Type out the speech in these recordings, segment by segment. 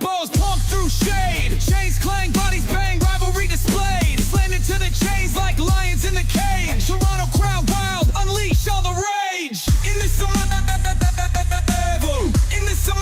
elbows, punk through shade. Chains clang, bodies bang, rivalry displayed. Slammed into the chains like lions in the cage. Toronto crowd wild, unleash all the rage. In the summer, in the summer.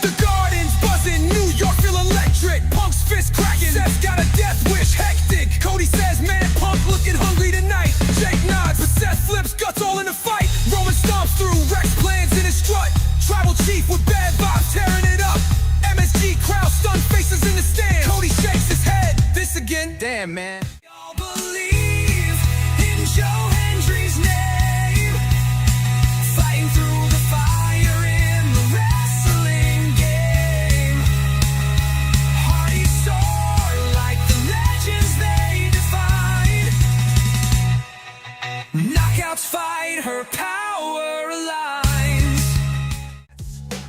The garden's buzzing, New York feel electric. Punk's fist cracking, Seth's got a death wish, hectic. Cody says, man, Punk looking hungry tonight. Jake nods, but Seth flips, guts all in the fight. Roman stomps through, Rex plans in his strut. Tribal chief with bad vibes, tearing it up. MSG crowd, stunned faces in the stand. Cody shakes his head, this again. Damn, man. Y'all believe in Joe Hendry's name. Fighting through the fire in the wrestling game. Hardy soar like the legends they defined. Knockouts fight, her power aligns.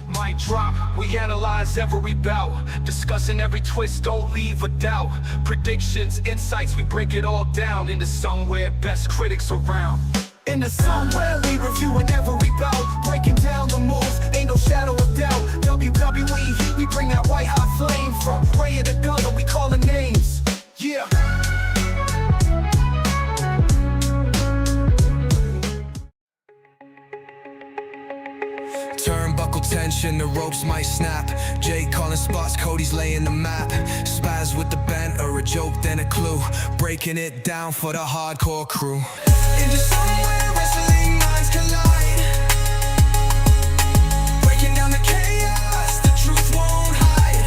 Mic drop, we analyze every bout. Discussing every twist, don't leave a doubt. Predictions, insights, we break it all down. Into somewhere best critics around. Into somewhere we reviewing every bout. Breaking down the moves, ain't no shadow of doubt. WWE heat, we bring that white hot flame. From prayer to gutter, we calling names. Yeah. Turnbuckle tension, the ropes might snap. Jake calling spots, Cody's laying the map. Spaz with the bent, or a joke, then a clue. Breaking it down for the hardcore crew. Into somewhere wrestling minds collide. Breaking down the chaos, the truth won't hide.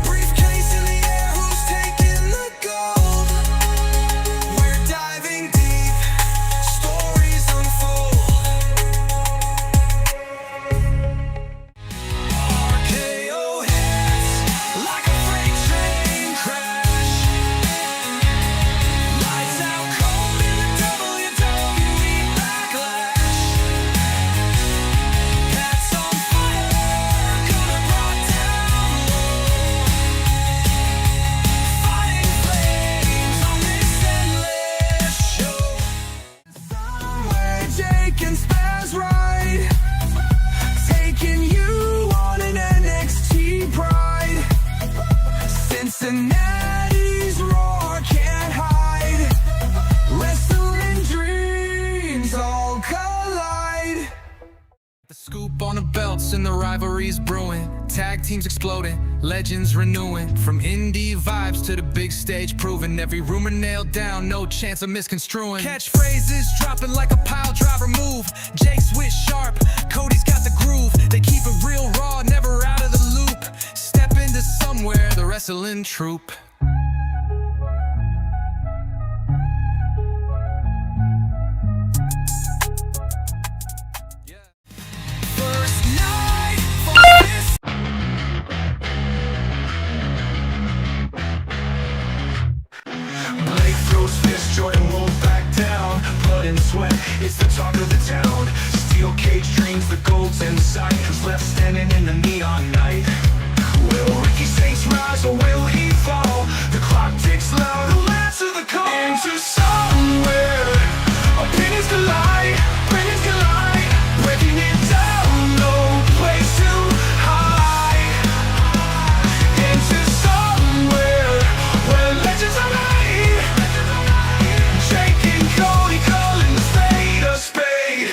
Briefcase in the air, who's taking the gold? We're diving deep, stories unfold. RKO hits like a freight train crash. Lights out cold in the WWE backlash. Cats on fire, gonna brought down low. Fighting flames on this endless show. Somewhere Jake and Spaz ride, taking you on an NXT pride. Cincinnati's roar can't hide. Wrestling dreams all collide. The scoop on the belts and the rivalries brewing. Tag teams exploding, legends renewing. From indie vibes to the big stage proving. Every rumor nailed down, no chance of misconstruing. Catchphrases dropping like a pile driver move. Jake switch sharp, Cody's got the groove. They keep it real raw, never out of the loop. Step into somewhere, the wrestling troupe. First night for this. Blake throws fist, Jordan won't back down. Blood and sweat, it's the talk of the town. Steel cage dreams, the gold's in sight. Who's left standing in the neon night? Will Ricky Saints rise or will he fall? The clock ticks loud, who'll answer the call? Into somewhere, opinions collide, opinions collide. Breaking it down, no place too high. Into somewhere where legends are made. Jake and Cody calling the spade a spade.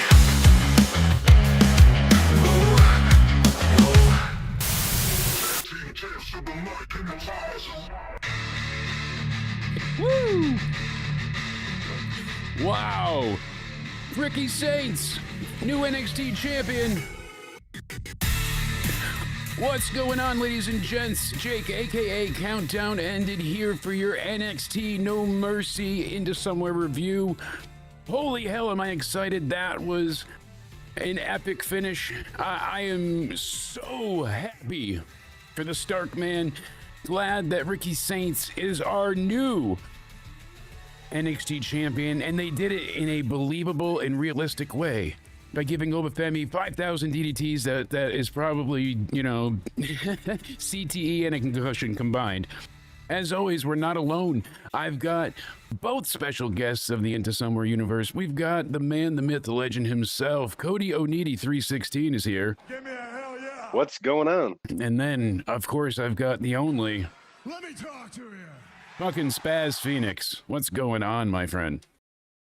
Woo! Wow! Ricky Saints, new NXT champion. What's going on, ladies and gents? Jake, aka Countdown, ended here for your NXT No Mercy Into Somewhere review. Holy hell, am I excited! That was an epic finish. I am so happy for the Stark man. Glad that Ricky Saints is our new NXT champion, and they did it in a believable and realistic way by giving Oba Femi 5,000 DDTs. That is probably, you know, CTE and a concussion combined. As always, we're not alone. I've got both special guests of the Into Somewhere universe. We've got the man, the myth, the legend himself. Cody Oneidi 316 is here. Give me a hell yeah. What's going on? And then, of course, I've got the only Let me talk to you. fucking Spaz Phoenix. What's going on, my friend?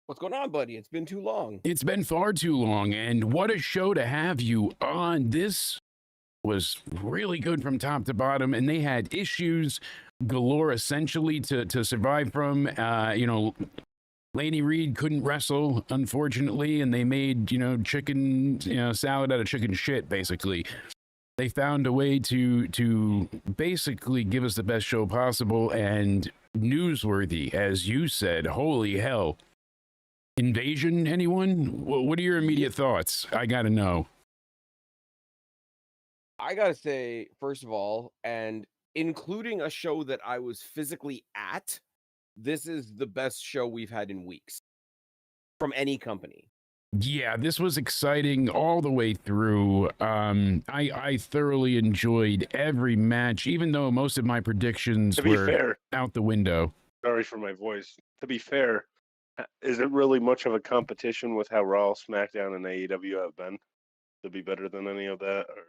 What's going on, buddy? It's been too long. It's been far too long, and what a show to have you on. This was really good from top to bottom, and they had issues galore essentially to survive from. Lady Reed couldn't wrestle, unfortunately, and they made, chicken, salad out of chicken shit, basically. They found a way to basically give us the best show possible and newsworthy, as you said. Holy hell. Invasion, anyone? What are your immediate thoughts? I gotta know. I gotta say, first of all, and including a show that I was physically at, this is the best show we've had in weeks from any company. Yeah, this was exciting all the way through. I thoroughly enjoyed every match, even though most of my predictions were out the window. Sorry for my voice. To be fair, is it really much of a competition with how Raw, SmackDown, and AEW have been to be better than any of that? Or?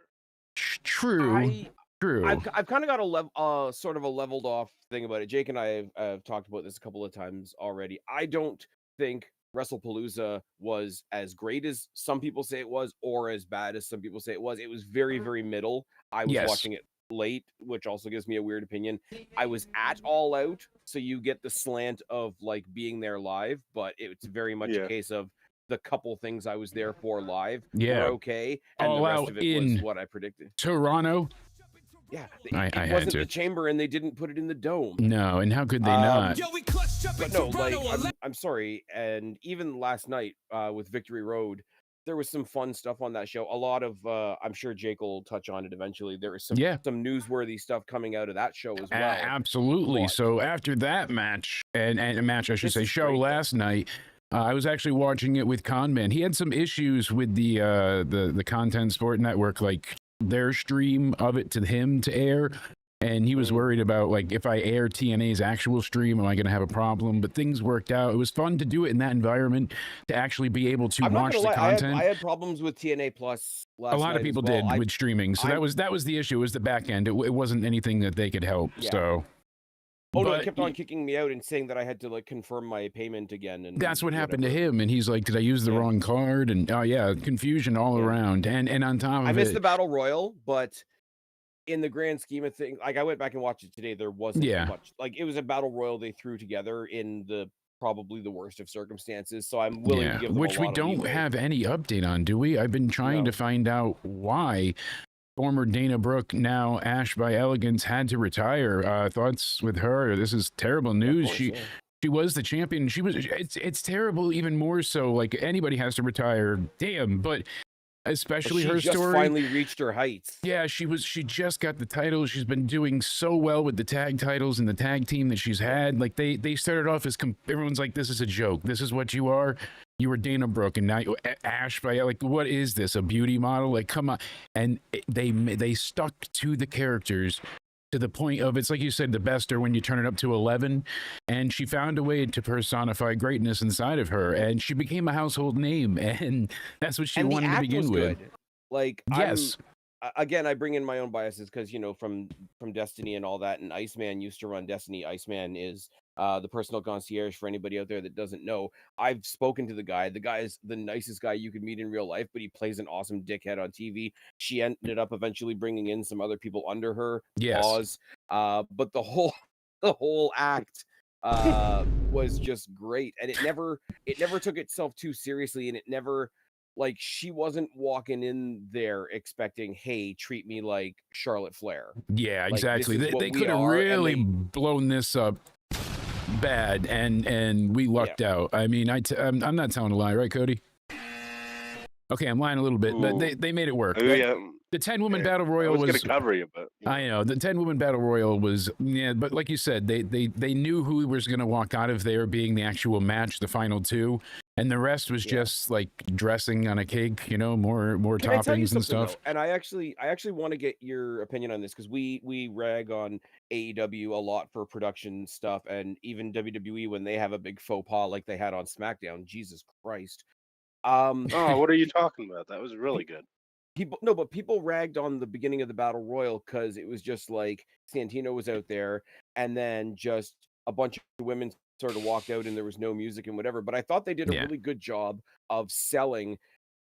True. True. I've kind of got a sort of a leveled off thing about it. Jake and I have talked about this a couple of times already. I don't think WrestlePalooza was as great as some people say it was, or as bad as some people say it was. It was very, very middle. I was watching it late, which also gives me a weird opinion. I was at All Out, so you get the slant of like being there live, but it's very much a case of the couple things I was there for live were okay, and All the rest Out of it in was what I predicted. Toronto. Yeah, I it had wasn't to. the chamber, and they didn't put it in the dome. No, and how could they not? Yo, we clutched up in But no, like Toronto. I'm sorry, and even last night with Victory Road, there was some fun stuff on that show. A lot of I'm sure Jake will touch on it eventually. There was some newsworthy stuff coming out of that show as well. Absolutely. But so after that match, and a match I should say, show last night, I was actually watching it with Conman. He had some issues with the Content Sport Network, like their stream of it to him to air. And he was worried about, like, if I air TNA's actual stream, am I going to have a problem? But things worked out. It was fun to do it in that environment, to actually be able to watch the content. I had problems with TNA Plus last night. A lot of people did with streaming. So that was the issue, was the back end. It wasn't anything that they could help. Yeah. So. No, it kept on kicking me out and saying that I had to like confirm my payment again. And that's what happened to him. And he's like, did I use the wrong card? And confusion all around. And on top of it, I missed the Battle Royal, but in the grand scheme of things, like I went back and watched it today, there wasn't much. Like it was a Battle Royal they threw together in the probably the worst of circumstances. So I'm willing to give them which we don't have any update on, do we? I've been trying to find out why former Dana Brooke, now Ash by Elegance, had to retire. Thoughts with her? This is terrible news. She was the champion. It's terrible, even more so. Like anybody has to retire. Damn, but especially her story. She finally reached her heights. Yeah, she just got the title. She's been doing so well with the tag titles and the tag team that she's had. Like they started off as everyone's like, this is a joke. This is what you are. You were Dana Brooke, and now you Ash by, like, what is this? A beauty model? Like, come on. And they stuck to the characters to the point of, it's like you said, the best are when you turn it up to 11. And she found a way to personify greatness inside of her, and she became a household name, and that's what she wanted to begin with. Like, yes. Again, I bring in my own biases because, from Destiny and all that, and Iceman used to run Destiny. Iceman is the personal concierge for anybody out there that doesn't know. I've spoken to the guy. The guy is the nicest guy you could meet in real life, but he plays an awesome dickhead on TV. She ended up eventually bringing in some other people under her. Yes. But the whole act was just great, and it never took itself too seriously, and it never. Like, she wasn't walking in there expecting, hey, treat me like Charlotte Flair. Yeah, like, exactly. They could have really blown this up bad, and we lucked out. I mean, I'm not telling a lie, right, Cody? Okay, I'm lying a little bit, but they made it work. The 10-woman Yeah, battle I royal was was. going to cover you, but you know. I know the 10-woman battle royal was, yeah, but like you said, they knew who was going to walk out of there being the actual match, the final two, and the rest was just like dressing on a cake, you know, more Can I tell you toppings and something, stuff. though? And I actually want to get your opinion on this because we rag on AEW a lot for production stuff, and even WWE when they have a big faux pas like they had on SmackDown. Jesus Christ. Oh, what are you talking about? That was really good. But people ragged on the beginning of the battle royal because it was just like Santino was out there, and then just a bunch of women sort of walked out, and there was no music and whatever. But I thought they did a Yeah. really good job of selling,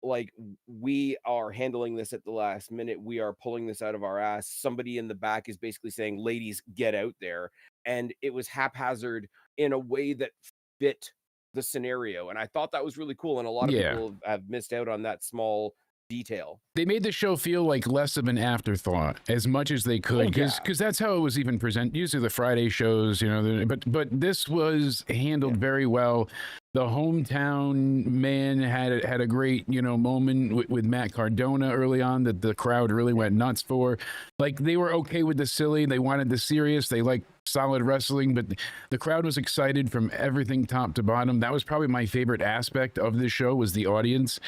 like, we are handling this at the last minute. We are pulling this out of our ass. Somebody in the back is basically saying, "Ladies, get out there," and it was haphazard in a way that fit the scenario, and I thought that was really cool. And a lot of Yeah. people have missed out on that small detail. They made the show feel like less of an afterthought as much as they could, because that's how it was even presented. Usually the Friday shows, you know, but this was handled very well. The hometown man had a great, you know, moment with Matt Cardona early on that the crowd really went nuts for. Like, they were okay with the silly, they wanted the serious, they liked solid wrestling, but the crowd was excited from everything top to bottom. That was probably my favorite aspect of this show, was the audience.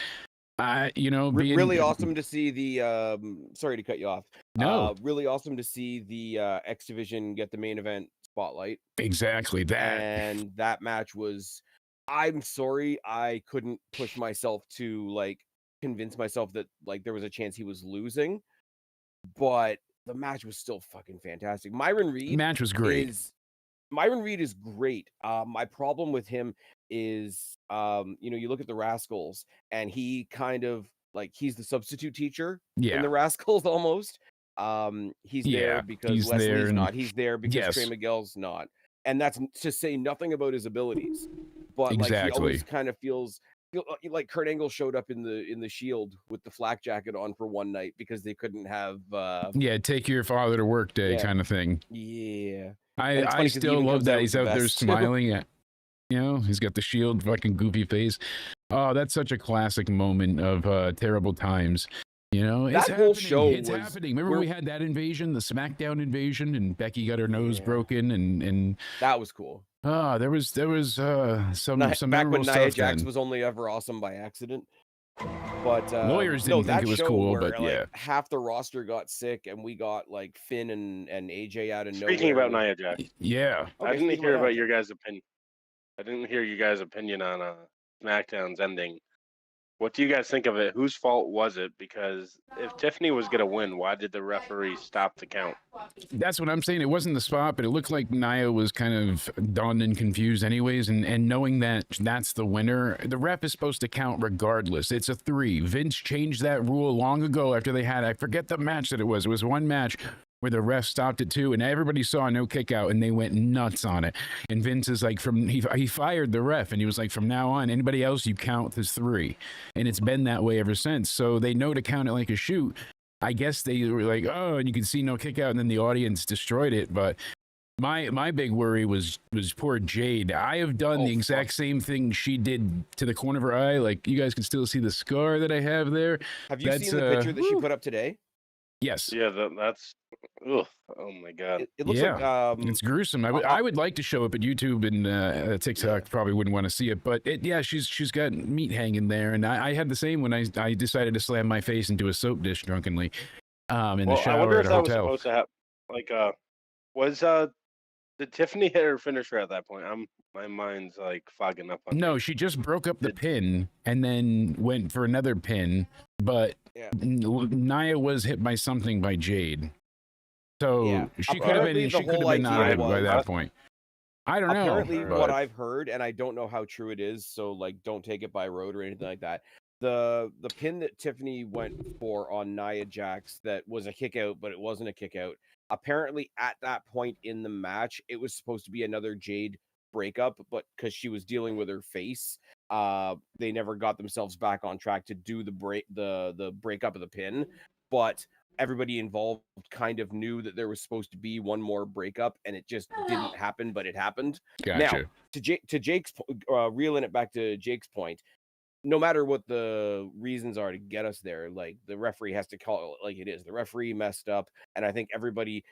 You know, being Really awesome to see the sorry to cut you off. No. Really awesome to see the X Division get the main event spotlight. Exactly that. And that match was, I'm sorry, I couldn't push myself to like convince myself that like there was a chance he was losing, but the match was still fucking fantastic. Myron Reed Match was great. Myron Reed is great. My problem with him is, you know, you look at the Rascals, and he kind of like, he's the substitute teacher in the Rascals almost. He's there because Leslie's not. He's there because Trey Miguel's not, and that's to say nothing about his abilities. But like, he always kind of feels like Kurt Angle showed up in the Shield with the flak jacket on for one night because they couldn't have take your father to work day kind of thing. Yeah. I still love that he's out there smiling at, you know, he's got the Shield fucking goofy face. Oh, that's such a classic moment of terrible times. You know, that whole show it's happening. Remember we had that invasion, the Smackdown invasion, and Becky got her nose broken, and that was cool. There was some back when Nia Jax then. was only ever awesome by accident. But lawyers didn't think it was cool, but like, half the roster got sick, and we got like Finn and AJ out of nowhere. Speaking about Nia Jax, I didn't hear about your guys' opinion. I didn't hear you guys' opinion on SmackDown's ending. What do you guys think of it? Whose fault was it? Because if Tiffany was going to win, why did the referee stop the count? That's what I'm saying. It wasn't the spot, but it looked like Nia was kind of done and confused anyways. And knowing that that's the winner, the ref is supposed to count regardless. It's a 3. Vince changed that rule long ago after they had, I forget the match that it was. It was one match where the ref stopped it too, and everybody saw no kick out, and they went nuts on it. And Vince is like, he fired the ref, and he was like, from now on, anybody else you count as 3. And it's been that way ever since. So they know to count it like a shoot. I guess they were like, oh, and you can see no kick out, and then the audience destroyed it. But my big worry was poor Jade. I have done the exact same thing she did to the corner of her eye. Like, you guys can still see the scar that I have there. Have you seen the picture that she put up today? Yes. Yeah, that's. Ugh, oh my god. It looks like it's gruesome. I would like to show it, but YouTube and TikTok probably wouldn't want to see it. But she's got meat hanging there, and I had the same when I decided to slam my face into a soap dish drunkenly in the shower I wonder at if a that was hotel. supposed to happen. Like, did Tiffany hit her finisher at that point? My mind's like fogging up. No, she just broke up the pin and then went for another pin, but Nia was hit by something by Jade. So she could have been out of it by that point. I don't know. Apparently, what I've heard, and I don't know how true it is, so like, don't take it by road or anything like that. The pin that Tiffany went for on Nia Jax that was a kick out, but it wasn't a kick out. Apparently, at that point in the match, it was supposed to be another Jade breakup, but because she was dealing with her face, they never got themselves back on track to do the breakup of the pin. But everybody involved kind of knew that there was supposed to be one more breakup, and it just didn't happen, but it happened. Gotcha. Now, to Jake's reeling it back to Jake's point, no matter what the reasons are to get us there, like the referee has to call it like it is. The referee messed up, and I think everybody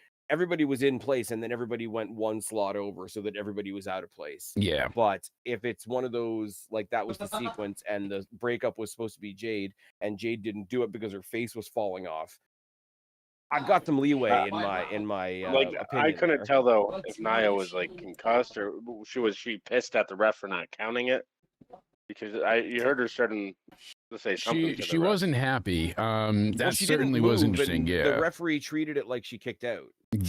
was in place, and then everybody went one slot over so that everybody was out of place. Yeah. But if it's one of those, like that was the sequence, and the breakup was supposed to be Jade, and Jade didn't do it because her face was falling off, I've got some leeway in my like opinion I couldn't there. tell though if Nia was like concussed or was she pissed at the ref for not counting it, because you heard her starting to say something. She wasn't happy. That she certainly didn't was move, interesting. and Yeah, the referee treated it like she kicked out.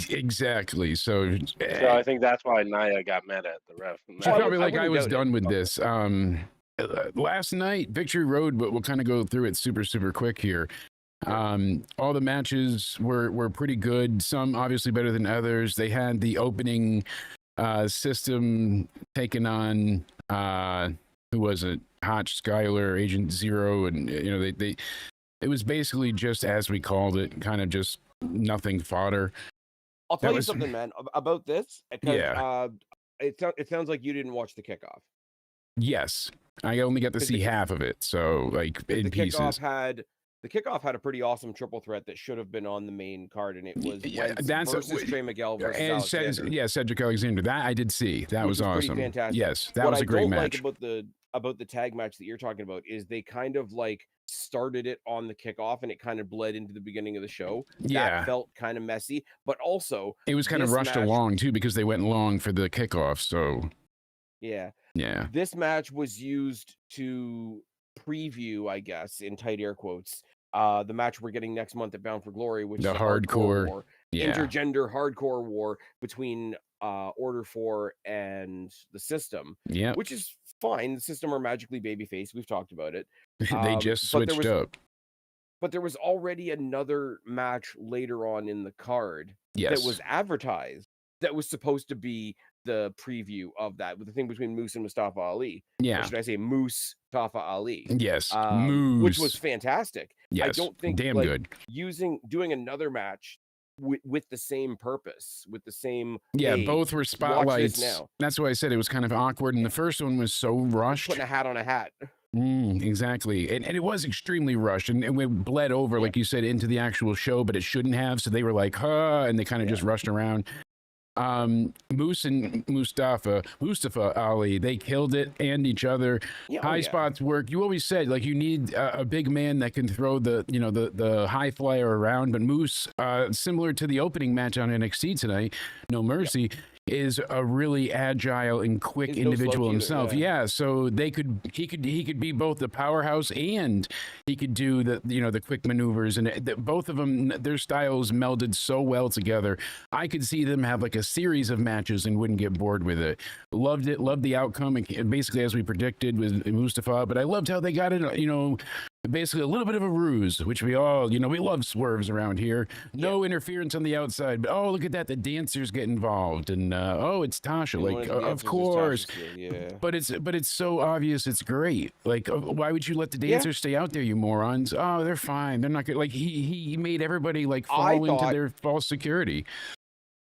exactly. So I think that's why Nia got mad at the ref. she's probably like, I was wouldn't doubt done with this. Last night, Victory Road, but we'll kind of go through it super quick here. All the matches were pretty good. Some obviously better than others. They had the opening system taken on who was it? Hotch, Skyler, Agent Zero, and you know it was basically just as we called it, kind of just nothing fodder. I'll tell you something, man, about this. Because, Yeah. It sounds like you didn't watch the kickoff. Yes, I only got to see half of it, so like in pieces. The kickoff had a pretty awesome triple threat that should have been on the main card, and it was that's versus Trey Miguel versus Alexander. Cedric Alexander. That I did see. That was awesome. Fantastic. Yes, that was a great match. What I don't like about the tag match that you're talking about is they kind of like started it on the kickoff and it kind of bled into the beginning of the show. Yeah, that felt kind of messy, but also it was kind of rushed along too because they went long for the kickoff. So yeah, this match was used to preview, I guess, in tight air quotes, the match we're getting next month at Bound for Glory, which the is hardcore war, intergender hardcore war between Order 4 and the System. Yeah, which is fine. The System are magically babyface. We've talked about it. They just switched up. But there was already another match later on in the card that was advertised that was supposed to be the preview of that, with the thing between Moose and Mustafa Ali. Yeah. Or should I say Moose Mustafa Ali? Yes. Moose. Which was fantastic. Yes. I don't think damn good. Doing another match with the same purpose, with the same both were spotlights. That's why I said it was kind of awkward, and the first one was so rushed. Putting a hat on a hat. Exactly, and it was extremely rushed, and it bled over, like you said, into the actual show, but it shouldn't have. So they were like, huh, and they kind of just rushed around. Moose and Mustafa Ali, they killed it and each other. High spots work. You always said like you need a big man that can throw the high flyer around, but Moose, similar to the opening match on NXT tonight, No Mercy, is a really agile and quick individual himself. So he could be both the powerhouse and he could do the quick maneuvers, and both of them, their styles melded so well together. I could see them have like a series of matches and wouldn't get bored with it. Loved it, loved the outcome, and basically as we predicted with Mustafa, but I loved how they got it, basically a little bit of a ruse, which we all, we love swerves around here. No interference on the outside, but look at that, the dancers get involved, and it's Tasha, like of course, but it's so obvious, it's great. Like why would you let the dancers stay out there, you morons? Oh, they're fine, they're not good. Like he made everybody like fall into their false security.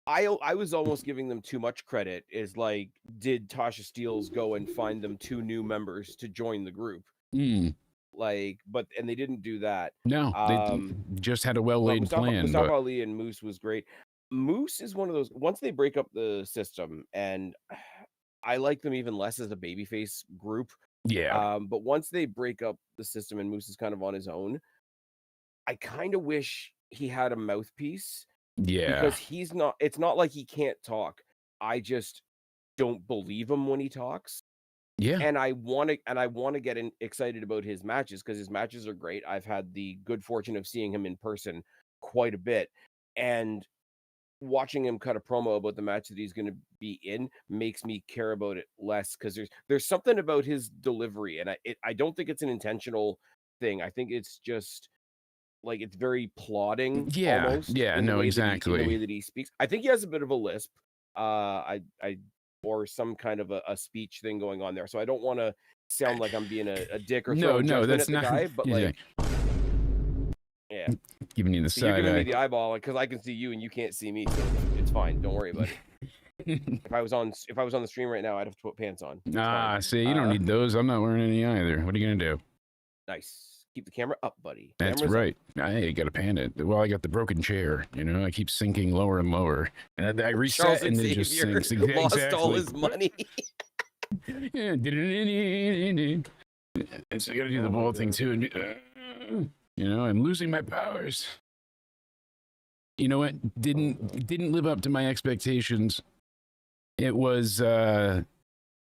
I was almost giving them too much credit. Is like, did Tasha Steelz go and find them 2 new members to join the group? And they didn't do that. No, they just had a well-laid plan. Mustafa Ali and Moose was great. Moose is one of those, once they break up the System, and I like them even less as a babyface group. But once they break up the System and Moose is kind of on his own, I kind of wish he had a mouthpiece. Because it's not like he can't talk. I just don't believe him when he talks. And I want to get excited about his matches, because his matches are great. I've had the good fortune of seeing him in person quite a bit, and watching him cut a promo about the match that he's going to be in makes me care about it less, because there's something about his delivery, and I don't think it's an intentional thing. I think it's just like it's very plodding. Almost, exactly. In the way that he speaks, I think he has a bit of a lisp. Or some kind of a speech thing going on there. So I don't want to sound like I'm being a dick or no, that's not. Guy, but giving you the side. You're giving me the eyeball because I can see you and you can't see me, so it's fine. Don't worry about it. If I was on the stream right now, I'd have to put pants on. It's fine. See, you don't need those. I'm not wearing any either. What are you gonna do? Nice. Keep the camera up, buddy. That's Camera's right. I got to pan it. Well, I got the broken chair. You know, I keep sinking lower and lower, and I reset Charles and then it just Xavier sinks. lost Exactly. all his money. Yeah. And so I got to do the ball thing too. And you know, I'm losing my powers. You know what? Didn't live up to my expectations. It was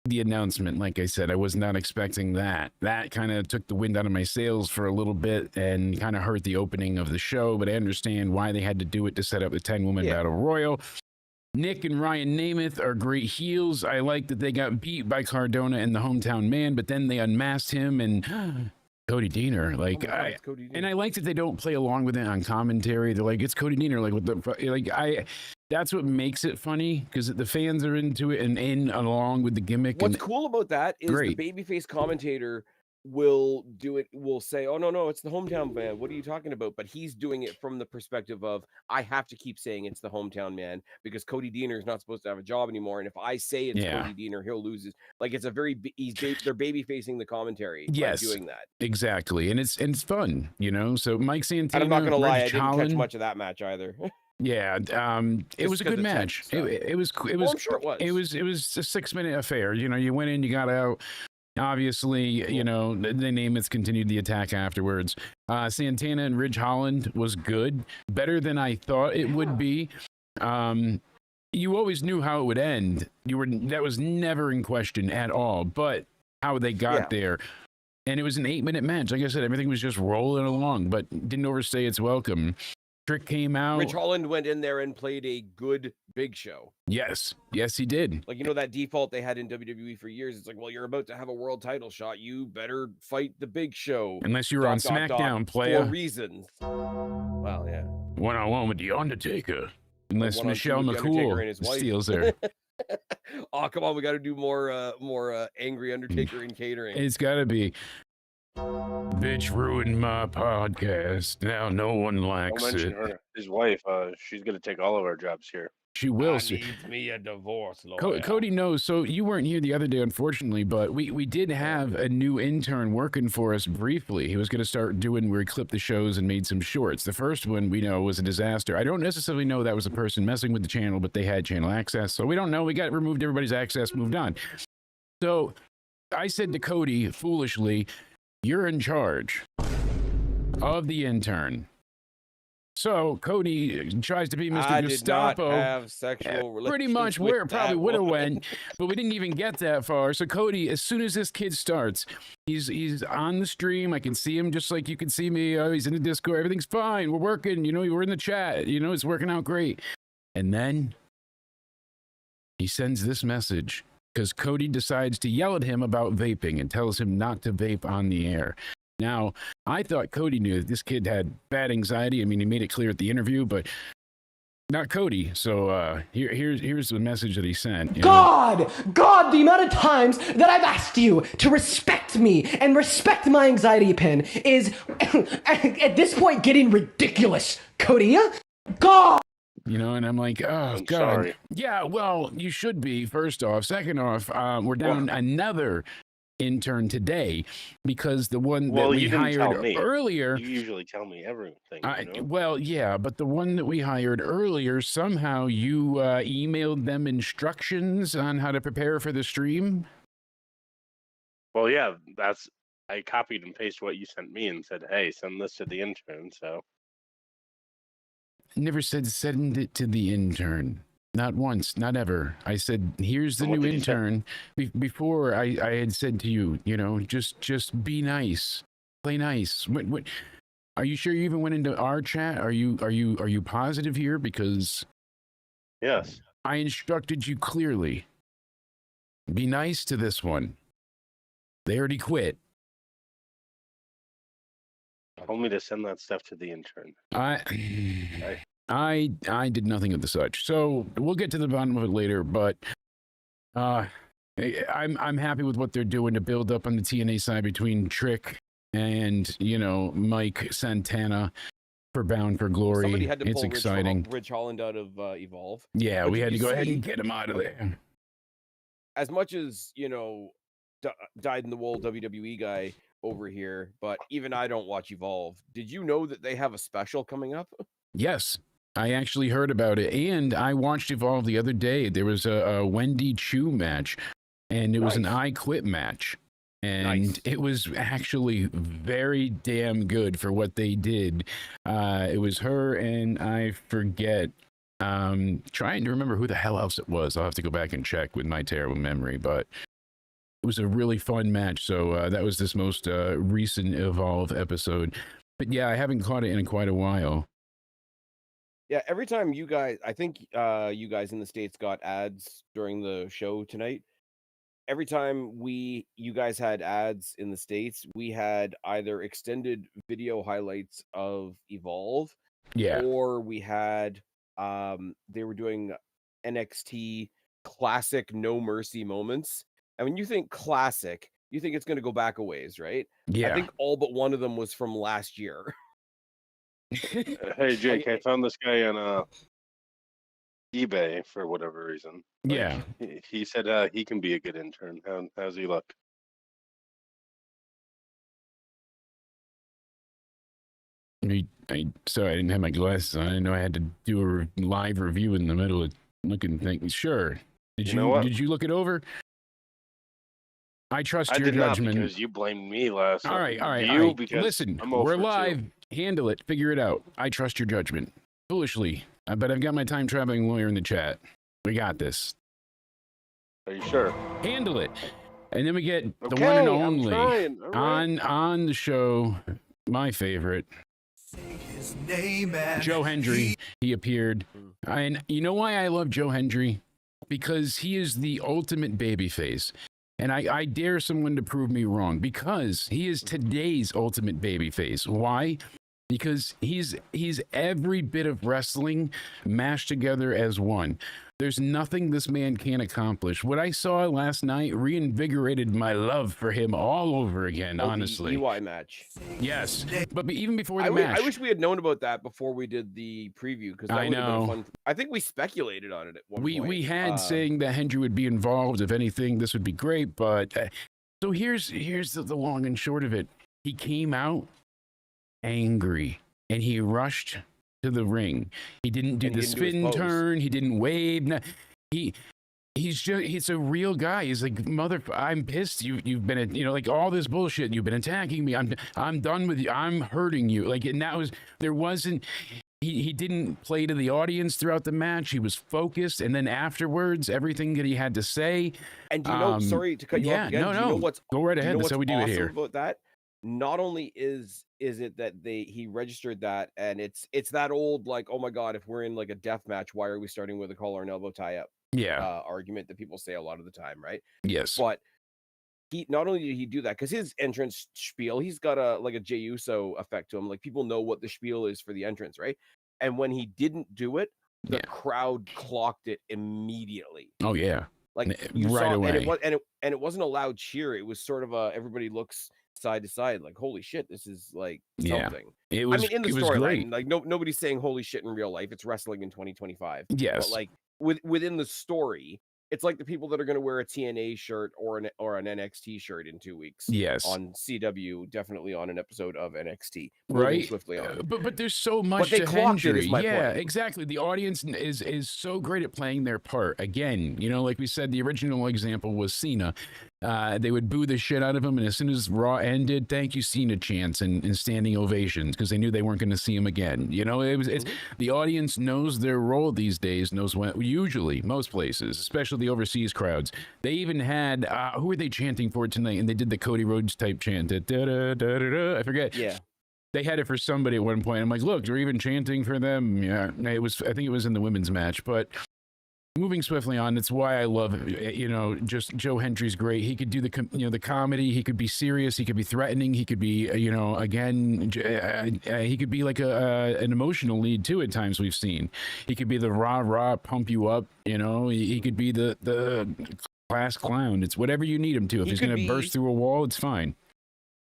the announcement. Like I said, I was not expecting that. That kind of took the wind out of my sails for a little bit and kind of hurt the opening of the show. But I understand why they had to do it to set up the 10-woman battle royal. Nick and Ryan Namath are great heels. I like that they got beat by Cardona and the hometown man, but then they unmasked him and Cody Deaner. Like, and I like that they don't play along with it on commentary. They're like, it's Cody Deaner. Like, what the that's what makes it funny because the fans are into it and in along with the gimmick. What's cool about that is the babyface commentator will do it, will say, oh no, it's the hometown man, what are you talking about? But he's doing it from the perspective of, I have to keep saying it's the hometown man because Cody Deaner is not supposed to have a job anymore, and if I say it's Cody Deaner, he'll lose his, like, it's a very they're baby facing the commentary by doing that. Exactly. And it's fun, you know. So Mike Santana, and I'm not gonna lie, I didn't Holland, catch much of that match either. Yeah, it was a good match. It was I'm sure it was. It was a 6-minute affair. You know, you went in, you got out. Obviously, you know, the Namath continued the attack afterwards. Santana and Ridge Holland was good, better than I thought it would be. You always knew how it would end. That was never in question at all. But how they got there, and it was an 8-minute match. Like I said, everything was just rolling along, but didn't overstay its welcome. Trick came out. Ridge Holland went in there and played a good Big Show. Yes, he did. Like, you know, that default they had in WWE for years. It's like, well, you're about to have a world title shot. You better fight the Big Show. Unless you're on Smackdown, player. For reasons. Well, yeah. 1-on-1 with The Undertaker. Unless Michelle McCool steals her. Oh, come on. We got to do more angry Undertaker in catering. It's got to be. Bitch ruined my podcast. Now no one likes it. Her, his wife, she's going to take all of our jobs here. She will. Needs me a divorce lawyer. Cody knows. So you weren't here the other day, unfortunately, but we did have a new intern working for us briefly. He was going to start doing where he clipped the shows and made some shorts. The first one we know was a disaster. I don't necessarily know that was a person messing with the channel, but they had channel access. So we don't know. We got removed everybody's access, moved on. So I said to Cody, foolishly, you're in charge of the intern. So Cody tries to be Mr. Gestapo. I did not have sexual relations. Pretty much where it probably would have went, but we didn't even get that far. So Cody, as soon as this kid starts, he's on the stream. I can see him just like you can see me. He's in the Discord. Everything's fine. We're working. You know, we're in the chat. You know, it's working out great. And then he sends this message. Because Cody decides to yell at him about vaping and tells him not to vape on the air. Now, I thought Cody knew that this kid had bad anxiety. I mean, he made it clear at the interview, but not Cody. So here's the message that he sent. God, the amount of times that I've asked you to respect me and respect my anxiety pin is, at this point, getting ridiculous, Cody. God! You know, and I'm like, oh, God. Sorry. Yeah, well, you should be, first off. Second off, we're down another intern today because the one that we hired earlier. You usually tell me everything. You know? Well, yeah, but the one that we hired earlier, somehow you emailed them instructions on how to prepare for the stream. Well, yeah, I copied and pasted what you sent me and said, hey, send this to the intern, so. Never said send it to the intern. Not once, not ever. I said, here's the new intern. Before I had said to you, you know, just be nice. Play nice. What are you sure you even went into our chat? Are you positive here? Because yes. I instructed you clearly. Be nice to this one. They already quit. Told me to send that stuff to the intern. I did nothing of the such. So we'll get to the bottom of it later, but I'm happy with what they're doing to build up on the TNA side between Trick and, you know, Mike Santana. for Bound for Glory. Somebody had to It's pull exciting. Rich Holland out of Evolve. Yeah, But we did had to you go ahead see- and get him out of there. As much as, dyed in the wool WWE guy over here, but even I don't watch Evolve. Did you know that they have a special coming up? Yes, I actually heard about it, and I watched Evolve the other day. There was a Wendy Chu match, and it was an Nice. I Quit match. And Nice. it was actually very damn good for what they did. It was her and I forget. Trying to remember who the hell else it was. I'll have to go back and check with my terrible memory, but it was a really fun match. So that was this most recent Evolve episode. But yeah, I haven't caught it in quite a while. Yeah, every time you guys, I think you guys in the States got ads during the show tonight. Every time you guys had ads in the States, we had either extended video highlights of Evolve, Yeah. or we had they were doing NXT classic No Mercy moments. And when you think classic, you think it's going to go back a ways, right? Yeah. I think all but one of them was from last year. Hey Jake, I found this guy on eBay for whatever reason. Yeah. He said he can be a good intern. How's he look? Sorry, I didn't have my glasses on. I didn't know I had to do a live review in the middle of looking things. Sure. Did You know what? Did you look it over? I trust I your did not, judgment. because you blamed me last. All right, all right. You all right. because Listen, I'm 0 we're for 2. live. Handle it. Figure it out. I trust your judgment. Foolishly, but I've got my time traveling lawyer in the chat. We got this. Are you sure? Handle it. And then we get the Okay, one and I'm only trying. All right. on the show, my favorite, His name and Joe Hendry. He appeared. And you know why I love Joe Hendry? Because he is the ultimate babyface. And I dare someone to prove me wrong, because he is today's ultimate babyface. Why? Because he's every bit of wrestling mashed together as one. There's nothing this man can't accomplish. What I saw last night reinvigorated my love for him all over again, honestly. The EY match. Yes. But even before the I match. wish we had known about that before we did the preview, because that I would have been know. fun. I think we speculated on it at one point. We had saying that Hendry would be involved. If anything, this would be great. But so here's the long and short of it. He came out angry and he rushed to the ring. He didn't do And the he didn't do his spin pose. turn. He didn't wave. He's a real guy. He's like, I'm pissed. You've been like all this bullshit. You've been attacking me. I'm done with you. I'm hurting you. Like, and there wasn't. He didn't play to the audience throughout the match. He was focused, and then afterwards, everything that he had to say. And do you know? Sorry to cut you off again. No, do you know what's go right do you ahead. know That's how we what's do it awesome here. about that? Not only is it that he registered that, and it's that old, like, oh my god, if we're in like a death match, why are we starting with a collar and elbow tie up? Yeah. Argument that people say a lot of the time, right? Yes. But he not only did he do that, because his entrance spiel, he's got a Jey Uso effect to him. Like, people know what the spiel is for the entrance, right? And when he didn't do it, the crowd clocked it immediately. Oh yeah. Like, you right saw, away. and it wasn't a loud cheer. It was sort of everybody looks side to side, like, holy shit, this is like something. It was. I mean, in the it was great. storyline, like nobody's saying holy shit in real life. It's wrestling in 2025. Yes. But like within the story, it's like the people that are going to wear a TNA shirt or an NXT shirt in 2 weeks. Yes. On CW, definitely on an episode of NXT. Right. Swiftly on. But there's so much they to clocked it, Hendry. is my Yeah, point. exactly. The audience is so great at playing their part. Again, like we said, the original example was Cena. They would boo the shit out of him, and as soon as Raw ended, thank you Cena chants and standing ovations, because they knew they weren't going to see him again. It's the audience knows their role these days. Knows when. Usually, most places, especially the overseas crowds, they even had who were they chanting for tonight? And they did the Cody Rhodes type chant. I forget. Yeah. They had it for somebody at one point. I'm like, look, they're even chanting for them. Yeah, I think it was in the women's match. But moving swiftly on, that's why I love, just Joe Hendry's great. He could do the comedy. He could be serious. He could be threatening. He could be, again, he could be like an emotional lead too. At times we've seen. He could be the rah pump you up. He could be the class clown. It's whatever you need him to. If he's going to burst through a wall, it's fine.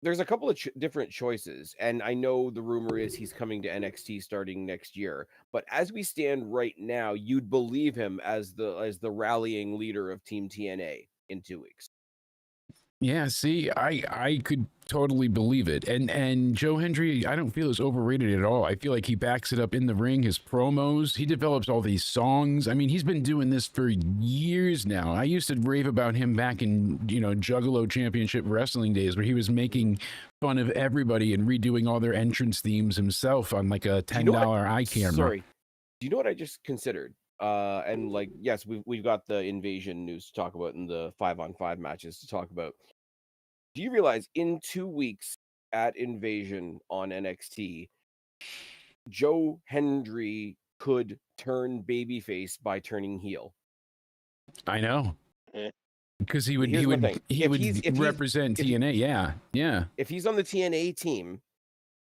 there's a couple of different choices, and I know the rumor is he's coming to NXT starting next year. But as we stand right now, you'd believe him as the rallying leader of Team TNA in 2 weeks. Yeah, see, I could totally believe it. And Joe Hendry, I don't feel is overrated at all. I feel like he backs it up in the ring, his promos, he develops all these songs. I mean, he's been doing this for years now. I used to rave about him back in, Juggalo Championship Wrestling days, where he was making fun of everybody and redoing all their entrance themes himself on like a $10 iCamera. Sorry. Do you know what I just considered? And like, yes, we've got the Invasion news to talk about and the 5-on-5 matches to talk about. Do you realize in 2 weeks at Invasion on NXT, Joe Hendry could turn babyface by turning heel? I know. Because he would represent TNA. Yeah. If he's on the TNA team,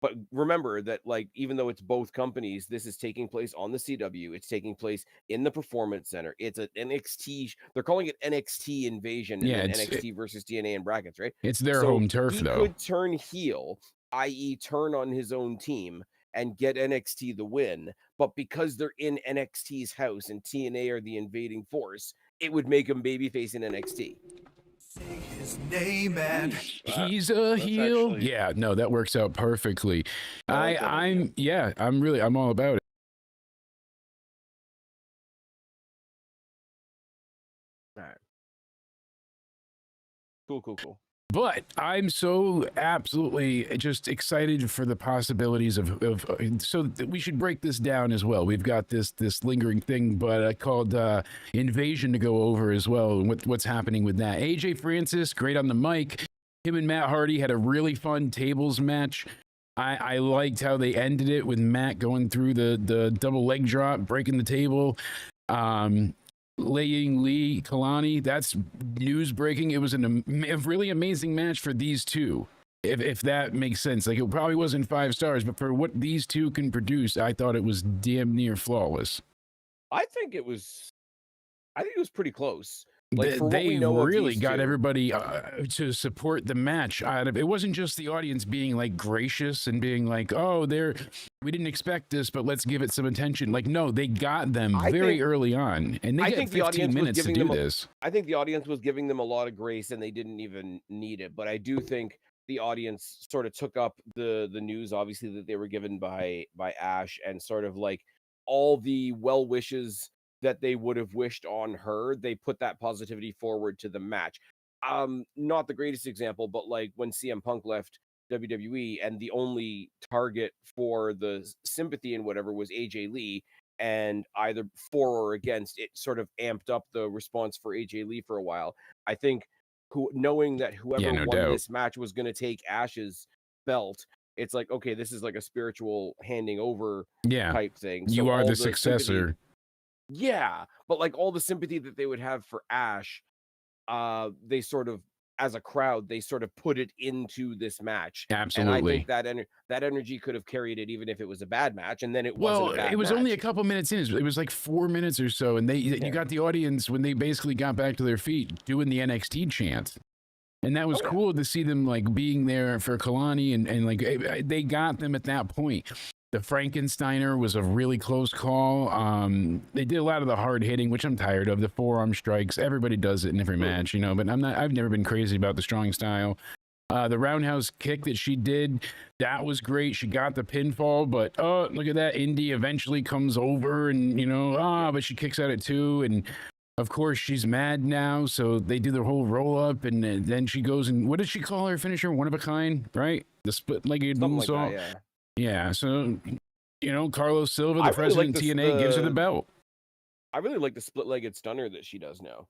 but remember that, like, even though it's both companies, this is taking place on the CW. It's taking place in the Performance Center. It's an NXT. They're calling it NXT Invasion. And then NXT versus TNA in brackets, right? It's their home turf, though. He could turn heel, i.e., turn on his own team and get NXT the win. But because they're in NXT's house and TNA are the invading force, it would make him babyface in NXT. Say his name and he's a heel. Actually... Yeah, no, that works out perfectly. I'm all about it. All right. Cool. But I'm so absolutely just excited for the possibilities of so we should break this down as well. We've got this lingering thing, but called Invasion to go over as well, and what's happening with that. AJ Francis, great on the mic. Him and Matt Hardy had a really fun tables match. I liked how they ended it with Matt going through the double leg drop, breaking the table. Laying Lee Kalani, that's news breaking. It was a really amazing match for these two, if that makes sense. Like, it probably wasn't 5 stars, but for what these two can produce, I thought it was damn near flawless. I think it was pretty close. Like, they really got everybody to support the match. It wasn't just the audience being like gracious and being like, "Oh, we didn't expect this, but let's give it some attention." Like, no, they got them very early on, and they get 15 minutes to do this. I think the audience was giving them a lot of grace, and they didn't even need it. But I do think the audience sort of took up the news, obviously, that they were given by Ash, and sort of like all the well wishes that they would have wished on her, they put that positivity forward to the match. Not the greatest example, but like when CM Punk left WWE and the only target for the sympathy and whatever was AJ Lee, and either for or against, it sort of amped up the response for AJ Lee for a while. I think knowing that whoever won this match was going to take Ash's belt, it's like, okay, this is like a spiritual handing over type thing. You are the successor. Yeah, but like all the sympathy that they would have for Ash, they sort of, as a crowd, they sort of put it into this match. Absolutely. And I think that energy could have carried it even if it was a bad match, and then it wasn't a bad it was match. only a couple minutes in. It was like 4 minutes or so, and you got the audience when they basically got back to their feet doing the NXT chant. And that was cool to see them like being there for Kalani, and like they got them at that point. The Frankensteiner was a really close call. They did a lot of the hard hitting, which I'm tired of. The forearm strikes, everybody does it in every match, but I've never been crazy about the strong style. The roundhouse kick that she did, that was great. She got the pinfall, but look at that. Indy eventually comes over and, but she kicks at it too. And of course she's mad now. So they do the whole roll up, and then she goes and what did she call her finisher? One of a kind, right? The split-legged moonsault. Like that, yeah, so, Carlos Silva, the president of TNA, gives her the belt. I really like the split-legged stunner that she does now.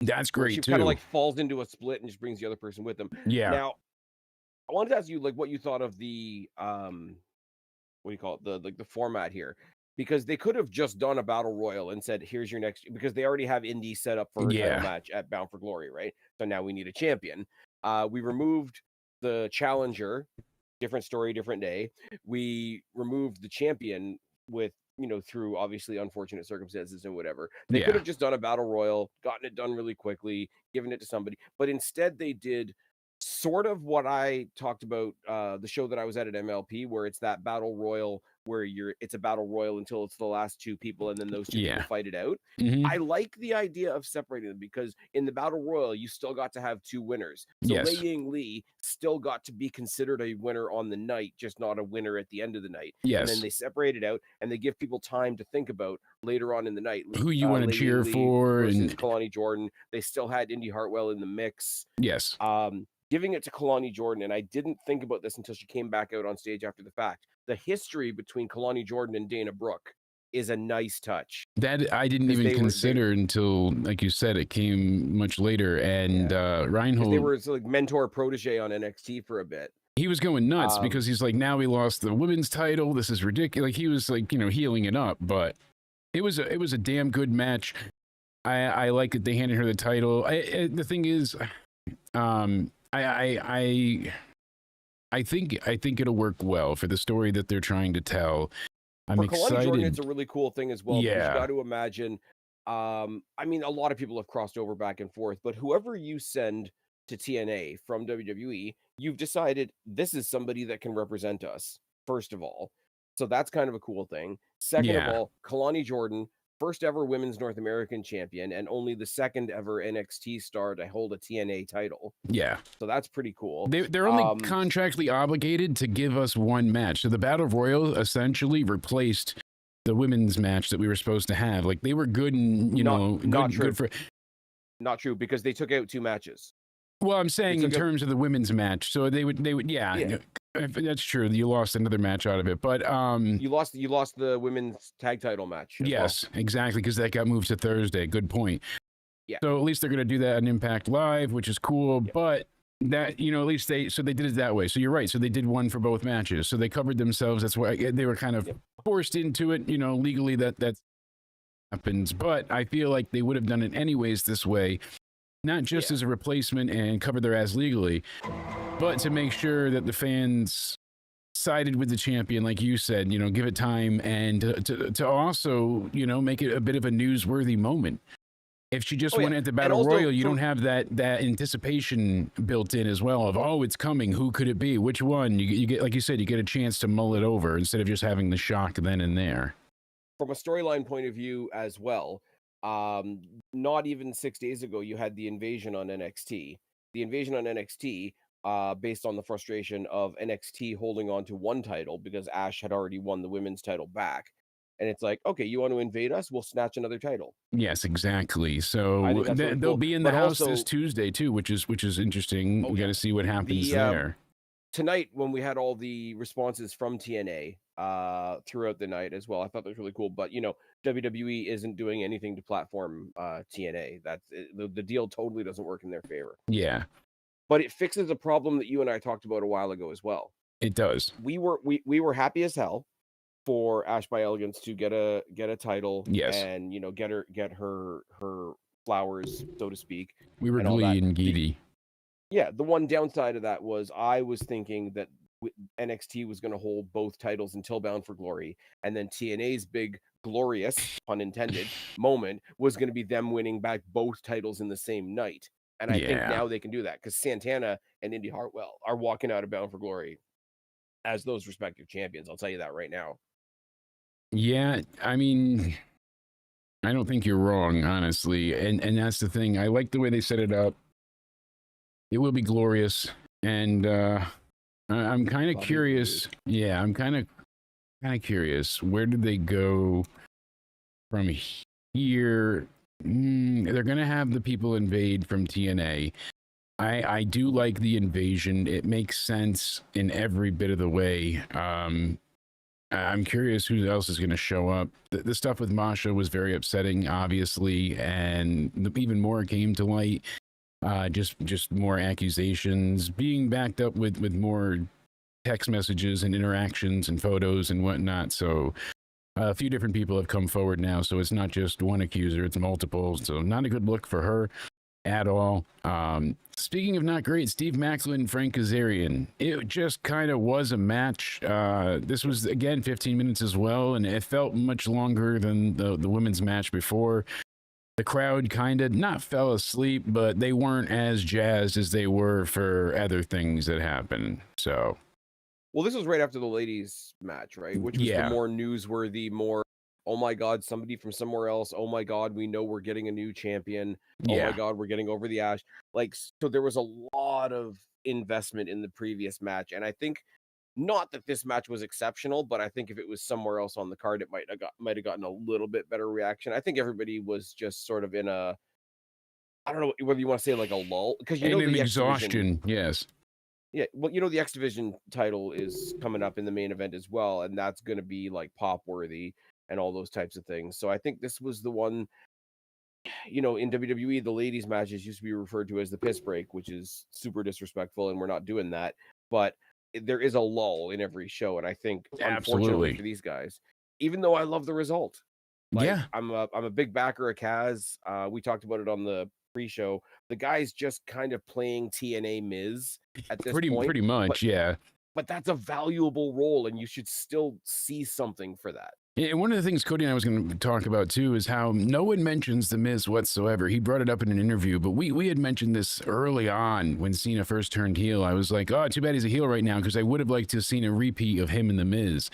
That's great, she too. Kind of like falls into a split and just brings the other person with them. Yeah. Now, I wanted to ask you, like, what you thought of the, what do you call it? The format here. Because they could have just done a battle royal and said, here's your next, because they already have Indy set up for a title match at Bound for Glory, right? So now we need a champion. We removed the challenger. Different story, different day. We removed the champion with, through obviously unfortunate circumstances and whatever. They could have just done a battle royal, gotten it done really quickly, given it to somebody. But instead they did sort of what I talked about, the show that I was at MLP, where it's that battle royal where it's a battle royal until it's the last two people and then those two people fight it out. I like the idea of separating them because in the battle royal, you still got to have two winners. So Lei Ying Lee still got to be considered a winner on the night, just not a winner at the end of the night. And then they separate it out and they give people time to think about later on in the night who you want to cheer for versus Kalani Jordan. They still had Indy Hartwell in the mix. Giving it to Kalani Jordan, and I didn't think about this until she came back out on stage after the fact. The history between Kalani Jordan and Dana Brooke is a nice touch. That I didn't even consider until, like you said, it came much later. And Reinhold, they were like mentor protege on NXT for a bit. He was going nuts because he's like, now we lost the women's title. This is ridiculous. Like he was like, healing it up, but it was a damn good match. I like that they handed her the title. The thing is, I think it'll work well for the story that they're trying to tell. I'm excited. Kalani Jordan, it's a really cool thing as well. Yeah. You've got to imagine. I mean, a lot of people have crossed over back and forth, but whoever you send to TNA from WWE, you've decided this is somebody that can represent us, first of all. So that's kind of a cool thing. Second of all, Kalani Jordan, first ever women's North American champion and only the second ever NXT star to hold a TNA title. Yeah. So that's pretty cool. They're only contractually obligated to give us one match. So the Battle Royal essentially replaced the women's match that we were supposed to have. Like they were good and, good for... Not true, because they took out two matches. Well, I'm saying in terms of the women's match. So they would, that's true. You lost another match out of it, but you lost the women's tag title match. Yes, exactly, because that got moved to Thursday. Good point. Yeah. So at least they're going to do that on Impact Live, which is cool. Yeah. But that at least they did it that way. So you're right. So they did one for both matches. So they covered themselves. That's why they were kind of forced into it. Legally that happens. But I feel like they would have done it anyways this way. Not just as a replacement and cover their ass legally, but to make sure that the fans sided with the champion, like you said, give it time and to also, make it a bit of a newsworthy moment. If she just went at the Battle Royal, you don't have that anticipation built in as well of, it's coming. Who could it be? Which one? You get, like you said, you get a chance to mull it over instead of just having the shock then and there. From a storyline point of view as well, not even 6 days ago, you had the Invasion on NXT. The Invasion on NXT, based on the frustration of NXT holding on to one title because Ash had already won the women's title back. And it's like, okay, you want to invade us? We'll snatch another title. Yes, exactly. So they'll be in the house this Tuesday too, which is interesting. We got to see what happens there. Tonight, when we had all the responses from TNA throughout the night as well, I thought that was really cool. But WWE isn't doing anything to platform TNA. That's the deal. Totally doesn't work in their favor. Yeah, but it fixes a problem that you and I talked about a while ago as well. It does. We were happy as hell for Ash by Elegance to get a title. Yes, and get her flowers, so to speak. We were glee and giddy. Yeah, the one downside of that was I was thinking that NXT was going to hold both titles until Bound for Glory, and then TNA's big glorious, pun intended, moment was going to be them winning back both titles in the same night. And I think now they can do that because Santana and Indy Hartwell are walking out of Bound for Glory as those respective champions. I'll tell you that right now. Yeah, I mean, I don't think you're wrong, honestly. And that's the thing. I like the way they set it up. It will be glorious. And I'm kind of curious. Yeah, I'm kind of curious. Where did they go from here? They're going to have the people invade from TNA. I do like the invasion. It makes sense in every bit of the way. I'm curious who else is going to show up. The stuff with Masha was very upsetting, obviously, and even more came to light. Just more accusations being backed up with more text messages and interactions and photos and whatnot. So a few different people have come forward now. So it's not just one accuser, it's multiple. So not a good look for her at all. Speaking of not great, Steve Maclin, Frank Kazarian. It just kind of was a match. This was, again, 15 minutes as well, and it felt much longer than the women's match before. the crowd kind of not fell asleep, but they weren't as jazzed as they were for other things that happened. So, well, this was right after the ladies match, right? Which was the more newsworthy, more, oh my God, somebody from somewhere else. Oh my God, we know we're getting a new champion. Oh my God, we're getting over the Ash. Like, so there was a lot of investment in the previous match. And I think not that this match was exceptional, but I think if it was somewhere else on the card, it might have gotten a little bit better reaction. I think everybody was just sort of in a, I don't know whether you want to say like a lull, because you know the exhaustion. Yes. Yeah, well, you know the X Division title is coming up in the main event as well, and that's going to be like pop worthy and all those types of things. So I think this was the one. You know, in WWE, the ladies' matches used to be referred to as the piss break, which is super disrespectful, and we're not doing that. But there is a lull in every show, and I think unfortunately for these guys, even though I love the result, like, I'm a big backer of Kaz. We talked about it on the pre-show. The guy's just kind of playing TNA Miz at this point, pretty much, But that's a valuable role, and you should still see something for that. Yeah, one of the things Cody and I was going to talk about too is how no one mentions The Miz whatsoever. He brought it up in an interview, but we had mentioned this early on when Cena first turned heel. I was like, oh, too bad he's a heel right now, because I would have liked to have seen a repeat of him and The Miz.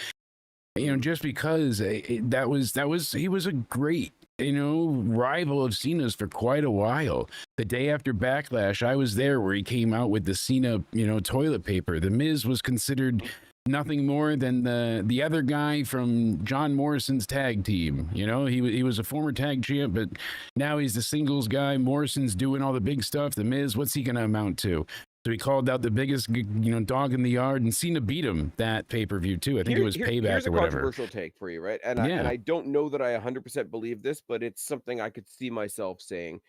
You know, just because he was a great, you know, rival of Cena's for quite a while. The day after Backlash, I was there where he came out with the Cena, you know, toilet paper. The Miz was considered nothing more than the other guy from John Morrison's tag team. You know, he was a former tag champ, but now he's the singles guy. Morrison's doing all the big stuff. The Miz, what's he going to amount to? So he called out the biggest, you know, dog in the yard, and Cena beat him that pay-per-view too. I think it was Payback here's or whatever. Here's a controversial take for you, right? And I don't know that I 100% believe this, but it's something I could see myself saying.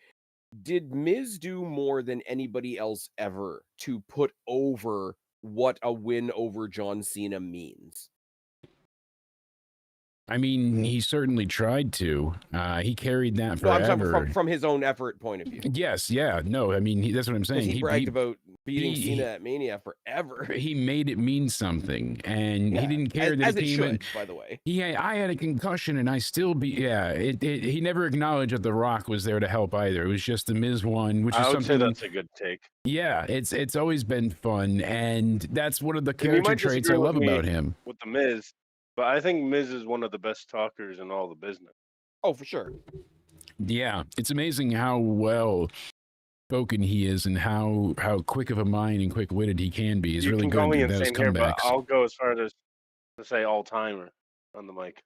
Did Miz do more than anybody else ever to put over what a win over John Cena means? I mean, he certainly tried to. He carried that forever. No, I'm talking from his own effort point of view. Yes, yeah, no, I mean, that's what I'm saying. He bragged about beating Cena at Mania forever. He made it mean something, and he didn't care that as it came in. By the way, I had a concussion, and I still he never acknowledged that The Rock was there to help either. It was just the Miz one, which is something. I would say that's a good take. Yeah, it's always been fun, and that's one of the character traits I love about him. With the Miz. But I think Miz is one of the best talkers in all the business. Oh, for sure. Yeah, it's amazing how well spoken he is, and how quick of a mind and quick-witted he can be. He's really good at those comebacks. Here, but I'll go as far as to say all-timer on the mic.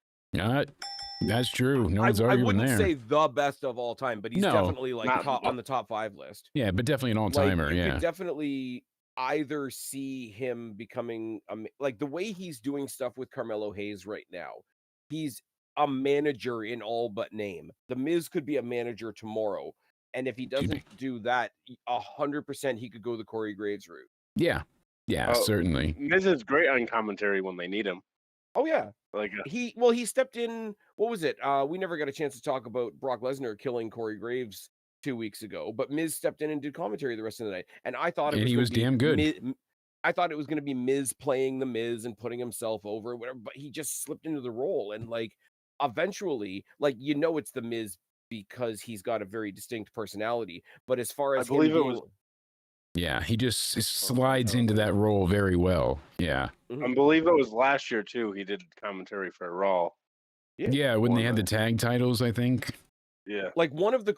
That's true. No one's arguing there. I wouldn't say the best of all time, but he's definitely like on the top 5 list. Yeah, but definitely an all-timer. You could definitely either see him becoming like the way he's doing stuff with Carmelo Hayes right now. He's a manager in all but name. The Miz could be a manager tomorrow, and if he doesn't do that, 100% he could go the Corey Graves route. Yeah, certainly. Miz is great on commentary when they need him. Oh yeah, like he stepped in. What was it? We never got a chance to talk about Brock Lesnar killing Corey Graves 2 weeks ago, but Miz stepped in and did commentary the rest of the night, and I thought he was damn good. I thought it was going to be Miz playing the Miz and putting himself over, whatever, but he just slipped into the role, and like eventually, like, you know, it's the Miz because he's got a very distinct personality. But as far as I believe it was, he just slides into that role very well. Yeah, I believe it was last year too. He did commentary for Raw. Yeah, when they had the tag titles, I think. Yeah, like one of the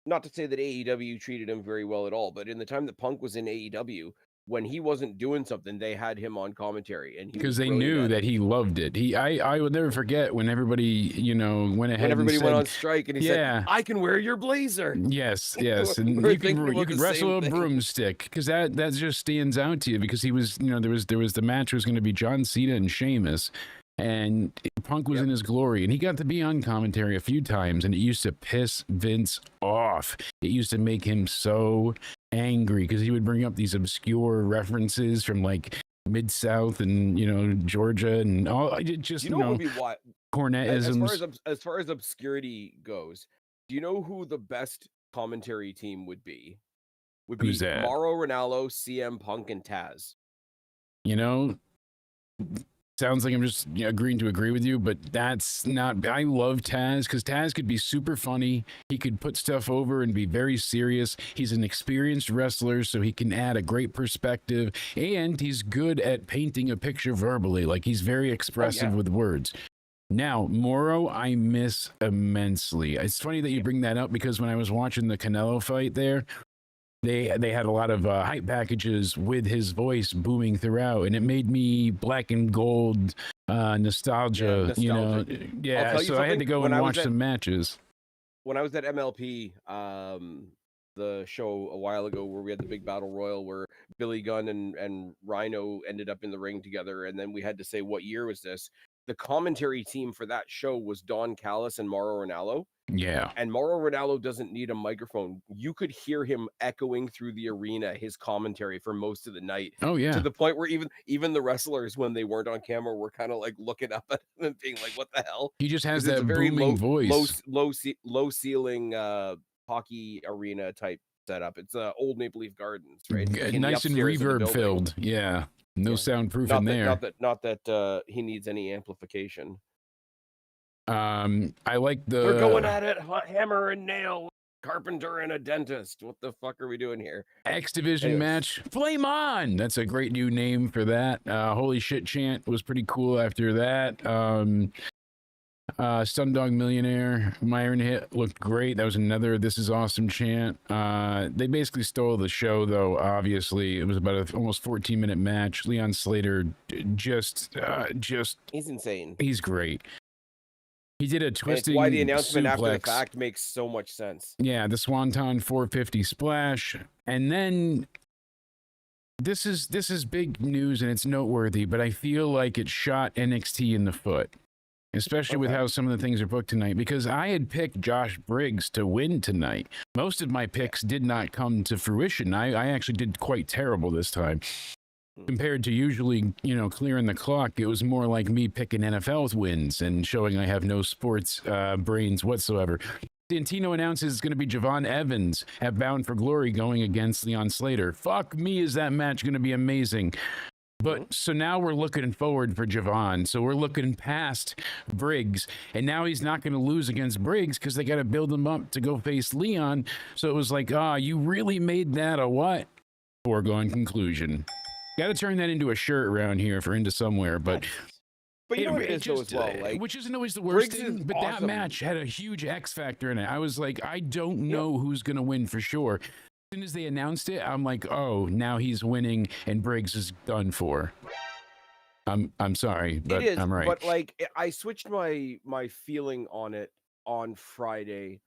not to say that AEW treated him very well at all, but in the time that Punk was in AEW, when he wasn't doing something, they had him on commentary, and because they knew that he loved it. I would never forget when everybody, you know, went ahead. When everybody and went on strike, and he said, "I can wear your blazer." Yes, and you can wrestle a broomstick, because that just stands out to you, because he was, you know, there was the match was going to be John Cena and Sheamus. And Punk was in his glory, and he got to be on commentary a few times, and it used to piss Vince off. It used to make him so angry, because he would bring up these obscure references from like Mid-South and, you know, Georgia and all. It just, you know would be what Cornetisms. As far as obscurity goes, do you know who the best commentary team would be? Who's that? Mauro Ranallo, CM Punk, and Taz. You know, sounds like I'm just agreeing to agree with you, but that's not. I love Taz because Taz could be super funny. He could put stuff over and be very serious. He's an experienced wrestler, so he can add a great perspective, and he's good at painting a picture verbally. Like, he's very expressive with words. Now, Moro, I miss immensely. It's funny that you bring that up because when I was watching the Canelo fight there, they had a lot of hype packages with his voice booming throughout, and it made me black and gold nostalgia. You know, so I had to go and watch some matches. When I was at MLP, the show a while ago where we had the big battle royal where Billy Gunn and Rhino ended up in the ring together, and then we had to say what year was this. The commentary team for that show was Don Callis and Mauro Ranallo. Yeah. And Mauro Ranallo doesn't need a microphone. You could hear him echoing through the arena, his commentary for most of the night. Oh, yeah. To the point where even the wrestlers, when they weren't on camera, were kind of like looking up at him and being like, what the hell? He just has that very booming voice. Low ceiling hockey arena type setup. It's Old Maple Leaf Gardens, right? Nice and reverb filled. Yeah. No soundproof in there. Not that he needs any amplification. I like the. We're going at it, hammer and nail, carpenter and a dentist. What the fuck are we doing here? X Division match, Flame On. That's a great new name for that. Holy shit chant was pretty cool after that. Stundog Millionaire, Myron Hit looked great. That was another This Is Awesome chant. They basically stole the show, though. Obviously, it was about an almost 14-minute match. Leon Slater just he's insane. He's great. He did a twisting why the announcement suplex. After the fact makes so much sense. Yeah, the Swanton 450 splash, and then this is big news and it's noteworthy, but I feel like it shot NXT in the foot. Especially with how some of the things are booked tonight, because I had picked Josh Briggs to win tonight. Most of my picks did not come to fruition. I actually did quite terrible this time. Compared to usually, clearing the clock, it was more like me picking NFL wins and showing I have no sports brains whatsoever. Santino announces it's going to be Javon Evans at Bound for Glory going against Leon Slater. Fuck me, is that match going to be amazing. But so now we're looking forward for Javon. So we're looking past Briggs. And now he's not going to lose against Briggs because they got to build him up to go face Leon. So it was like, you really made that a what? Foregone conclusion. Got to turn that into a shirt around here for Into Somewhere. But you know what it is though as well. Like, which isn't always the worst Briggs thing. But that match had a huge X factor in it. I was like, I don't know who's going to win for sure. As soon as they announced it, I'm like, oh, now he's winning and Briggs is done for. I'm sorry, but it is, I'm right. But like, I switched my feeling on it on Friday.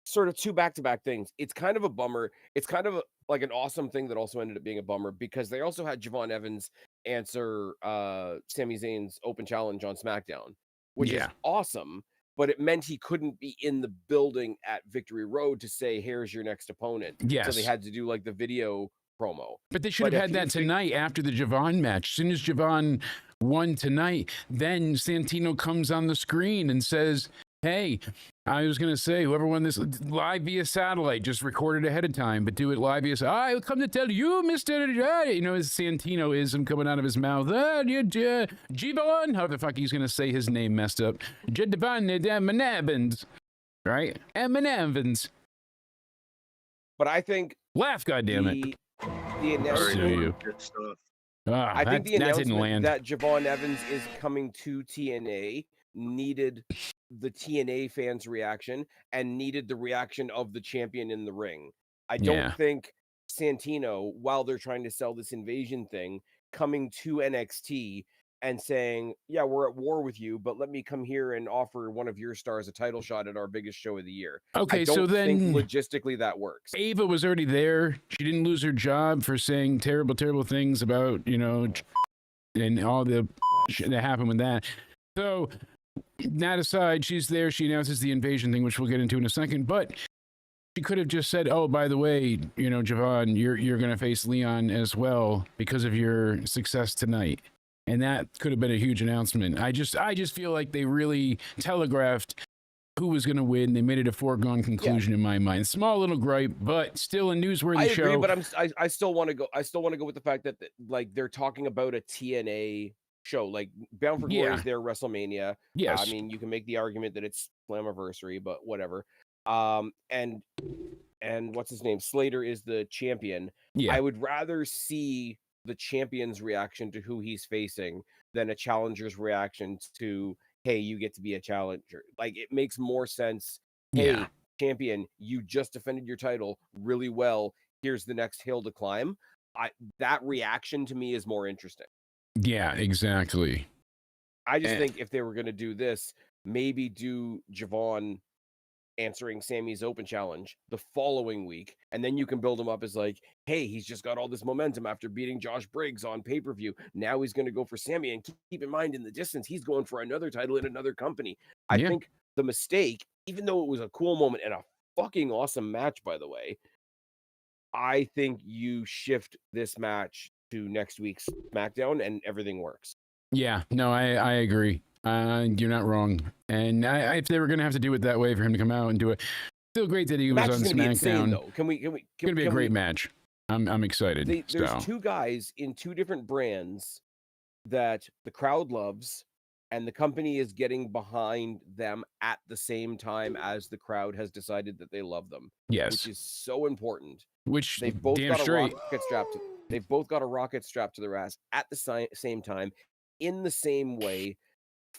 Sort of two back-to-back things. It's kind of a bummer. It's kind of like an awesome thing that also ended up being a bummer because they also had Javon Evans answer Sami Zayn's open challenge on SmackDown, which is awesome. But it meant he couldn't be in the building at Victory Road to say, here's your next opponent. Yes. So they had to do like the video promo. But they should have had that tonight after the Javon match. As soon as Javon won tonight, then Santino comes on the screen and says, hey, I was going to say, whoever won this live via satellite, just record it ahead of time, but do it live via satellite. I come to tell you, Mr. His Santino-ism coming out of his mouth. Javon, how the fuck he's going to say his name messed up. Javon Evans, right? Evans. But I think... Laugh, goddammit. The announcement... I think the announcement that Javon Evans is coming to TNA needed the TNA fans' reaction and needed the reaction of the champion in the ring. I don't think Santino, while they're trying to sell this invasion thing, coming to NXT and saying, yeah, we're at war with you, but let me come here and offer one of your stars a title shot at our biggest show of the year. Okay, I don't so then think logistically that works. Ava was already there. She didn't lose her job for saying terrible, terrible things about, and all the shit that happened with that. So that aside, she's there. She announces the invasion thing, which we'll get into in a second. But she could have just said, "Oh, by the way, Javon, you're going to face Leon as well because of your success tonight," and that could have been a huge announcement. I just feel like they really telegraphed who was going to win. They made it a foregone conclusion in my mind. Small little gripe, but still a newsworthy show. I agree, but I still want to go. I still want to go with the fact that like they're talking about a TNA show. Like Bound for Glory is their WrestleMania. Yes. I mean, you can make the argument that it's Slammiversary, but whatever. And what's his name? Slater is the champion. Yeah. I would rather see the champion's reaction to who he's facing than a challenger's reaction to, hey, you get to be a challenger. Like, it makes more sense. Hey, champion, you just defended your title really well. Here's the next hill to climb. That reaction to me is more interesting. Yeah, exactly. I just think if they were going to do this, maybe do Javon answering Sammy's open challenge the following week, and then you can build him up as like, hey, he's just got all this momentum after beating Josh Briggs on pay-per-view. Now he's going to go for Sammy, and keep in mind, in the distance, he's going for another title in another company. I think the mistake, even though it was a cool moment and a fucking awesome match, by the way, I think you shift this match to next week's SmackDown and everything works. Yeah, no, I agree. You're not wrong. And if they were going to have to do it that way for him to come out and do it, still great that he was on SmackDown. Insane, though. It's going to be a great match. I'm excited. There's two guys in two different brands that the crowd loves, and the company is getting behind them at the same time as the crowd has decided that they love them. Yes, which is so important. Which they've both got a rocket strapped to. They've both got a rocket strapped to their ass at the same time, in the same way,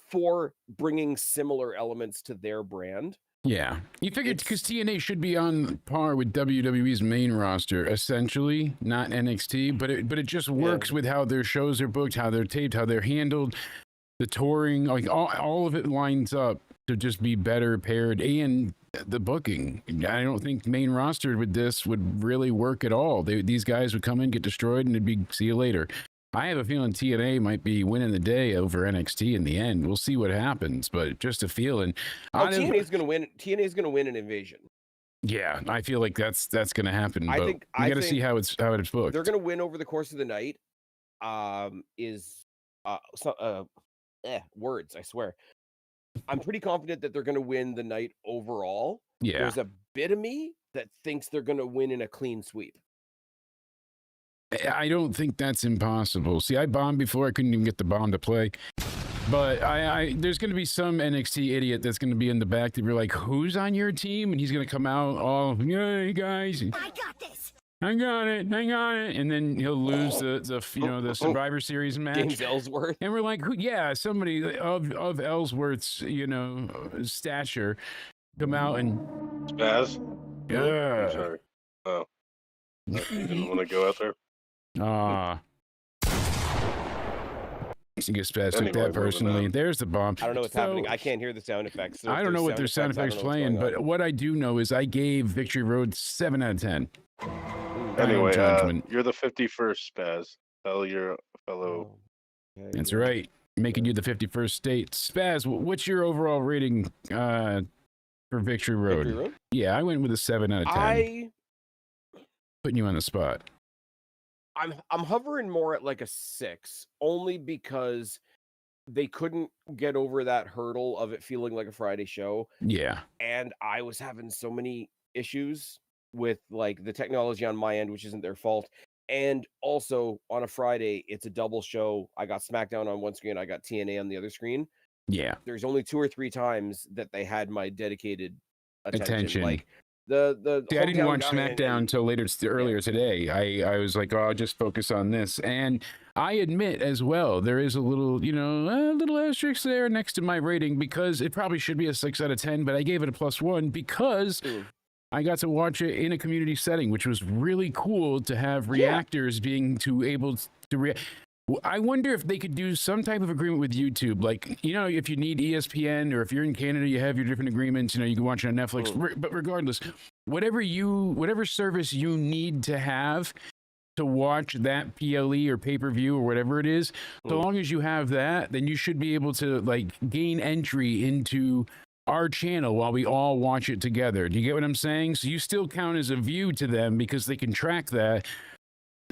for bringing similar elements to their brand. Yeah, you figured because TNA should be on par with WWE's main roster, essentially, not NXT, but it just works with how their shows are booked, how they're taped, how they're handled, the touring, like all of it lines up to just be better paired, and the booking. I don't think main roster with this would really work at all. These guys would come in, get destroyed, and it'd be see you later. I have a feeling TNA might be winning the day over NXT in the end. We'll see what happens, but just a feeling. TNA's going to win. TNA's going to win an Invasion. Yeah, I feel like that's going to happen. I but think we got to see how it's booked. They're going to win over the course of the night. Words, I swear. I'm pretty confident that they're going to win the night overall. Yeah, there's a bit of me that thinks they're going to win in a clean sweep. I don't think that's impossible. See, I bombed before. I couldn't even get the bomb to play. But there's going to be some NXT idiot that's going to be in the back that be like, who's on your team? And he's going to come out all, hey, guys. I got this. I got it. And then he'll lose the Survivor Series match. James Ellsworth. And we're like, somebody of Ellsworth's, stature come out and... Spaz? Yeah. I'm sorry. Oh. You didn't want to go out there? I guess Spaz took that personally. There's the bomb. I don't know what's happening. I can't hear the sound effects. I don't know what their sound effects playing, but what I do know is I gave Victory Road 7 out of 10. Anyway, you're the 51st, Spaz. Tell your fellow. That's right. Making you the 51st state. Spaz, what's your overall rating for Victory Road? Victory Road? Yeah, I went with a 7 out of 10. Putting you on the spot. I'm hovering more at like a 6, only because they couldn't get over that hurdle of it feeling like a Friday show. Yeah. And I was having so many issues with like the technology on my end, which isn't their fault. And also on a Friday, it's a double show. I got SmackDown on one screen, I got TNA on the other screen. Yeah. There's only 2 or 3 times that they had my dedicated attention. Like See, I didn't watch SmackDown until earlier today. I was like, I'll just focus on this. And I admit as well, there is a little, a little asterisk there next to my rating, because it probably should be a 6 out of 10, but I gave it a +1 because I got to watch it in a community setting, which was really cool to have reactors being able to react. I wonder if they could do some type of agreement with YouTube. Like, if you need ESPN, or if you're in Canada, you have your different agreements, you can watch it on Netflix. But regardless, whatever service you need to have to watch that PLE or pay-per-view or whatever it is, so long as you have that, then you should be able to gain entry into our channel while we all watch it together. Do you get what I'm saying? So you still count as a view to them because they can track that.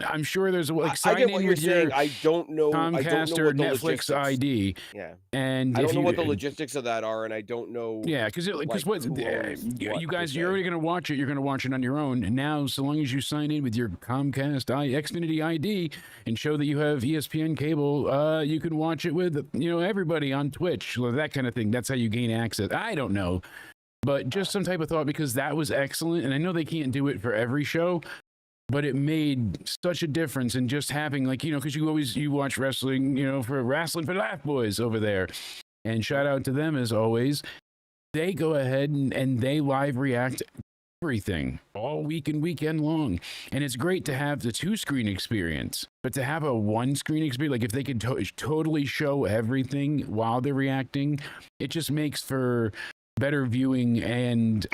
I'm sure there's a, like, I sign get in what you're with your saying. I don't know. Comcast or what the Netflix logistics. ID. Yeah. And I if don't know you, what the logistics of that are, and I don't know. yeah, because like, what who owns you what, per guys, you're se. already going to watch it. You're going to watch it on your own. And now, so long as you sign in with your Comcast Xfinity ID and show that you have ESPN cable, you can watch it with everybody on Twitch, that kind of thing. That's how you gain access. I don't know, but just some type of thought, because that was excellent. And I know they can't do it for every show, but it made such a difference in just having, like, because you watch wrestling, for Wrestling for Laugh Boys over there. And shout out to them as always. They go ahead and they live react everything all week and weekend long. And it's great to have the 2-screen experience, but to have a 1-screen experience, like if they could totally show everything while they're reacting, it just makes for better viewing and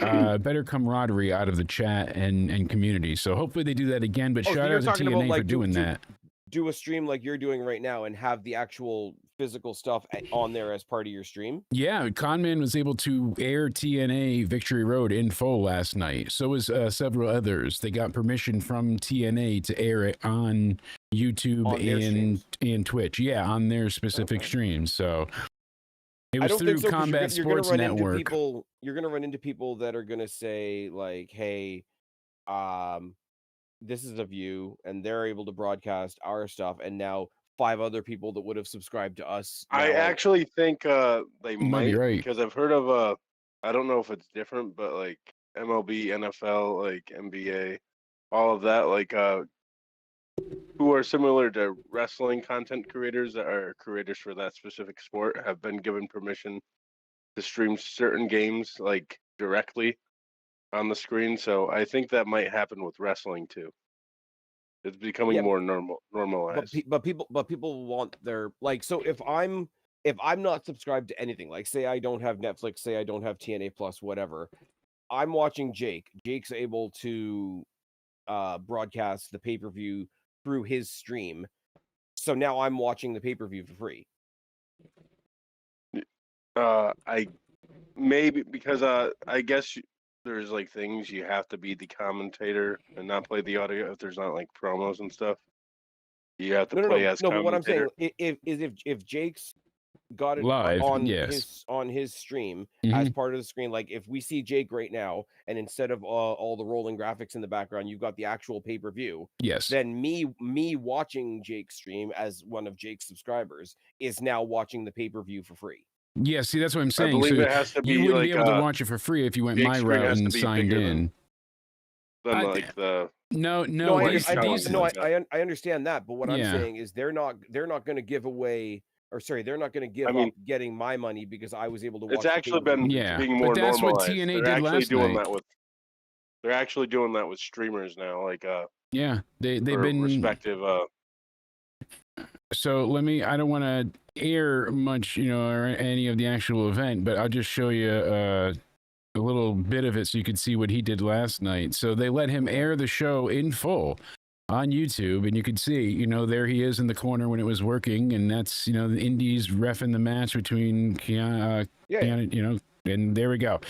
better camaraderie out of the chat and community. So hopefully they do that again. But shout out to TNA for doing that. Do a stream like you're doing right now and have the actual physical stuff on there as part of your stream. Yeah, Conman was able to air TNA Victory Road in full last night. So was several others. They got permission from TNA to air it on YouTube and Twitch. Yeah, on their specific streams. So it was through Combat Sports Network. You're going to run into people that are going to say, like, hey, this is a view, and they're able to broadcast our stuff, and now 5 other people that would have subscribed to us. I actually think they might be right, because I've heard of I don't know if it's different, but like MLB, NFL, like NBA, all of that, like who are similar to wrestling content creators that are creators for that specific sport have been given permission to stream certain games like directly on the screen. So I think that might happen with wrestling too. It's becoming more normalized. But people want their, like, so if I'm not subscribed to anything, like say I don't have Netflix, say I don't have TNA Plus, whatever, I'm watching Jake. Jake's able to broadcast the pay-per-view through his stream. So now I'm watching the pay-per-view for free. I maybe because I guess there's like things you have to be the commentator and not play the audio if there's not like promos and stuff. You have to play as commentator. But what I'm saying if Jake's got it live on his stream as part of the screen, like if we see Jake right now, and instead of all the rolling graphics in the background, you've got the actual pay-per-view. Yes. Then me watching Jake's stream as one of Jake's subscribers is now watching the pay-per-view for free. Yeah, see, that's what I'm saying. I believe so it has to be you wouldn't like, be able to watch it for free if you went my route and signed in. I understand that, but what I'm saying is they're not going to give away, or sorry, they're not going to give up getting my money because I was able to watch. It's actually been being more but that's normalized. What TNA they're did actually doing night. that with. They're actually doing that with streamers now, like they've been respective. So I don't want to air much, or any of the actual event, but I'll just show you a little bit of it so you can see what he did last night. So they let him air the show in full on YouTube, and you could see, there he is in the corner when it was working, and that's, the Indies reffing the match between Keanu, and there we go.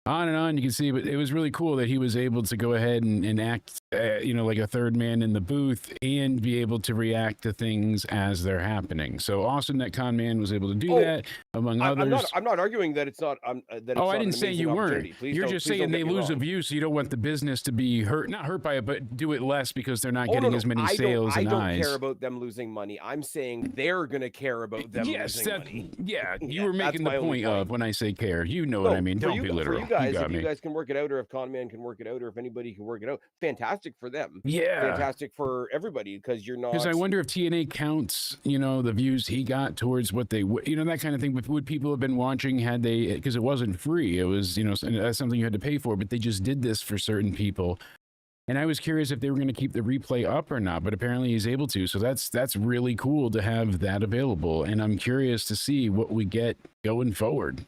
On and on, you can see, but it was really cool that he was able to go ahead and act, like a third man in the booth and be able to react to things as they're happening. So awesome that Conman was able to do that, among others. I'm not arguing that it's not. That it's I didn't say you weren't. You're just saying they lose a wrong. view, so you don't want the business to be not hurt by it, but do it less because they're not getting as many sales and eyes. I don't care about them losing money. I'm saying they're going to care about them losing money. Yeah, you were making the point of when I say care. You know what I mean. Don't be literal. If you guys can work it out, or if Conman can work it out, or if anybody can work it out, fantastic for them. Yeah, fantastic for everybody, because you're not. Because I wonder if TNA counts, the views he got towards what they, that kind of thing. Would people have been watching had they? Because it wasn't free. It was, that's something you had to pay for. But they just did this for certain people. And I was curious if they were going to keep the replay up or not, but apparently he's able to. So that's really cool to have that available. And I'm curious to see what we get going forward.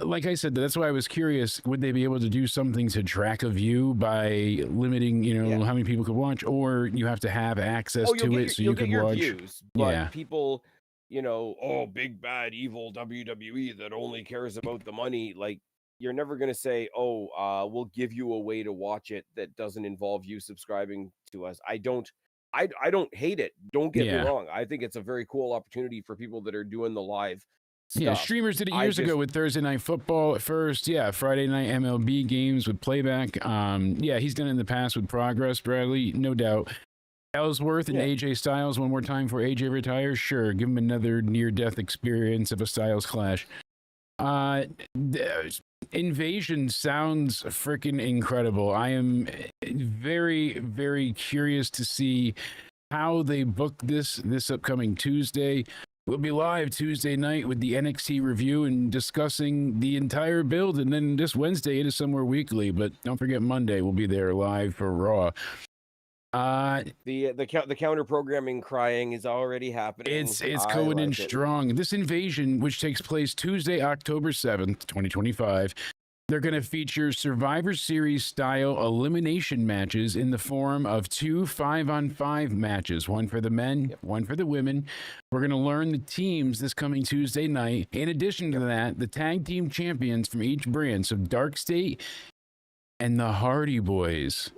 Like I said, that's why I was curious. Would they be able to do something to track a view by limiting, how many people could watch, or you have to have access to it so you can watch? Views, but people, big bad evil WWE that only cares about the money. Like, you're never going to say, oh, we'll give you a way to watch it that doesn't involve you subscribing to us. I don't hate it. Don't get me wrong. I think it's a very cool opportunity for people that are doing the live stuff. Yeah, streamers did it years ago with Thursday Night Football at first. Yeah, Friday night MLB games with playback. Yeah, he's done it in the past with Progress, Bradley, no doubt. Ellsworth and AJ Styles, one more time before AJ retires. Sure, give him another near-death experience of a Styles clash. Invasion sounds freaking incredible. I am very, very curious to see how they book this upcoming Tuesday. We'll be live Tuesday night with the NXT review and discussing the entire build, and then this Wednesday it is Somewhere Weekly. But don't forget Monday we'll be there live for Raw. The counter programming crying is already happening. It's going in strong. This Invasion, which takes place Tuesday, October 7th, 2025. They're going to feature Survivor Series style elimination matches in the form of 2 5-on-5 matches, one for the men, one for the women. We're going to learn the teams this coming Tuesday night. In addition to that, the tag team champions from each brand, so Dark State and the Hardy Boys.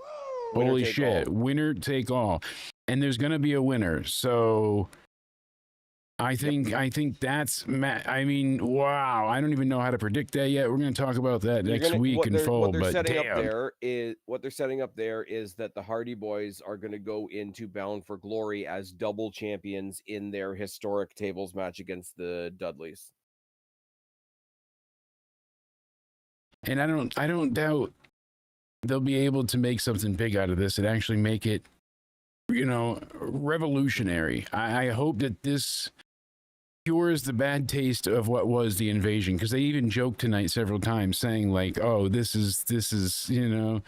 Holy shit, winner take all. And there's going to be a winner. So I think that's, I mean, wow. I don't even know how to predict that yet. We're going to talk about that next week in full. What they're setting up there is that the Hardy Boys are going to go into Bound for Glory as double champions in their historic tables match against the Dudleys. And I don't doubt they'll be able to make something big out of this and actually make it, you know, revolutionary. I hope that this cures the bad taste of what was the Invasion, because they even joked tonight several times saying like, oh, this is, you know,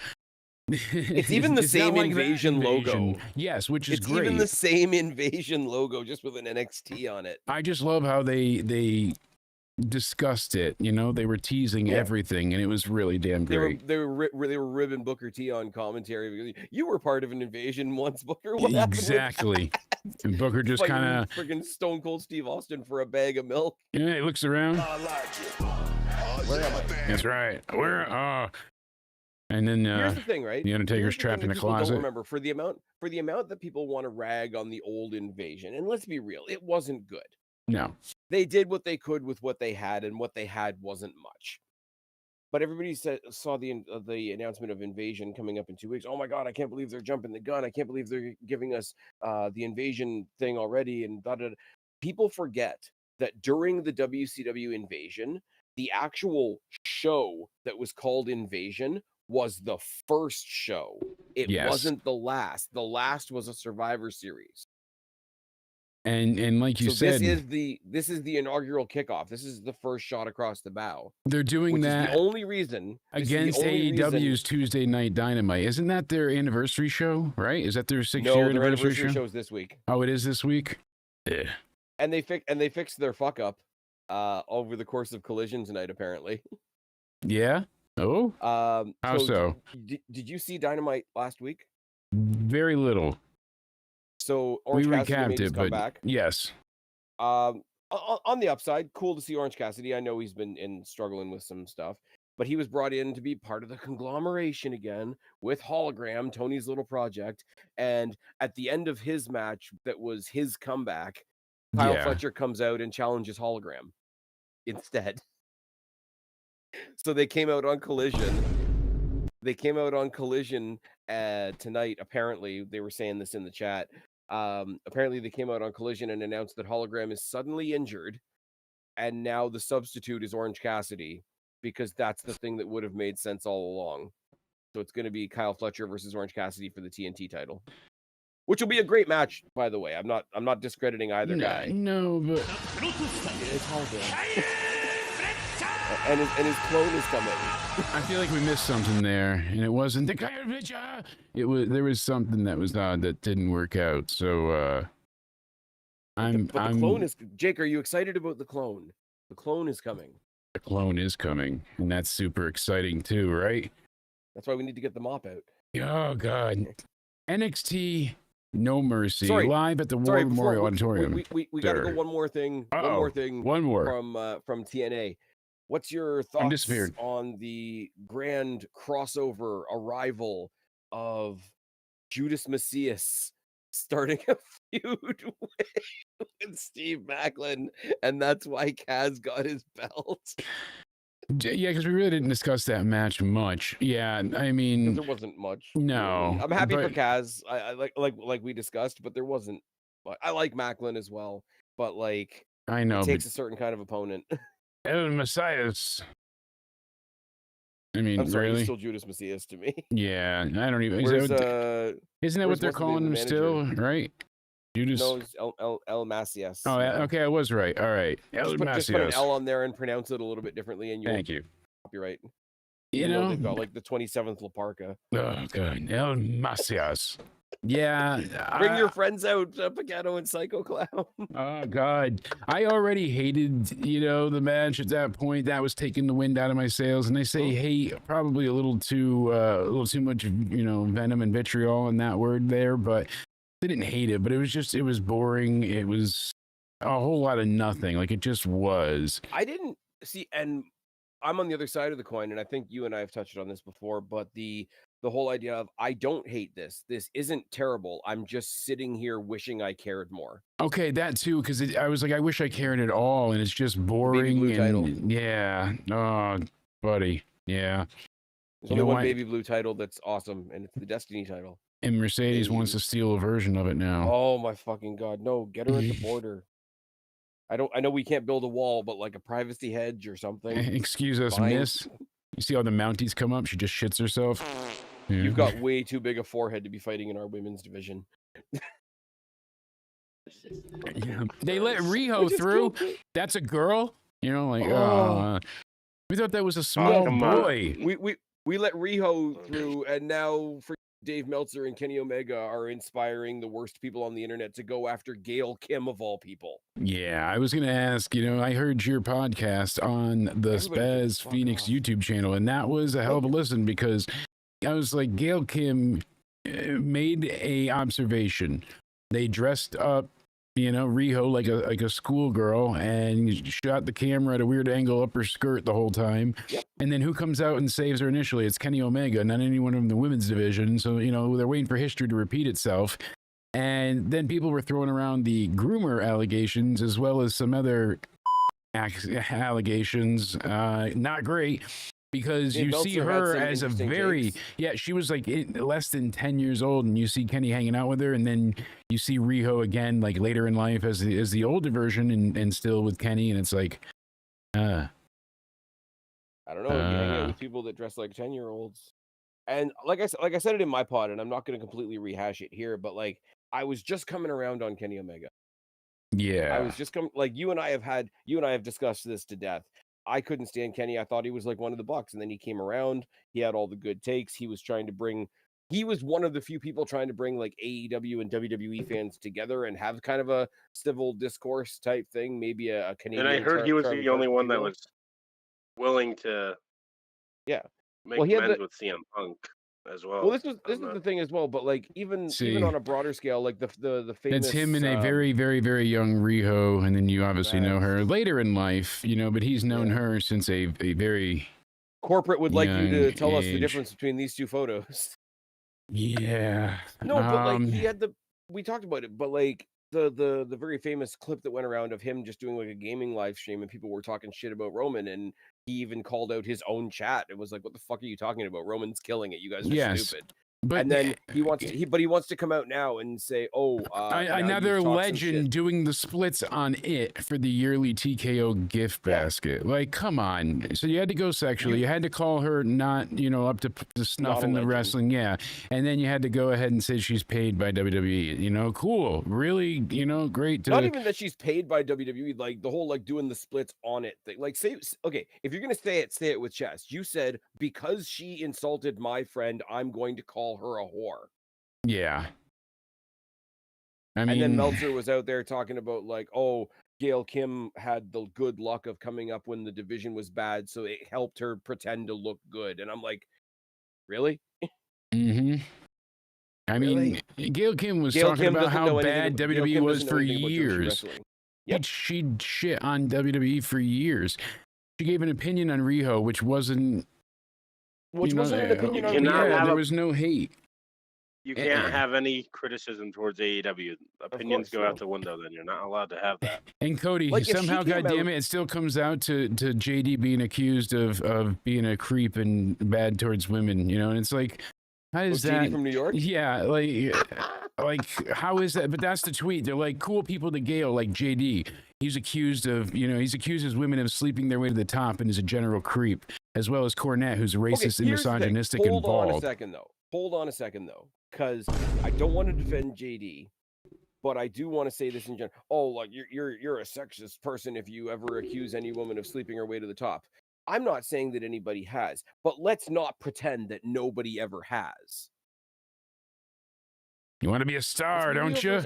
it's even the same like Invasion logo. Yes, which is great. It's even the same Invasion logo, just with an NXT on it. I just love how they discussed it. You know, they were teasing everything, and it was really damn great. They were ribbing Booker T on commentary because you were part of an Invasion once, Booker. What exactly. And Booker just kind of freaking Stone Cold Steve Austin for a bag of milk. Yeah, he looks around. Where am I? That's right. Where? And then here's the thing, right? The Undertaker's trapped in a closet. Remember, for the amount that people want to rag on the old Invasion, and let's be real, it wasn't good. No. They did what they could with what they had, and what they had wasn't much. But everybody saw the announcement of Invasion coming up in 2 weeks. Oh my God, I can't believe they're jumping the gun. I can't believe they're giving us the Invasion thing already. And people forget that during the WCW Invasion, the actual show that was called Invasion was the first show. It wasn't the last. The last was a Survivor Series. And like you said, this is the inaugural kickoff. This is the first shot across the bow. They're doing that. Is the only reason against AEW's Tuesday Night Dynamite. Isn't that their anniversary show? Right? Is that their 6-year anniversary show? Is this week. Oh, it is this week. Yeah. And they fixed their fuck up over the course of Collision tonight, apparently. Yeah. Oh. How so? Did you see Dynamite last week? Very little. So Orange Cassidy made his comeback. Yes. On the upside, cool to see Orange Cassidy. I know he's been struggling with some stuff, but he was brought in to be part of the conglomeration again with Hologram, Tony's little project. And at the end of his match, that was his comeback, Kyle Fletcher comes out and challenges Hologram instead. So they came out on Collision. Tonight. Apparently, they were saying this in the chat. Apparently they came out on Collision and announced that Hologram is suddenly injured, and now the substitute is Orange Cassidy, because that's the thing that would have made sense all along. So it's going to be Kyle Fletcher versus Orange Cassidy for the TNT title, which will be a great match, by the way. I'm not discrediting either guy. No, but it's Hologram. And his clone is coming. I feel like we missed something there, and it wasn't the kind of bitch. There was something that was odd that didn't work out. So the clone is. Jake, are you excited about the clone? The clone is coming. The clone is coming, and that's super exciting too, right? That's why we need to get the mop out. Oh God, NXT No Mercy live at the War Memorial Auditorium. We got to go one more thing. One more from TNA. what's your I'm thoughts disappeared. on the grand crossover arrival of Judas Messias starting a feud with Steve Macklin, and that's why Kaz got his belt? Yeah, because we really didn't discuss that match much. Yeah, I mean, There wasn't much. no. Really. I'm happy for but Kaz. I like we discussed, but there wasn't. I like Macklin as well, but like I it know, but takes a certain kind of opponent. El Messias. I mean, I'm sorry, he's really? still Judas Messias to me. Yeah, I don't even. Where's isn't that where's what they're what's the name of calling the him still? manager? Right? Judas. No, it's El Messias. Oh, now. okay, I was right. All right, El Just put an Messias. L on there and pronounce it a little bit differently, and you'll Thank you. copyright. You Even though know, they've got like the 27th La Parka. oh god, El Messias. Yeah, Bring your friends out, Pagano and Psycho Clown. Oh god, I already hated the match at that point. That was taking the wind out of my sails, and I say hate probably a little too much venom and vitriol in that word there, but I didn't hate it. But it was boring. It was a whole lot of nothing. Like it just was. I didn't see, and I'm on the other side of the coin, and I think you and I have touched on this before, but the whole idea of I don't hate this. This isn't terrible. I'm just sitting here wishing I cared more. Okay, that too, because I was like, I wish I cared at all, and it's just boring. Blue title. Yeah, oh, buddy, yeah. There's only one Baby Blue title that's awesome, and it's the Destiny title. And Mercedes wants to steal a version of it now. Oh my fucking god, no! Get her at the border. I know we can't build a wall, but like a privacy hedge or something. Excuse us, Fine. miss. You see how the Mounties come up? She just shits herself. Yeah. You've got way too big a forehead to be fighting in our women's division. They let Reho through. That's a girl. We thought that was a small boy. We let Reho through, and now for Dave Meltzer and Kenny Omega are inspiring the worst people on the internet to go after Gail Kim of all people. Yeah, I was going to ask, I heard your podcast on the Spaz Phoenix YouTube channel, and that was a hell of a listen because I was like, Gail Kim made a observation. They dressed up, Reho like a schoolgirl and shot the camera at a weird angle up her skirt the whole time. Yep. And then who comes out and saves her initially? It's Kenny Omega, not anyone from the women's division. So, they're waiting for history to repeat itself. And then people were throwing around the groomer allegations as well as some other allegations. Not great. Because you see her as a very, she was like less than 10 years old, and you see Kenny hanging out with her, and then you see Reho again, like later in life as the older version, and still with Kenny, and it's like, I don't know. You hang out with people that dress like 10-year-olds, and like I said it in my pod, and I'm not going to completely rehash it here, but like I was just coming around on Kenny Omega. Yeah, I was just like you and I have discussed this to death. I couldn't stand Kenny. I thought he was like one of the Bucks, and then he came around. He had all the good takes. He was one of the few people trying to bring like AEW and WWE fans together and have kind of a civil discourse type thing. Maybe a Canadian. And I heard he was the only one that was willing to, make amends with CM Punk as well. Well, this is the thing as well, but like even on a broader scale, like the famous. That's him and a very, very, very young Reho, and then you obviously know her later in life, but he's known her since a very corporate would like you to tell us the age. difference between these two photos. Yeah. No, but like he had we talked about it, but like the very famous clip that went around of him just doing like a gaming live stream and people were talking shit about Roman, and he even called out his own chat. It was like, what the fuck are you talking about? Roman's killing it. You guys are stupid. But and then he wants to come out now and say, another legend doing the splits on it for the yearly TKO gift basket. Like, come on. So you had to go sexually. You had to call her not, up to snuff in the wrestling. Yeah. And then you had to go ahead and say she's paid by WWE. Cool. Really, great. Not even that she's paid by WWE, like the whole like doing the splits on it thing. Like say, okay, if you're going to say it with chest. You said, because she insulted my friend, I'm going to call her a whore. Yeah. And then Meltzer was out there talking about like, Gail Kim had the good luck of coming up when the division was bad, so it helped her pretend to look good. And I'm like, really? Mm-hmm. I mean, Gail Kim was talking about how bad WWE was for years. She'd shit on WWE for years. she gave an opinion on Reho, which wasn't. Which wasn't an opinion on cannot Reho. have there a- was no hate. You can't have any criticism towards AEW. Opinions go out the window. Then you're not allowed to have that. And Cody, Like, if she somehow, came goddamn out- it still comes out to JD being accused of being a creep and bad towards women. You know, and it's like, how is JD that from New York? Yeah, like how is that? But that's the tweet. They're like cool people to Gail, like JD. He's accused his women of sleeping their way to the top and is a general creep, as well as Cornette, who's racist and here's the thing. misogynistic and Hold on a bald. second, though, because I don't want to defend JD, but I do want to say this in general. Oh, like you're a sexist person if you ever accuse any woman of sleeping her way to the top. I'm not saying that anybody has, but let's not pretend that nobody ever has. You want to be a star, don't you?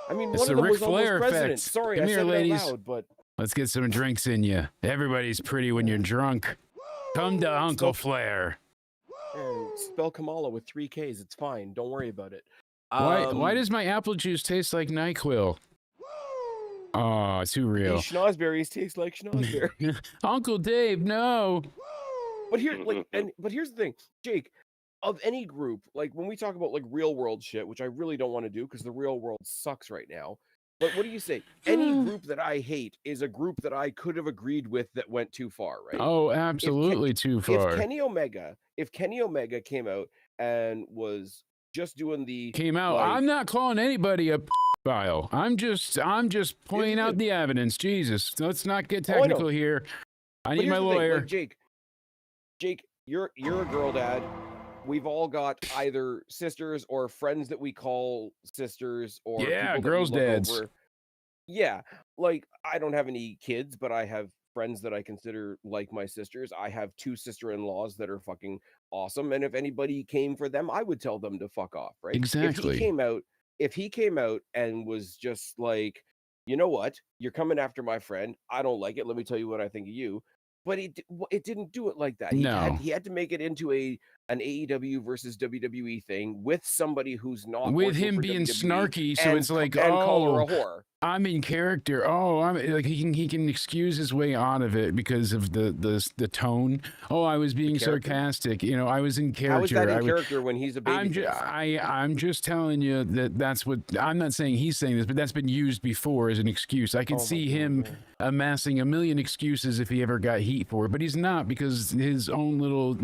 I mean, It's one the of them Ric was almost Flair president. effect. Sorry, Come I here, said ladies. it out loud, but Let's get some drinks in you. Everybody's pretty when you're drunk. Come to Uncle Flair. spell Kamala with 3 Ks. It's fine. Don't worry about it. Why does my apple juice taste like NyQuil? Oh, too real. These schnozberries taste like schnozberries. Uncle Dave, no. But here's the thing, Jake. Of any group, like when we talk about like real world shit, which I really don't want to do because the real world sucks right now. But what do you say? Any group that I hate is a group that I could have agreed with that went too far, right? Oh, absolutely too far. If Kenny Omega came out and was just doing the I'm not calling anybody a file. I'm just pointing out the evidence. Jesus, let's not get technical here. I need my lawyer. Like, Jake, you're a girl dad. We've all got either sisters or friends that we call sisters or people girls' that we look dads. over. Yeah, like I don't have any kids, but I have friends that I consider like my sisters. I have 2 sister-in-laws that are fucking awesome, and if anybody came for them, I would tell them to fuck off, right? Exactly. If he came out and was just like, you know what, you're coming after my friend, I don't like it. Let me tell you what I think of you. But it didn't do it like that. He had to make it into an AEW versus WWE thing with somebody who's not with him being snarky. So it's like, call her a whore. I'm in character. Oh, I'm like he can excuse his way out of it because of the tone. Oh, I was being sarcastic. You know, I was in character. How is that in character when he's a baby? I'm just telling you that's what I'm not saying he's saying this, but that's been used before as an excuse. I could see him amassing a million excuses if he ever got heat for it, but he's not because his own little,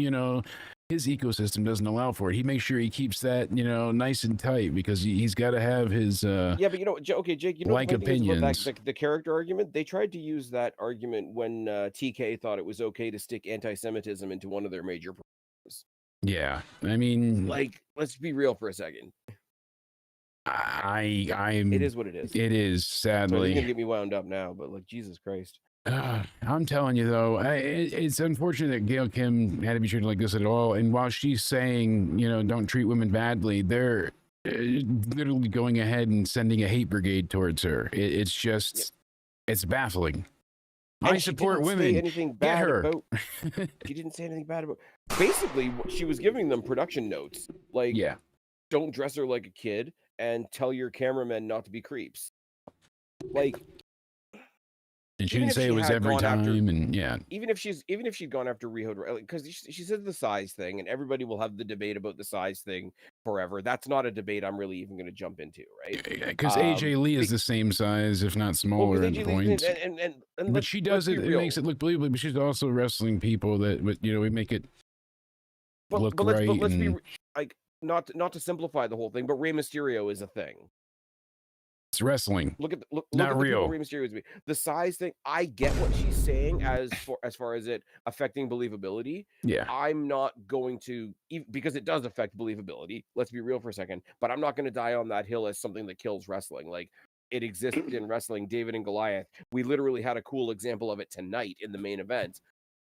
his ecosystem doesn't allow for it. He makes sure he keeps that, nice and tight because he's got to have his but Jake, like opinions. The character argument, they tried to use that argument when TK thought it was okay to stick anti-Semitism into one of their major programs. Yeah, I mean, like, let's be real for a second. It is what it is. It is, sadly. So it's gonna get me wound up now, but like, Jesus Christ. I'm telling you though, it's unfortunate that Gail Kim had to be treated like this at all. And while she's saying, don't treat women badly, they're literally going ahead and sending a hate brigade towards her. It's just, it's baffling. I support women. Anything bad about? She didn't say anything bad about. Basically, she was giving them production notes, like, don't dress her like a kid, and tell your cameramen not to be creeps. Like. And she didn't say it was every time, even if she'd gone after Reho, because she said the size thing, and everybody will have the debate about the size thing forever. That's not a debate I'm really even going to jump into, right? Because AJ Lee is the same size, if not smaller, at points. But she does it; it makes it look believable. But she's also wrestling people that, we make it look right. But let's be like, not to simplify the whole thing, but Rey Mysterio is a thing. It's wrestling. Look at not real. Rey Mysterio is. The size thing, I get what she's saying as far as it affecting believability. Yeah. I'm not going to, because it does affect believability. Let's be real for a second. But I'm not going to die on that hill as something that kills wrestling. Like, it existed in wrestling, David and Goliath. We literally had a cool example of it tonight in the main event.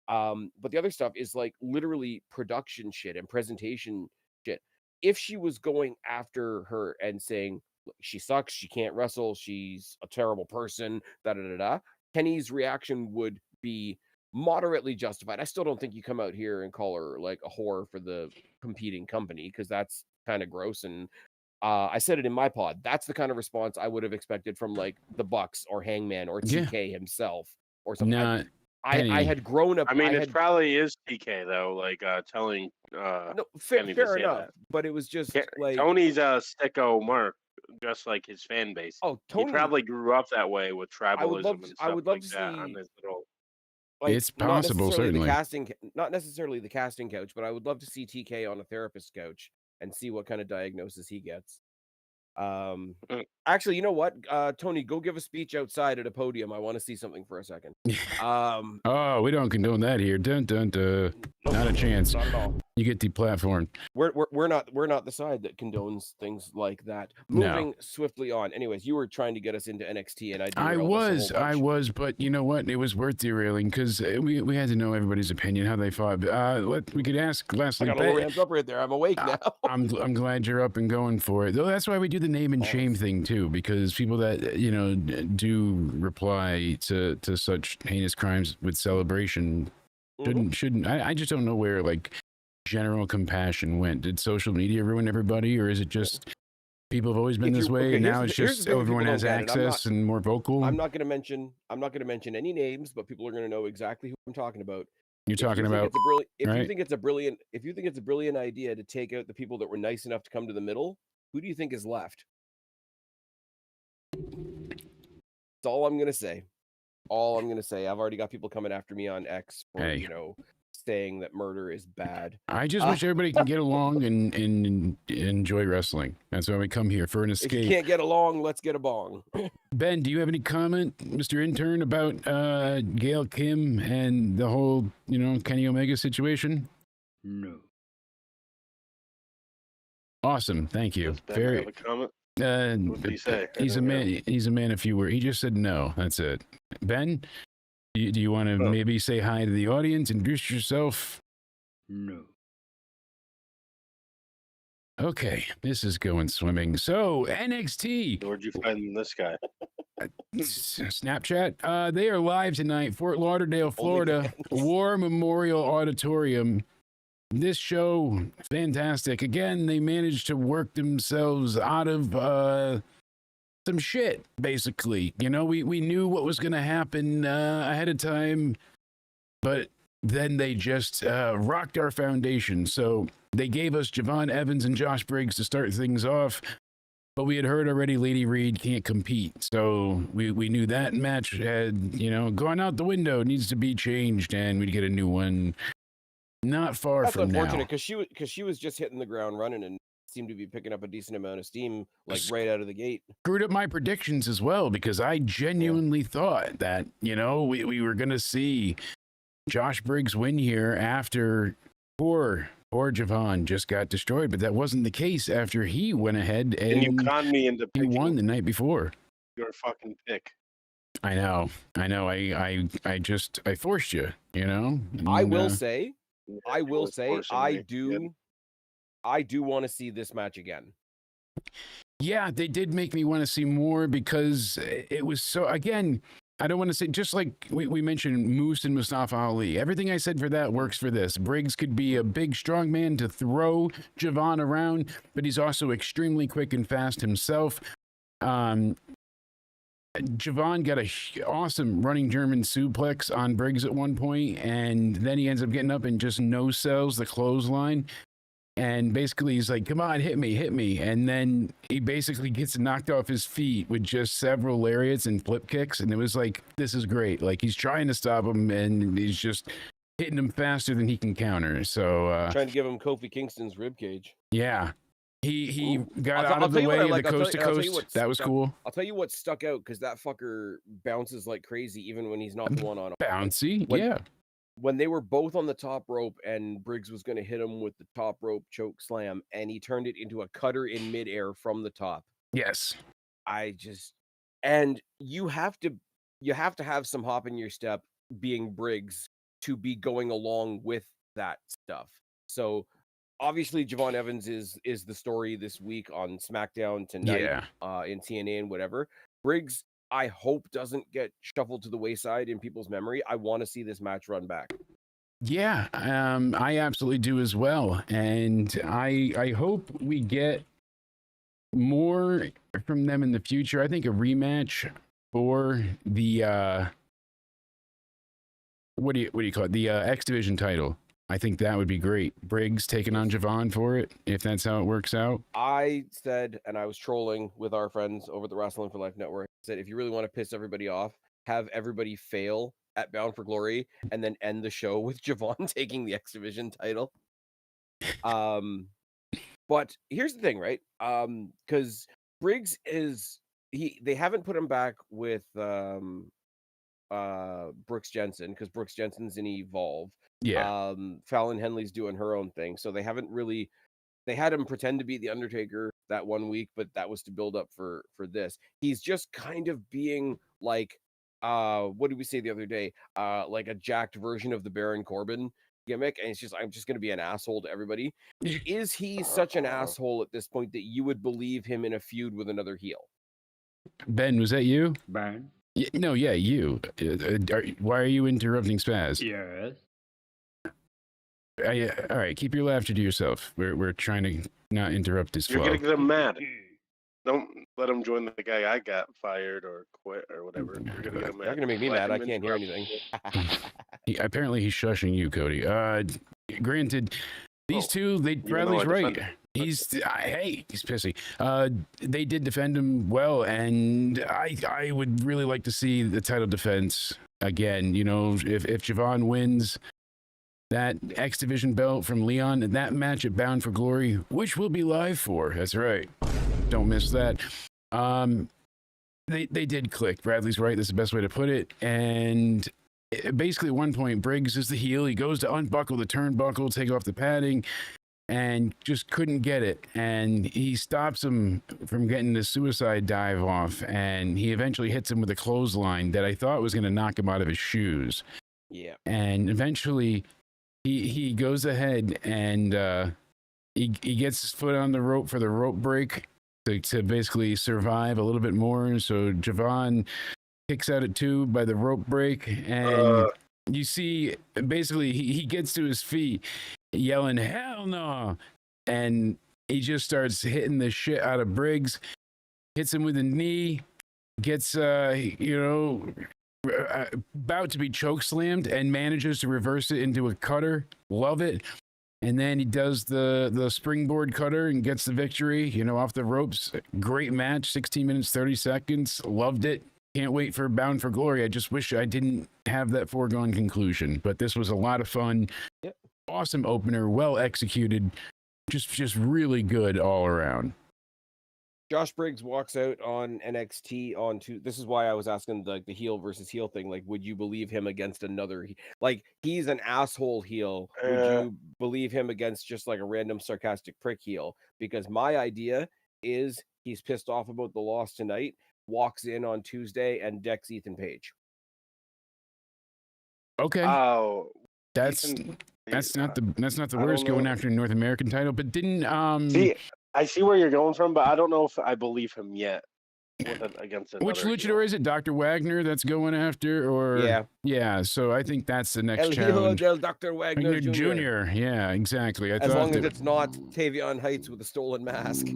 But the other stuff is like literally production shit and presentation shit. If she was going after her and saying, she sucks, she can't wrestle, she's a terrible person, Kenny's reaction would be moderately justified. I still don't think you come out here and call her like a whore for the competing company, because that's kind of gross. And I said it in my pod. That's the kind of response I would have expected from like the Bucks or Hangman or TK himself or something. I had grown up. I mean, it probably is TK though, like telling no, Kenny to fair say enough, that. but it was just like Tony's a sicko mark, just like his fan base. oh, He Tony. probably grew up that way with tribalism and I stuff would love like to that see on his little. like It's possible, certainly. not necessarily the casting couch, but I would love to see TK on a therapist couch and see what kind of diagnosis he gets. Actually, you know what, Tony, go give a speech outside at a podium. I want to see something for a second. Oh, we don't condone that here. Dun dun dun. Not a chance. Not at all. You get deplatformed. We're not the side that condones things like that. Moving swiftly on. Anyways, you were trying to get us into NXT, and I was, but you know what? It was worth derailing because we had to know everybody's opinion, how they thought. We could ask lastly. I got a little ramped up right there. I'm awake now. I'm glad you're up and going for it. Though that's why we do the name and shame thing too, because people that do reply to such heinous crimes with celebration shouldn't. I just don't know where like general compassion went. Did social media ruin everybody, or is it just people have always been this way? And now it's just everyone has access and more vocal. I'm not going to mention any names, but people are going to know exactly who I'm talking about. You're talking about if you think it's a brilliant idea to take out the people that were nice enough to come to the middle, who do you think is left? That's all I'm going to say. I've already got people coming after me on X for saying that murder is bad. I just wish everybody can get along and enjoy wrestling. That's why we come here, for an escape. If you can't get along, let's get a bong. Ben, do you have any comment, Mr. Intern, about Gail Kim and the whole, Kenny Omega situation? No. Awesome, thank you. Does Ben have a comment? What did he say? He's a man. He's a man of few words. He just said no. That's it. Ben, do you want to maybe say hi to the audience, introduce yourself? No. Okay, this is going swimming. So NXT. Where'd you find this guy? Snapchat. They are live tonight, Fort Lauderdale, Florida, War Memorial Auditorium. This show, fantastic. Again, they managed to work themselves out of some shit, basically. We knew what was going to happen ahead of time, but then they just rocked our foundation. So they gave us Javon Evans and Josh Briggs to start things off, but we had heard already Lady Reed can't compete. So we knew that match had, gone out the window, needs to be changed, and we'd get a new one. Not far from now. That's unfortunate because she was just hitting the ground running and seemed to be picking up a decent amount of steam right out of the gate. Screwed up my predictions as well because I genuinely thought that we were gonna see Josh Briggs win here after poor Javon just got destroyed, but that wasn't the case after he went ahead and you conned me into he won the night before. Your fucking pick. I know. I forced you. And, I will say, I do want to see this match again. Yeah, they did make me want to see more because it was so, again, I don't want to say, just like we mentioned Moose and Mustafa Ali, everything I said for that works for this. Briggs could be a big, strong man to throw Javon around, but he's also extremely quick and fast himself. Javon got a awesome running German suplex on Briggs at one point, and then he ends up getting up and just no-sells the clothesline. And basically he's like, come on, hit me. And then he basically gets knocked off his feet with just several lariats and flip kicks. And it was like, this is great. Like, he's trying to stop him, and he's just hitting him faster than he can counter. So trying to give him Kofi Kingston's ribcage. Yeah. He got out of the way of the coast to coast. That was cool. I'll tell you what stuck out, because that fucker bounces like crazy even when he's not the one on him. Bouncy? Yeah. When they were both on the top rope and Briggs was going to hit him with the top rope choke slam, and he turned it into a cutter in midair from the top. Yes. And you have to have some hop in your step, being Briggs, to be going along with that stuff. So obviously Javon Evans is the story this week on Smackdown tonight, in TNA and whatever. Briggs, I hope, doesn't get shuffled to the wayside in people's memory. I want to see this match run back. Yeah, I absolutely do as well. And I hope we get more from them in the future. I think a rematch for the what do you call it? The X Division title. I think that would be great. Briggs taking on Tavon for it, if that's how it works out. I said, and I was trolling with our friends over the Wrestling for Life Network, said if you really want to piss everybody off, have everybody fail at Bound for Glory and then end the show with Javon taking the X Division title. But here's the thing, right? Because Briggs they haven't put him back with Brooks Jensen, because Brooks Jensen's in Evolve. Yeah. Fallon Henley's doing her own thing, so they haven't really. They had him pretend to be the Undertaker that 1 week, but that was to build up for this. He's just kind of being like, what did we say the other day? Like a jacked version of the Baron Corbin gimmick, and it's just, I'm just going to be an asshole to everybody. Is he such an asshole at this point that you would believe him in a feud with another heel? Ben, was that you? Ben? No, yeah, you. Why are you interrupting Spaz? Yes. All right, keep your laughter to yourself. We're trying to not interrupt his You're flow. gonna get him mad. Don't let him join the guy I got fired or quit or whatever. You're gonna get him mad. You're gonna make me Let mad. I him can't hear interrupt. anything. Apparently, he's shushing you, Cody. Granted, these two, Bradley's I right. defend him. He's pissy. They did defend him well, and I would really like to see the title defense again. You know, if Javon wins that X Division belt from Leon, that match at Bound for Glory, which we'll be live for. That's right. Don't miss that. They did click. Bradley's right. That's the best way to put it. And basically, at one point, Briggs is the heel. He goes to unbuckle the turnbuckle, take off the padding, and just couldn't get it. And he stops him from getting the suicide dive off. And he eventually hits him with a clothesline that I thought was going to knock him out of his shoes. Yeah. And eventually, he goes ahead and he gets his foot on the rope for the rope break to basically survive a little bit more. So Javon kicks out at 2 by the rope break, and you see basically he gets to his feet yelling "Hell no!" and he just starts hitting the shit out of Briggs, hits him with a knee, gets about to be choke slammed and manages to reverse it into a cutter. Love it. And then he does the springboard cutter and gets the victory, off the ropes. Great match, 16 minutes, 30 seconds. Loved it. Can't wait for Bound for Glory. I just wish I didn't have that foregone conclusion. But this was a lot of fun. Yep. Awesome opener, well executed. Just really good all around. Josh Briggs walks out on NXT on this is why I was asking the heel versus heel thing. Like, would you believe him against another? Like, he's an asshole heel. Would you believe him against just like a random sarcastic prick heel? Because my idea is he's pissed off about the loss tonight, walks in on Tuesday and decks Ethan Paige. Okay. Oh, that's not the worst going after a North American title, but didn't See, I see where you're going from, but I don't know if I believe him yet against another which luchador heel. is it? Dr. Wagner that's going after, or yeah. So I think that's the next El Hijo challenge. del Dr. Wagner Jr. Yeah, exactly. As long as it's not Tavion Heights with a stolen mask.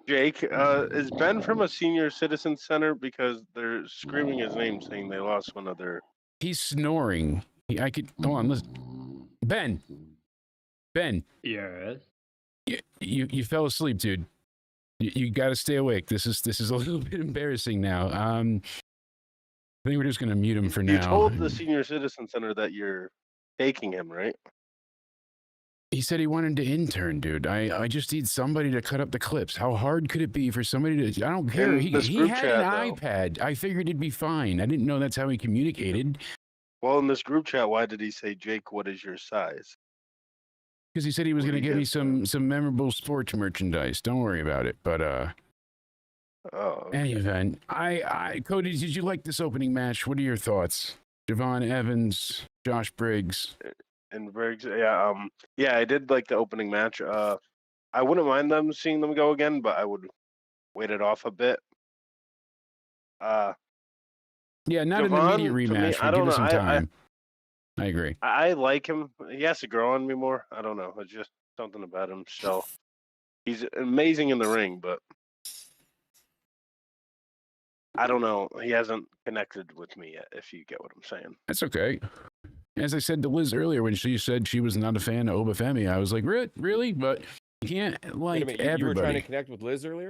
Jake, is Ben from a senior citizen center? Because they're screaming his name, saying they lost one of their. He's snoring. I could hold on. Listen, Ben. Yes. You fell asleep, dude. You got to stay awake. This is a little bit embarrassing now. I think we're just gonna mute him for now. You told the senior citizen center that you're taking him, right? He said he wanted to intern, dude. I just need somebody to cut up the clips. How hard could it be for somebody to? I don't care. He had an iPad. I figured it'd be fine. I didn't know that's how he communicated. Well, in this group chat, why did he say, Jake, what is your size? Because he said he was going to give me some memorable sports merchandise. Don't worry about it. But okay. Anyway, Cody, did you like this opening match? What are your thoughts? Javon Evans, Josh Briggs. And Briggs, yeah, I did like the opening match. I wouldn't mind seeing them go again, but I would wait it off a bit. Yeah, not Javon, an immediate rematch. I don't give it know. some time. I agree. I like him. He has to grow on me more. I don't know. It's just something about him. So he's amazing in the ring, but I don't know. He hasn't connected with me yet, if you get what I'm saying. That's okay. As I said to Liz earlier when she said she was not a fan of Oba Femi, I was like, really? But you can't like Wait a minute, everybody. you were trying to connect with Liz earlier?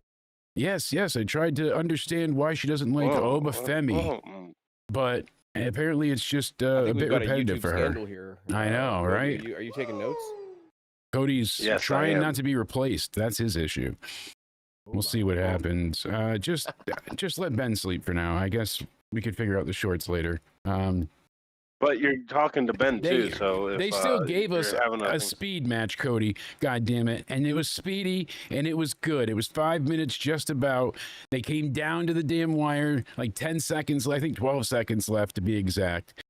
Yes. I tried to understand why she doesn't like Oba Femi, but apparently it's just a bit repetitive for her. Here. I know, right? Are you taking notes? Cody's trying not to be replaced. That's his issue. We'll see what happens. Just let Ben sleep for now. I guess we could figure out the shorts later. But you're talking to Ben too, so if, they still gave us a speed match, Cody. God damn it! And it was speedy and it was good. It was 5 minutes, just about. They came down to the damn wire, like 10 seconds. I think 12 seconds left to be exact.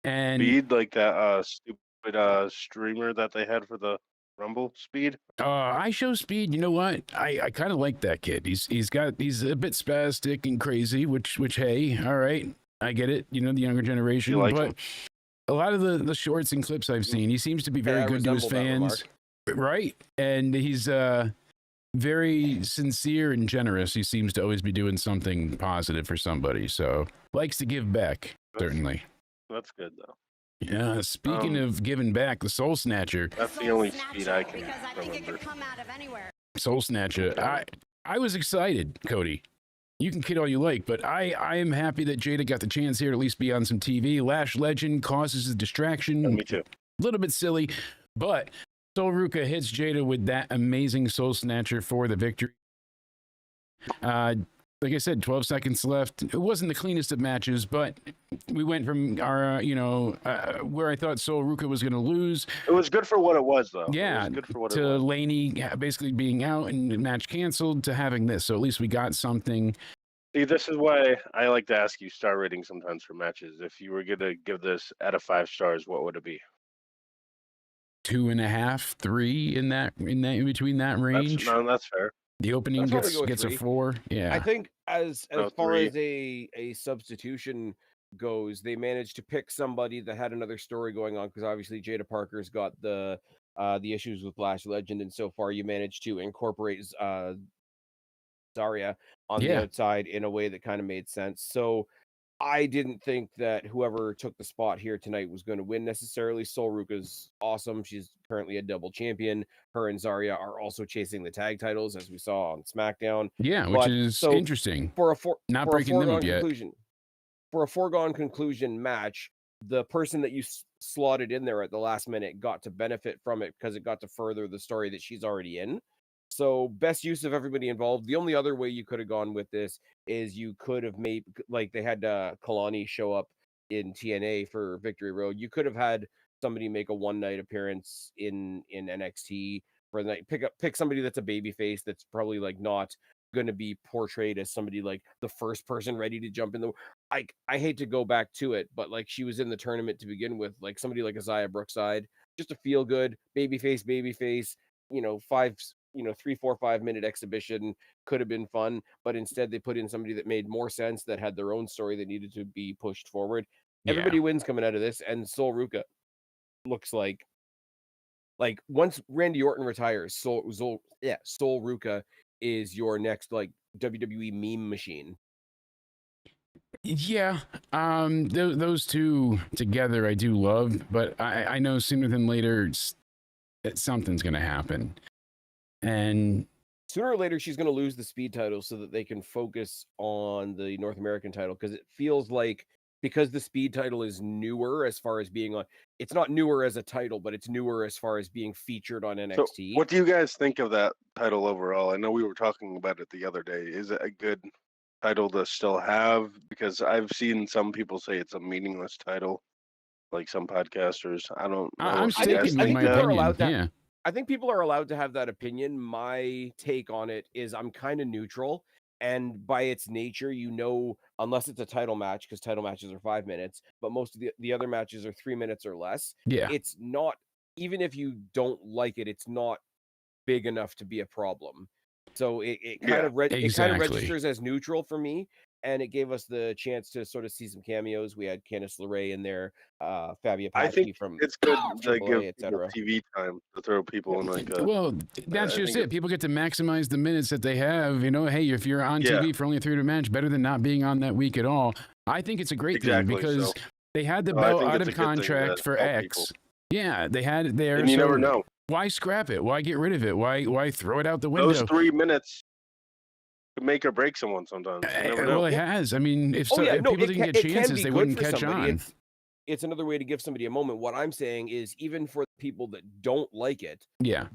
And speed like that stupid streamer that they had for the Rumble speed. I show speed. You know what? I kind of like that kid. He's a bit spastic and crazy, which hey, all right. I get it, the younger generation, but a lot of the shorts and clips I've seen, he seems to be very good to his fans, right? And he's very sincere and generous. He seems to always be doing something positive for somebody, so likes to give back, certainly. That's good, though. Yeah, speaking of giving back, the Soul Snatcher. That's the only speed I can remember. Soul Snatcher. I was excited, Cody. You can kid all you like, but I am happy that Jaida got the chance here to at least be on some TV. Lash Legend causes a distraction. Yeah, me too. A little bit silly, but Soul Ruka hits Jaida with that amazing Soul Snatcher for the victory. Like I said, 12 seconds left. It wasn't the cleanest of matches, but we went from our, where I thought Soul Ruka was going to lose. It was good for what it was, though. Yeah, it was good for what to it was. Laney basically being out and the match canceled to having this. So at least we got something. See, this is why I like to ask you star rating sometimes for matches. If you were going to give this out of 5 stars, what would it be? 2.5, 3 in between that range. That's fair. The opening gets a 4. Yeah, I think as far as a substitution goes, they managed to pick somebody that had another story going on, because obviously Jaida Parker's got the issues with Lash Legend, and so far you managed to incorporate Zarya on the outside in a way that kind of made sense. So I didn't think that whoever took the spot here tonight was going to win necessarily. Soul Ruka's awesome. She's currently a double champion. Her and Zarya are also chasing the tag titles, as we saw on SmackDown. Yeah, which is interesting. Not breaking them up yet. For a foregone conclusion match, the person that you slotted in there at the last minute got to benefit from it because it got to further the story that she's already in. So best use of everybody involved. The only other way you could have gone with this is you could have made, like they had Kalani show up in TNA for Victory Road. You could have had somebody make a one-night appearance in NXT for the night. Pick somebody that's a babyface that's probably like not going to be portrayed as somebody like the first person ready to jump in the. I hate to go back to it, but like she was in the tournament to begin with, like somebody like Isaiah Brookside, just a feel good babyface. 3, 4, 5 minute exhibition could have been fun, but instead they put in somebody that made more sense, that had their own story that needed to be pushed forward. Everybody wins coming out of this, and Soul Ruka looks like once Randy Orton retires, Soul Ruka is your next like WWE meme machine. Yeah, those two together I do love, but I know sooner than later something's gonna happen. And sooner or later, she's going to lose the speed title so that they can focus on the North American title, because it feels like, because the speed title is newer as far as being on, it's not newer as a title, but it's newer as far as being featured on NXT. So what do you guys think of that title overall? I know we were talking about it the other day. Is it a good title to still have? Because I've seen some people say it's a meaningless title, like some podcasters. I don't know. I'm sticking with my opinion. I think people are allowed to have that opinion. My take on it is I'm kind of neutral. And by its nature, unless it's a title match, because title matches are 5 minutes, but most of the other matches are 3 minutes or less. Yeah. It's not, even if you don't like it, it's not big enough to be a problem. So it kind of registers as neutral for me. and it gave us the chance to sort of see some cameos. We had Candice LeRae in there, Fabia I think Patsy from it's good to give AAA, people etc. TV time to throw people in like a. Well, that's I just think it. People get to maximize the minutes that they have. You know, hey, if you're on TV for only a 3-minute match, better than not being on that week at all. I think it's a great thing because they had the belt out of contract for X. Yeah, they had it there. And you never know. Why scrap it? Why get rid of it? Why throw it out the window? Those 3 minutes could make or break someone sometimes. You never know. Well, it has. I mean, if people didn't get chances, they wouldn't catch on. It's another way to give somebody a moment. What I'm saying is, even for the people that don't like it,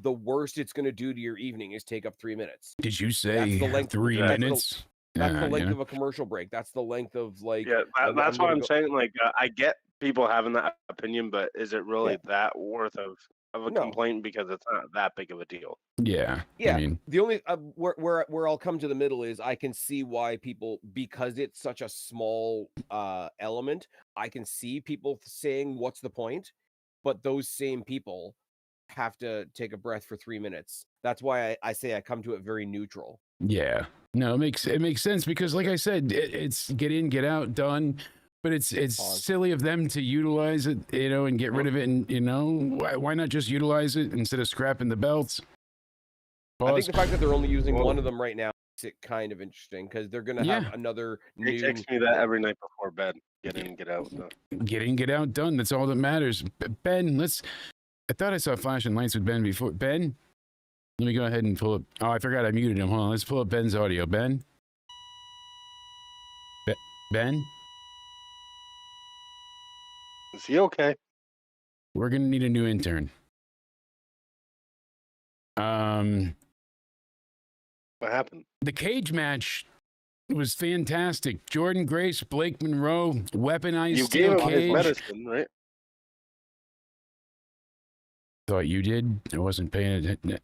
the worst it's going to do to your evening is take up 3 minutes. Did you say 3 minutes? That's the length of a commercial break. That's the length of like. Yeah, that's why I'm saying. Like, I get people having that opinion, but is it really that worth of a complaint because it's not that big of a deal? Yeah. Yeah. I mean, the only where I'll come to the middle is I can see why people, because it's such a small element, I can see people saying what's the point, but those same people have to take a breath for 3 minutes. That's why I say I come to it very neutral. Yeah. No, it makes sense because, like I said, it's get in, get out, done. But it's silly of them to utilize it, you know, and get rid of it. And, you know, why not just utilize it instead of scrapping the belts? Pause. I think the fact that they're only using one of them right now makes it kind of interesting because they're going to have another new... They text me that every night before bed. Get in, get out. So. Get in, get out, done. That's all that matters. Ben, I thought I saw flashing lights with Ben before. Ben, let me go ahead and pull up. Oh, I forgot I muted him. Hold on. Let's pull up Ben's audio. Ben? Ben? Is he okay? We're going to need a new intern. What happened? The cage match was fantastic. Jordan Grace, Blake Monroe, weaponized you steel gave him cage. his medicine, right? Thought you did. I wasn't paying attention.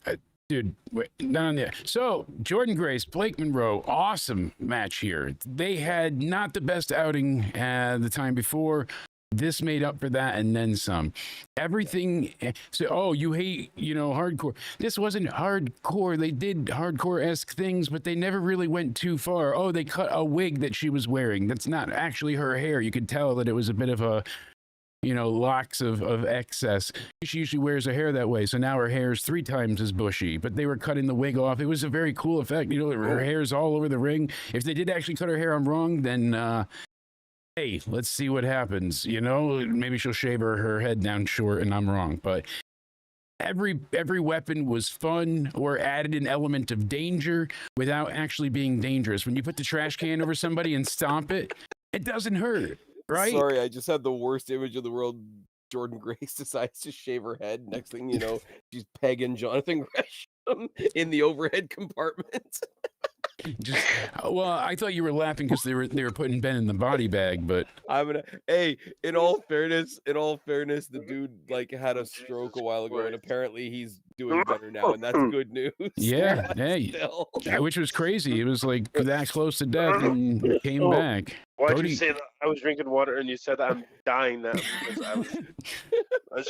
Dude, not on there. So, Jordan Grace, Blake Monroe, awesome match here. They had not the best outing the time before. This made up for that and then some. Everything. So, oh, you hate, you know, hardcore. This wasn't hardcore. They did hardcore-esque things, but they never really went too far. Oh, they cut a wig that she was wearing. That's not actually her hair. You could tell that it was a bit of a, you know, locks of excess. She usually wears her hair that way, so now her hair's 3 times as bushy, but they were cutting the wig off. It was a very cool effect. You know, her hair's all over the ring. If they did actually cut her hair, I'm wrong, then, hey, let's see what happens. You know, maybe she'll shave her head down short and I'm wrong, but every weapon was fun or added an element of danger without actually being dangerous. When you put the trash can over somebody and stomp it, it doesn't hurt, right? Sorry, I just had the worst image of the world. Jordan Grace decides to shave her head. Next thing you know, she's pegging Jonathan Gresham in the overhead compartment. Just, well, I thought you were laughing because they were putting Ben in the body bag, but hey, in all fairness, the dude like had a stroke a while ago, and apparently he's doing better now, and that's good news. Yeah, hey, which was crazy. It was like that close to death and came back. Why'd you say that? I was drinking water, and you said that I'm dying now because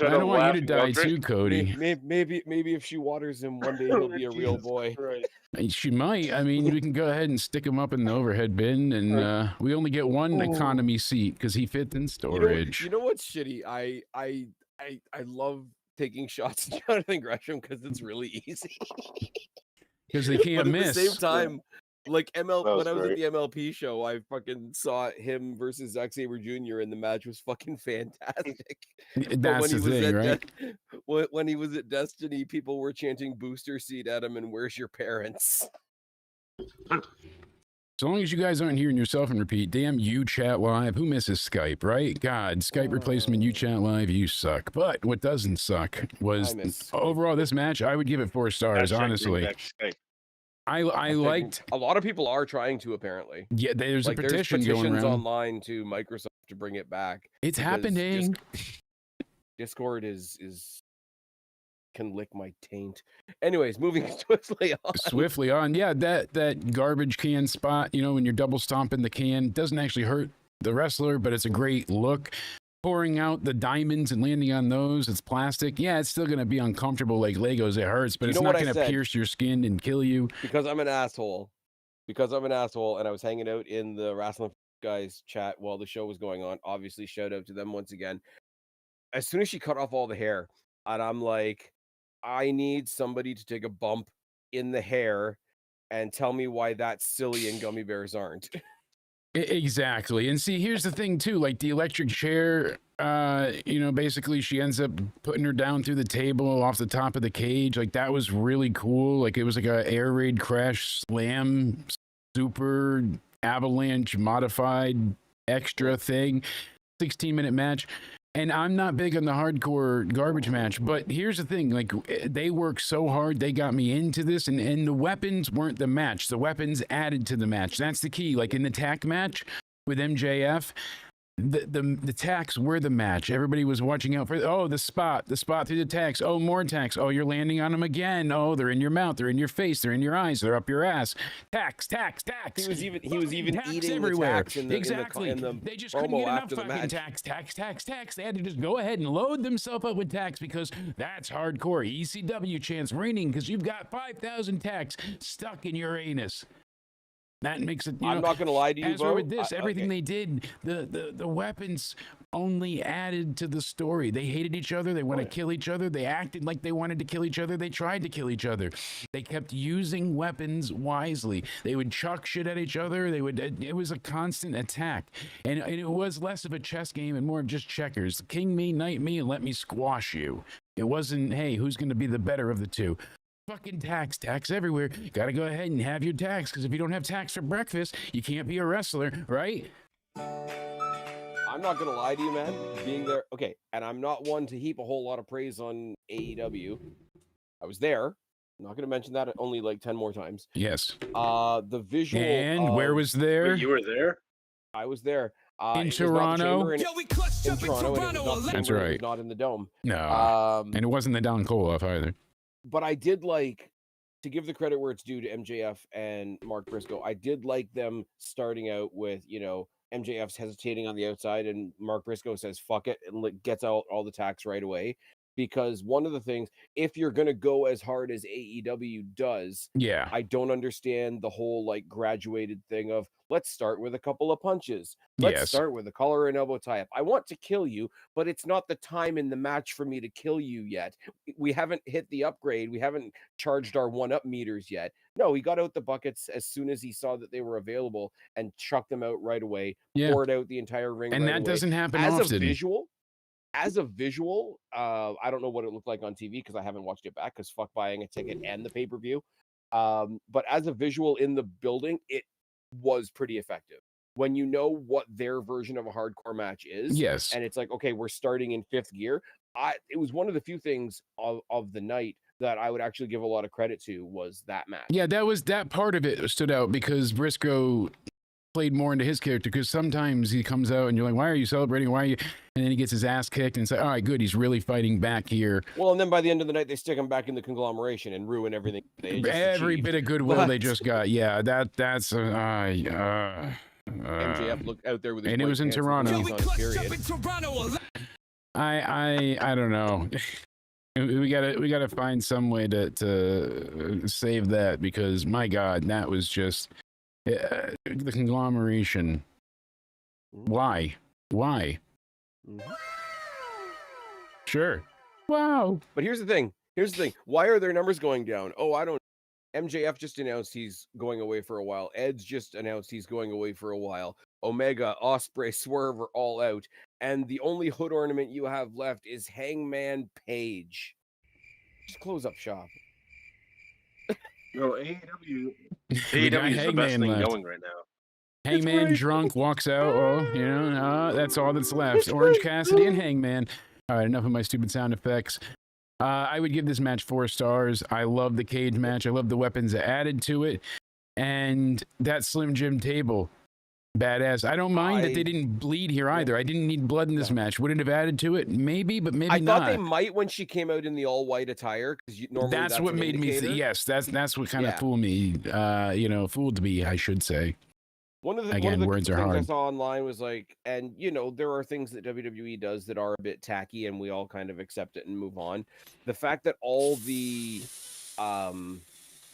I don't want you to die too, Cody. Maybe if she waters him one day, he'll be a real boy. Right. She might. I mean, we can go ahead and stick him up in the overhead bin, and we only get one economy seat because he fits in storage. You know what's shitty? I love taking shots at Jonathan Gresham because it's really easy. Because they can't miss. At the same time, like when I was at the MLP show, I fucking saw him versus Zack Sabre Jr. and the match was fucking fantastic. That's the thing, right? When he was at Destiny, people were chanting "booster seat" at him and "Where's your parents?" So long as you guys aren't hearing yourself and repeat, damn you chat live. Who misses Skype, right? God, Skype replacement, you chat live, you suck. But what doesn't suck was overall this match, I would give it 4 stars, honestly. I liked. A lot of people are trying to, apparently. Yeah, there's a petition going around online to Microsoft to bring it back. It's happening. Discord can lick my taint. Anyways, moving swiftly on. Yeah, that garbage can spot, you know, when you're double stomping the can, doesn't actually hurt the wrestler, but it's a great look. Pouring out the diamonds and landing on those, it's plastic. Yeah, it's still going to be uncomfortable like Legos. It hurts, but it's not going to pierce your skin and kill you. Because I'm an asshole. because I'm an asshole and I was hanging out in the wrestling guys chat while the show was going on. Obviously, shout out to them once again. As soon as she cut off all the hair, and I'm like, I need somebody to take a bump in the hair and tell me why that's silly and gummy bears aren't. Exactly. And see, here's the thing too, like the electric chair, basically she ends up putting her down through the table off the top of the cage. Like that was really cool. Like it was like a air raid crash slam, super avalanche modified extra thing, 16-minute match. And I'm not big on the hardcore garbage match, but here's the thing, like they worked so hard, they got me into this, and the weapons weren't the match. The weapons added to the match. That's the key. Like in the tag match with MJF, the tacks were the match. Everybody was watching out for, the spot through the tacks. Oh, more tacks. Oh, you're landing on them again. Oh, they're in your mouth, they're in your face, they're in your eyes, they're up your ass. Tacks. He was even eating everywhere. The tacks in the They just couldn't get enough fucking tacks. They had to just go ahead and load themselves up with tacks because that's hardcore. ECW chants raining because you've got 5,000 tacks stuck in your anus. That makes it. I'm not going to lie to you, as Bo. with this, everything they did, the weapons only added to the story. They hated each other. They want to kill each other. They acted like they wanted to kill each other. They tried to kill each other. They kept using weapons wisely. They would chuck shit at each other. It was a constant attack, and it was less of a chess game and more of just checkers. King me, knight me, and let me squash you. It wasn't, hey, who's going to be the better of the two? Fucking tax everywhere. You gotta go ahead and have your tax, because if you don't have tax for breakfast, you can't be a wrestler, right? I'm not gonna lie to you, man. Being there, okay, and I'm not one to heap a whole lot of praise on AEW. I was there. I'm not gonna mention that only like 10 more times. Yes. The visual. And where was there? Wait, you were there? I was there. In Toronto? Yo, we clutched In up in Toronto, and it Toronto. was not, That's it right. was not in the dome. No. And it wasn't the Don Koloff either. But I did like, to give the credit where it's due to MJF and Mark Briscoe, I did like them starting out with, MJF's hesitating on the outside and Mark Briscoe says, fuck it, and gets out all the tacks right away. Because one of the things, if you're going to go as hard as AEW does, Yeah. I don't understand the whole like graduated thing of let's start with a couple of punches. Let's start with a collar and elbow tie up. I want to kill you, but it's not the time in the match for me to kill you yet. We haven't hit the upgrade. We haven't charged our 1-up meters yet. No, he got out the buckets as soon as he saw that they were available and chucked them out right away. Yeah. Poured out the entire ring. And right that away. doesn't happen as often. As a visual, I don't know what it looked like on TV because I haven't watched it back because fuck buying a ticket and the pay-per-view. But as a visual in the building, it was pretty effective. When you know what their version of a hardcore match is, Yes. and it's like, okay, we're starting in 5th gear. It was one of the few things of the night that I would actually give a lot of credit to was that match. Yeah, that part of it stood out because Briscoe played more into his character, because sometimes he comes out and you're like, why are you celebrating? Why are you? And then he gets his ass kicked and it's like, all right, good. He's really fighting back here. Well, and then by the end of the night, they stick him back in the conglomeration and ruin everything. Every bit of goodwill they just got. Yeah, that's MJF looked out there with his and it was in Toronto. Yo, we clutched up in Toronto. I don't know. We gotta find some way to save that, because my God, that was just the conglomeration. Why? Sure. Wow. But here's the thing. Why are their numbers going down? Oh, I don't. MJF just announced he's going away for a while. Edge just announced he's going away for a while. Omega, Ospreay, Swerve are all out. And the only hood ornament you have left is Hangman Page. Just close up shop. No, AEW We got is the best Hangman thing left. going right now. Hangman drunk walks out. Oh, that's all that's left. Orange Cassidy and Hangman. All right, enough of my stupid sound effects. I would give this match 4 stars. I love the cage match. I love the weapons added to it. And that Slim Jim table, badass. I don't mind that they didn't bleed here either. I didn't need blood in this match. Would it have added to it? Maybe, but maybe not. I thought they might when she came out in the all-white attire, because normally that's what made me. Yes, that's what kind of fooled me. Fooled me, I should say. One of the words are things I hard. saw online was like, and there are things that WWE does that are a bit tacky, and we all kind of accept it and move on. The fact that all the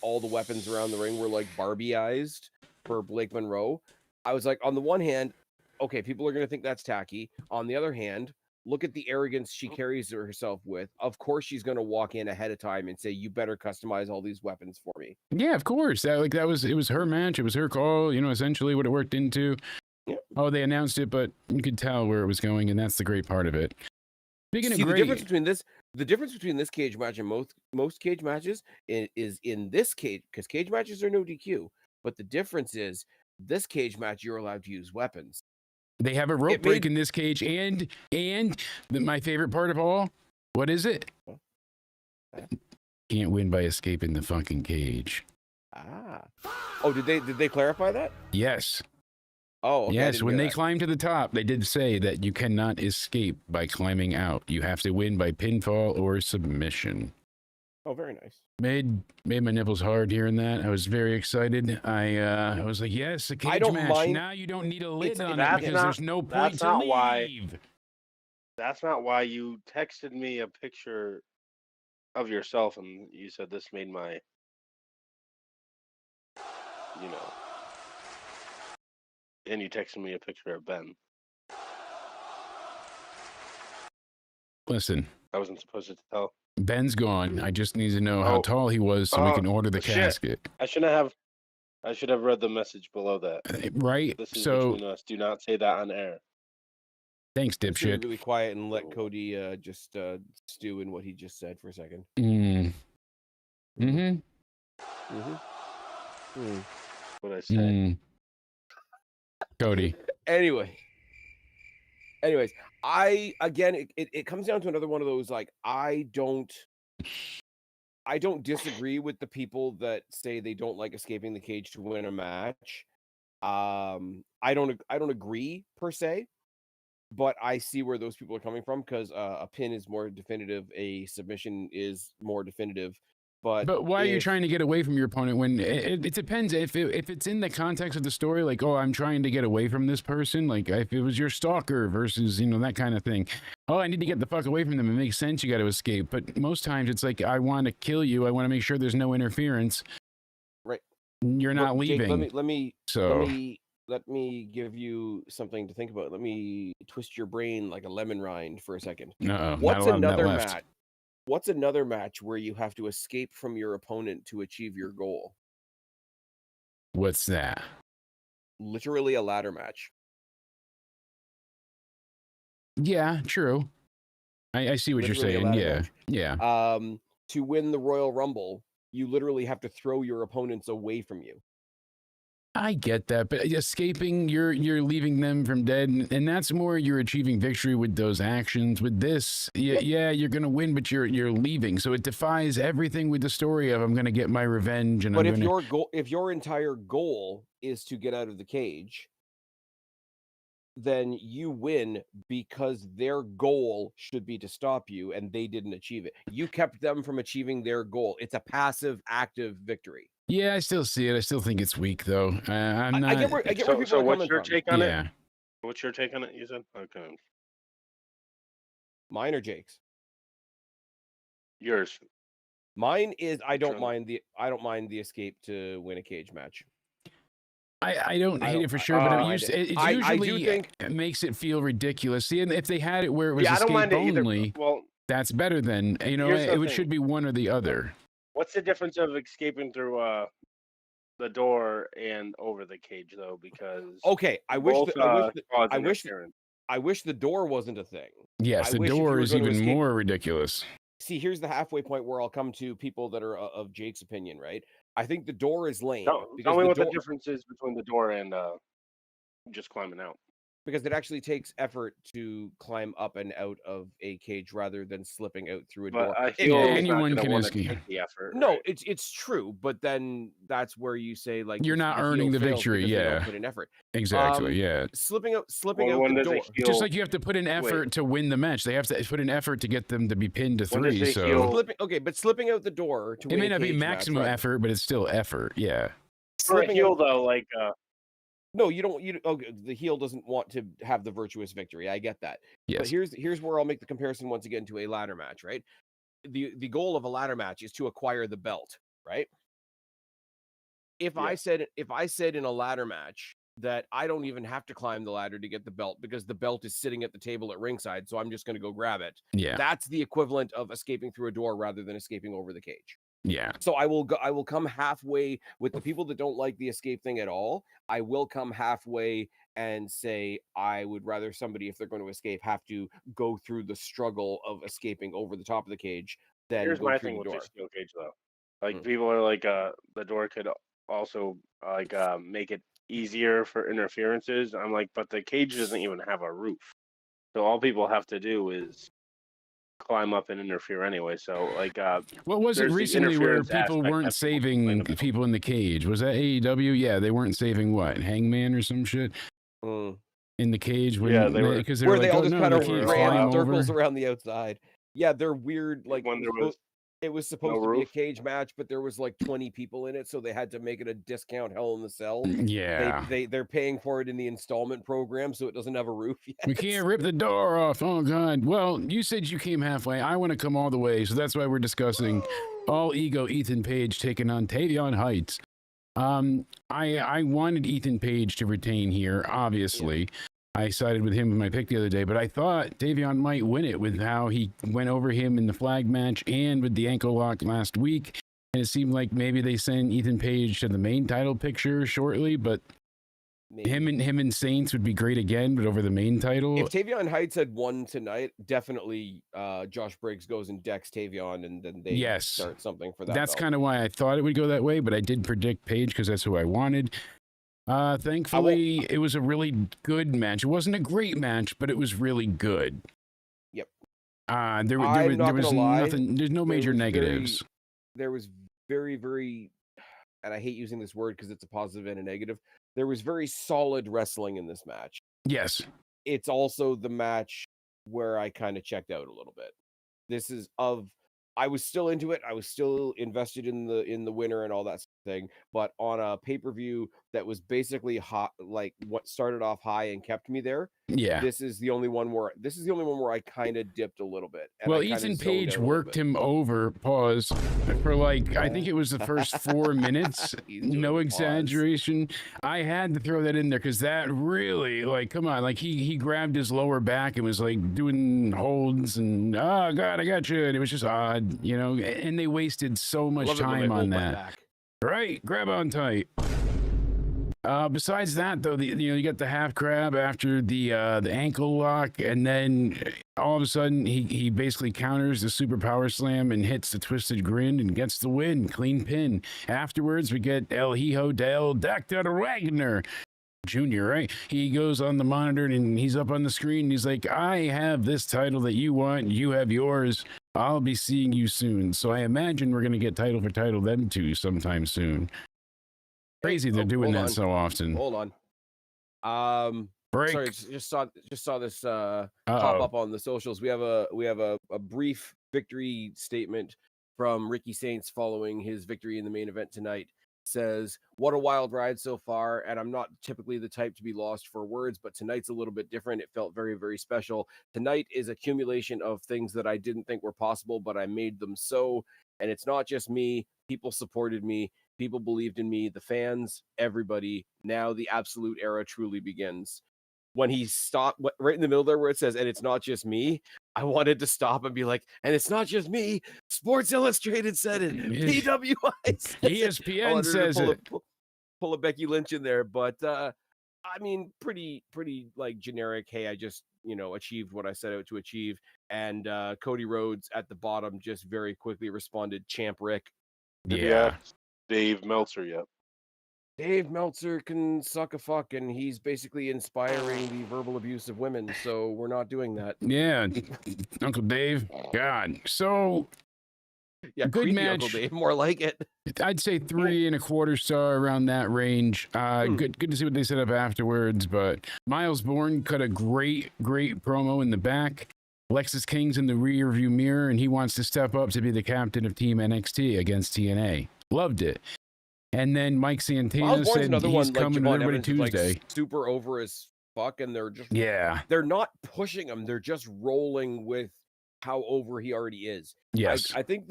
all the weapons around the ring were like Barbieized for Blake Monroe, I was like, on the one hand, okay, people are going to think that's tacky. On the other hand, look at the arrogance she carries herself with. Of course, she's going to walk in ahead of time and say, "You better customize all these weapons for me." Yeah, of course. It was her match. It was her call. You know, essentially what it worked into. Yeah. Oh, they announced it, but you could tell where it was going, and that's the great part of it. Speaking of See, great, the difference between this cage match and most cage matches is in this cage, because cage matches are no DQ. But the difference is this cage match, you're allowed to use weapons. they have a rope break in this cage, and my favorite part of all, what is it? Can't win by escaping the fucking cage. Ah. Oh, did they clarify that? Yes. Oh, okay, yes. When they climb to the top, they did say that you cannot escape by climbing out. You have to win by pinfall or submission. Oh, very nice. Made my nipples hard hearing that. I was very excited. I was like, yes, a cage match. Mind. Now you don't need a lid on it that's because not- there's no point that's to not leave. why- That's not why you texted me a picture of yourself and you said this made my, you know, and you texted me a picture of Ben. Listen, I wasn't supposed to tell. Ben's gone. I just need to know how tall he was so we can order the shit. casket. I should have read the message below that. Right? This is So, between us. Do not say that on air. thanks, I'm just gonna dipshit. be really quiet and let Cody just stew in what he just said for a second. Mm-hmm. What I said. Cody. Anyways, it comes down to another one of those, like, I don't disagree with the people that say they don't like escaping the cage to win a match. I don't agree per se, but I see where those people are coming from, because a pin is more definitive, a submission is more definitive. But why are you trying to get away from your opponent when it depends if it's in the context of the story, like, oh, I'm trying to get away from this person, like if it was your stalker versus, you know, that kind of thing. Oh, I need to get the fuck away from them. It makes sense. You got to escape. But most times it's like, I want to kill you. I want to make sure there's no interference. Right. You're not leaving. Jake, let me give you something to think about. Let me twist your brain like a lemon rind for a second. No, What's another match? What's another match where you have to escape from your opponent to achieve your goal? What's that? Literally a ladder match. Yeah, true. I see what Literally you're saying. Yeah. match. Yeah. To win the Royal Rumble, you literally have to throw your opponents away from you. I get that, but escaping, you're leaving them from dead, and that's more you're achieving victory with those actions. With this, yeah, you're gonna win, but you're leaving, so it defies everything with the story of I'm gonna get my revenge. And but if your entire goal is to get out of the cage, then you win because their goal should be to stop you, and they didn't achieve it. You kept them from achieving their goal. It's a passive, active victory. Yeah, I still see it. I still think it's weak, though. I'm not. I get where people are coming what's your from. take on Yeah. it? What's your take on it? You said okay. Mine or Jake's? Yours. Mine is I don't Sure. mind the escape to win a cage match. I don't hate it for sure, but it usually I do think it makes it feel ridiculous. See, and if they had it where it was I don't mind escape it either. only, Well, that's better than, you know, Here's the it thing. should be one or the other. what's the difference of escaping through the door and over the cage though? Because okay, I wish both, I wish the door wasn't a thing. Yes, I the wish if you door were is gonna even escape- more ridiculous. See, here's the halfway point where I'll come to people that are of Jake's opinion, right? I think the door is lame. Tell me what the difference is between the door and just climbing out. Because it actually takes effort to climb up and out of a cage rather than slipping out through a door. But I feel anyone can escape. escape. The effort. No, right? it's true, but then that's where you say like You're not heel earning the fails victory, because they don't yeah. put in effort. Exactly. Yeah. Slipping out Well, when the does a door. heel- Just like you have to put in effort to win the match. They have to put in effort to get them to be pinned to When does 3. a So heel- Slipping out the door to it win may a not be cage maximum match, right? effort, but it's still effort. Yeah. For a Slipping heel out- though, like No, you don't. The heel doesn't want to have the virtuous victory. I get that. But Yes. here's where I'll make the comparison once again to a ladder match, right? The goal of a ladder match is to acquire the belt, right? if I said in a ladder match that I don't even have to climb the ladder to get the belt because the belt is sitting at the table at ringside, so I'm just going to go grab it. Yeah. That's the equivalent of escaping through a door rather than escaping over the cage. Yeah. So I will come halfway with the people that don't like the escape thing at all. I will come halfway and say I would rather somebody, if they're going to escape, have to go through the struggle of escaping over the top of the cage than Here's go my through thing the with door. the steel cage though. Like people are like, the door could also make it easier for interferences. I'm like, but the cage doesn't even have a roof, so all people have to do is climb up and interfere anyway. So like, what was it there's the recently where interference people aspect weren't that people saving complain about. people in the cage? Was that AEW? Yeah, they weren't saving what, Hangman or some shit in the cage when Yeah, they were- because they Where were they like, all oh just no, kind they of can't ran climb in circles over. around the outside. Yeah, they're weird. Like when it was supposed no to be a roof. cage match, but there was like 20 people in it, so they had to make it a discount Hell in the Cell. Yeah. They're paying for it in the installment program, so it doesn't have a roof yet. We can't rip the door off. Oh God. Well, you said you came halfway. I want to come all the way, so that's why we're discussing all ego Ethan Page taking on Tavion Heights. I wanted Ethan Page to retain here, obviously. Yeah. I sided with him with my pick the other day, but I thought Tavion might win it with how he went over him in the flag match and with the ankle lock last week. And it seemed like maybe they send Ethan Page to the main title picture shortly, but him and Saints would be great again, but over the main title. If Tavion Heights had won tonight, definitely Josh Briggs goes and decks Tavion, and then they start something for that. That's kind of why I thought it would go that way, but I did predict Page because that's who I wanted. Thankfully, it was a really good match. It wasn't a great match, but it was really good. Yep. There was nothing. There's no major negatives. There was very, very, and I hate using this word because it's a positive and a negative. There was very solid wrestling in this match. Yes. It's also the match where I kind of checked out a little bit. I was still into it. I was still invested in the winner and all that thing. But on a pay-per-view that was basically hot, like what started off high and kept me there. Yeah. This is the only one where I kind of dipped a little bit. Well, Ethan Page worked him over, pause, for like, I think it was the first 4 minutes. No exaggeration. I had to throw that in there because that really, like, come on. Like, he grabbed his lower back and was like doing holds and, oh, God, I got you. And it was just odd, you know, and they wasted so much time on that. Right? Grab on tight. Besides that, though, you got the half grab after the ankle lock, and then all of a sudden he basically counters the super power slam and hits the twisted grin and gets the win, clean pin. Afterwards, we get El Hijo del Dr. Wagner Jr., right? He goes on the monitor and he's up on the screen. And he's like, I have this title that you want. You have yours. I'll be seeing you soon. So I imagine we're going to get title for title them two sometime soon. Crazy they're doing that so often. Hold on. Break. Sorry, just saw this pop up on the socials. We have a brief victory statement from Ricky Saints following his victory in the main event tonight. Says, what a wild ride so far, and I'm not typically the type to be lost for words, but tonight's a little bit different. It felt very, very special. Tonight is accumulation of things that I didn't think were possible, but I made them so. And it's not just me. People supported me. People believed in me, the fans, everybody. Now the absolute era truly begins. When he stopped right in the middle there where it says, and it's not just me, I wanted to stop and be like, and it's not just me. Sports Illustrated said it. PWI says ESPN says it. Pull a Becky Lynch in there. But, I mean, pretty like generic. Hey, I just, achieved what I set out to achieve. And Cody Rhodes at the bottom just very quickly responded, Champ Rick. Yeah. Dave Meltzer yet. Dave Meltzer can suck a fuck, and he's basically inspiring the verbal abuse of women, so we're not doing that. Yeah, Uncle Dave. God. So, yeah, good match. Uncle Dave, more like it. I'd say 3.25 star around that range. Good to see what they set up afterwards, but Miles Bourne cut a great promo in the back. Lexis King's in the rear view mirror, and he wants to step up to be the captain of Team NXT against TNA. Loved it. And then Mike Santana said he's coming to everybody Tuesday. Like, super over as fuck, and they're just they're not pushing him. They're just rolling with how over he already is. Yes, I think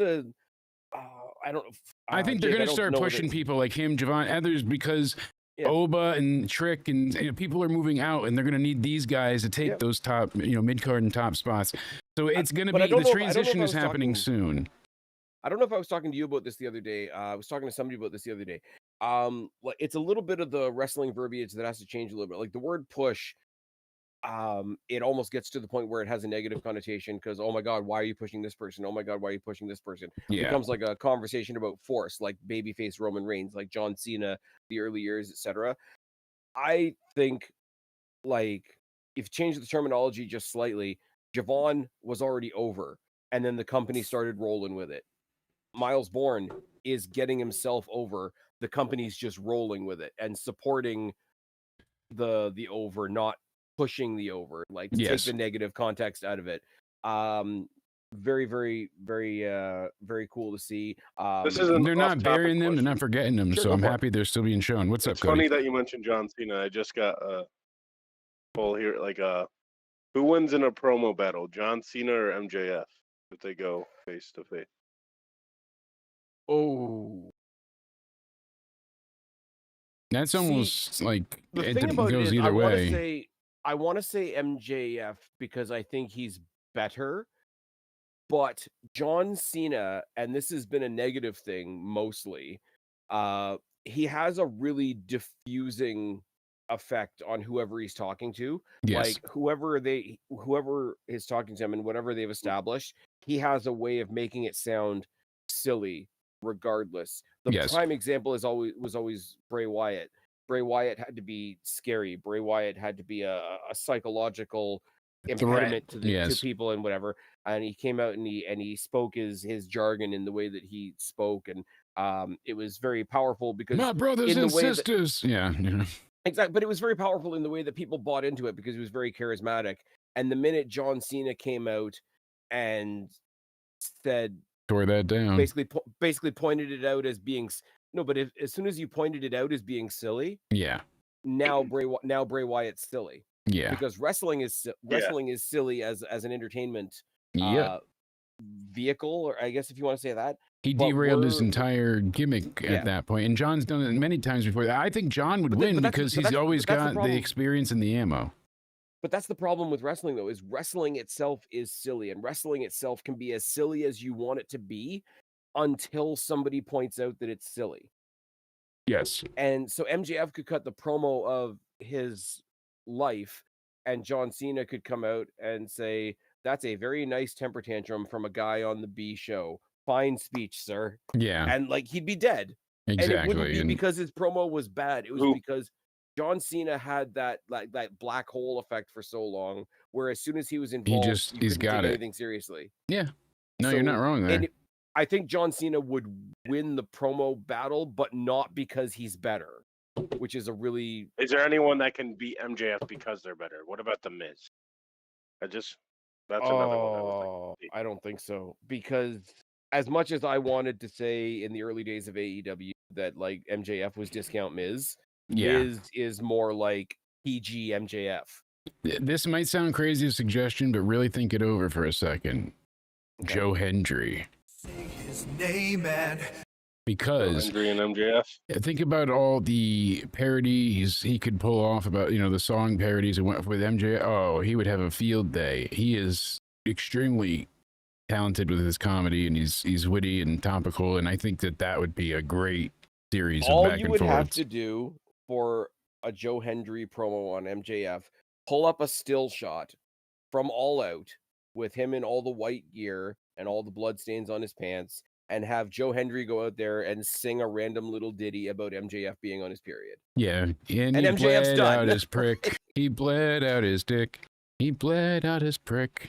I don't. I think they're Jake, going I to don't start know pushing people like him, Javon, others, because Yeah. Oba and Trick and people are moving out, and they're going to need these guys to take Yeah. those top, mid card and top spots. So it's going to but I be don't the know if- I don't know if transition I is was happening talking- soon. I don't know if I was talking to you about this the other day. I was talking to somebody about this the other day. Like it's a little bit of the wrestling verbiage that has to change a little bit. Like the word push, it almost gets to the point where it has a negative connotation because, oh my God, why are you pushing this person? Oh my God, why are you pushing this person? It Yeah. becomes like a conversation about force, like babyface Roman Reigns, like John Cena, the early years, etc. I think, like, if you change the terminology just slightly, Javon was already over, and then the company started rolling with it. Miles Bourne is getting himself over. The company's just rolling with it and supporting the over, not pushing the over, like to take Yes. the negative context out of it. Very, very, very, very cool to see. This isn't They're not off-topic burying them. They're question. not forgetting them. Sure, So go I'm for it. happy they're still being shown. What's It's up, Cody? funny that you mentioned John Cena. I just got a poll here. Like, who wins in a promo battle, John Cena or MJF, if they go face to face? Oh, That's See, almost like the it thing about it goes is, either way. I want to say MJF because I think he's better. But John Cena, and this has been a negative thing mostly, he has a really diffusing effect on whoever he's talking to. Yes. Like whoever is talking to him and whatever they've established, he has a way of making it sound silly regardless. The Yes. prime example was always Bray Wyatt. Bray Wyatt had to be scary. Bray Wyatt had to be a psychological impediment to Yes. people and whatever. And he came out and he spoke his jargon in the way that he spoke, and it was very powerful because My brothers in the and way that- sisters. Yeah. exactly, but it was very powerful in the way that people bought into it because he was very charismatic. And the minute John Cena came out and said, Tore that down. basically pointed it out as being no, but as soon as you pointed it out as being silly, Yeah. now Bray Wyatt's silly. Yeah. Because wrestling is silly as an entertainment Yeah. vehicle, or I guess if you want to say that. He but derailed his we're- entire gimmick Yeah. at that point, and John's done it many times before. I think John would win because he's always that's the got the problem. experience and the ammo. But that's the problem with wrestling, though, is wrestling itself is silly, and wrestling itself can be as silly as you want it to be until somebody points out that it's silly. Yes. And so MJF could cut the promo of his life, and John Cena could come out and say, "That's a very nice temper tantrum from a guy on the B show. Fine speech, sir." Yeah. And like he'd be dead. Exactly. And it wouldn't be And because his promo was bad. It was Who- because John Cena had that black hole effect for so long, where as soon as he was involved, he's you couldn't got take it. anything seriously. no, you're not wrong there. And I think John Cena would win the promo battle, but not because he's better, which is a really... Is there anyone that can beat MJF because they're better? What about The Miz? That's another one I would like to see. I don't think so, because as much as I wanted to say in the early days of AEW that like MJF was discount Miz, Yeah. Miz is more like PG MJF. This might sound crazy a suggestion, but really think it over for a second. Okay. Joe Hendry. Say his name and Because Hendry and MJF. think about all the parodies he could pull off about, the song parodies and went with MJ. Oh, he would have a field day. He is extremely talented with his comedy, and he's witty and topical, and I think that would be a great series of All back you and would have forths. to do for a Joe Hendry promo on MJF, pull up a still shot from All Out with him in all the white gear and all the bloodstains on his pants, and have Joe Hendry go out there and sing a random little ditty about MJF being on his period. Yeah, and he MJF's bled done. out his prick. He bled out his dick. He bled out his prick.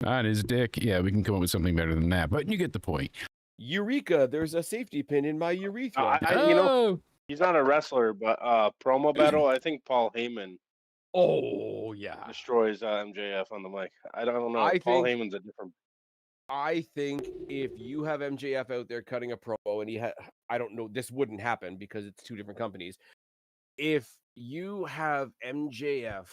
Not his dick. Yeah, we can come up with something better than that, but you get the point. Eureka, there's a safety pin in my urethra. He's not a wrestler, but promo battle, I think Paul Heyman Oh, yeah. destroys MJF on the mic. I don't know. I Paul think- Heyman's a different... I think if you have MJF out there cutting a promo, and I don't know, this wouldn't happen because it's two different companies. If you have MJF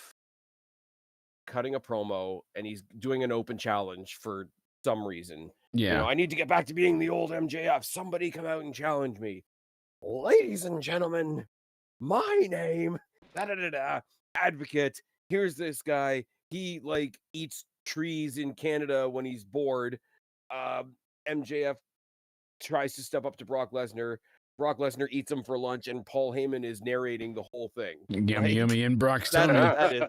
cutting a promo and he's doing an open challenge for some reason, Yeah. You know, I need to get back to being the old MJF. Somebody come out and challenge me. Ladies and gentlemen, my name, advocate. Here's this guy. He like eats trees in Canada when he's bored. MJF tries to step up to Brock Lesnar. Brock Lesnar eats him for lunch, and Paul Heyman is narrating the whole thing. Yummy, yummy, and Brock's That's tummy. what that is.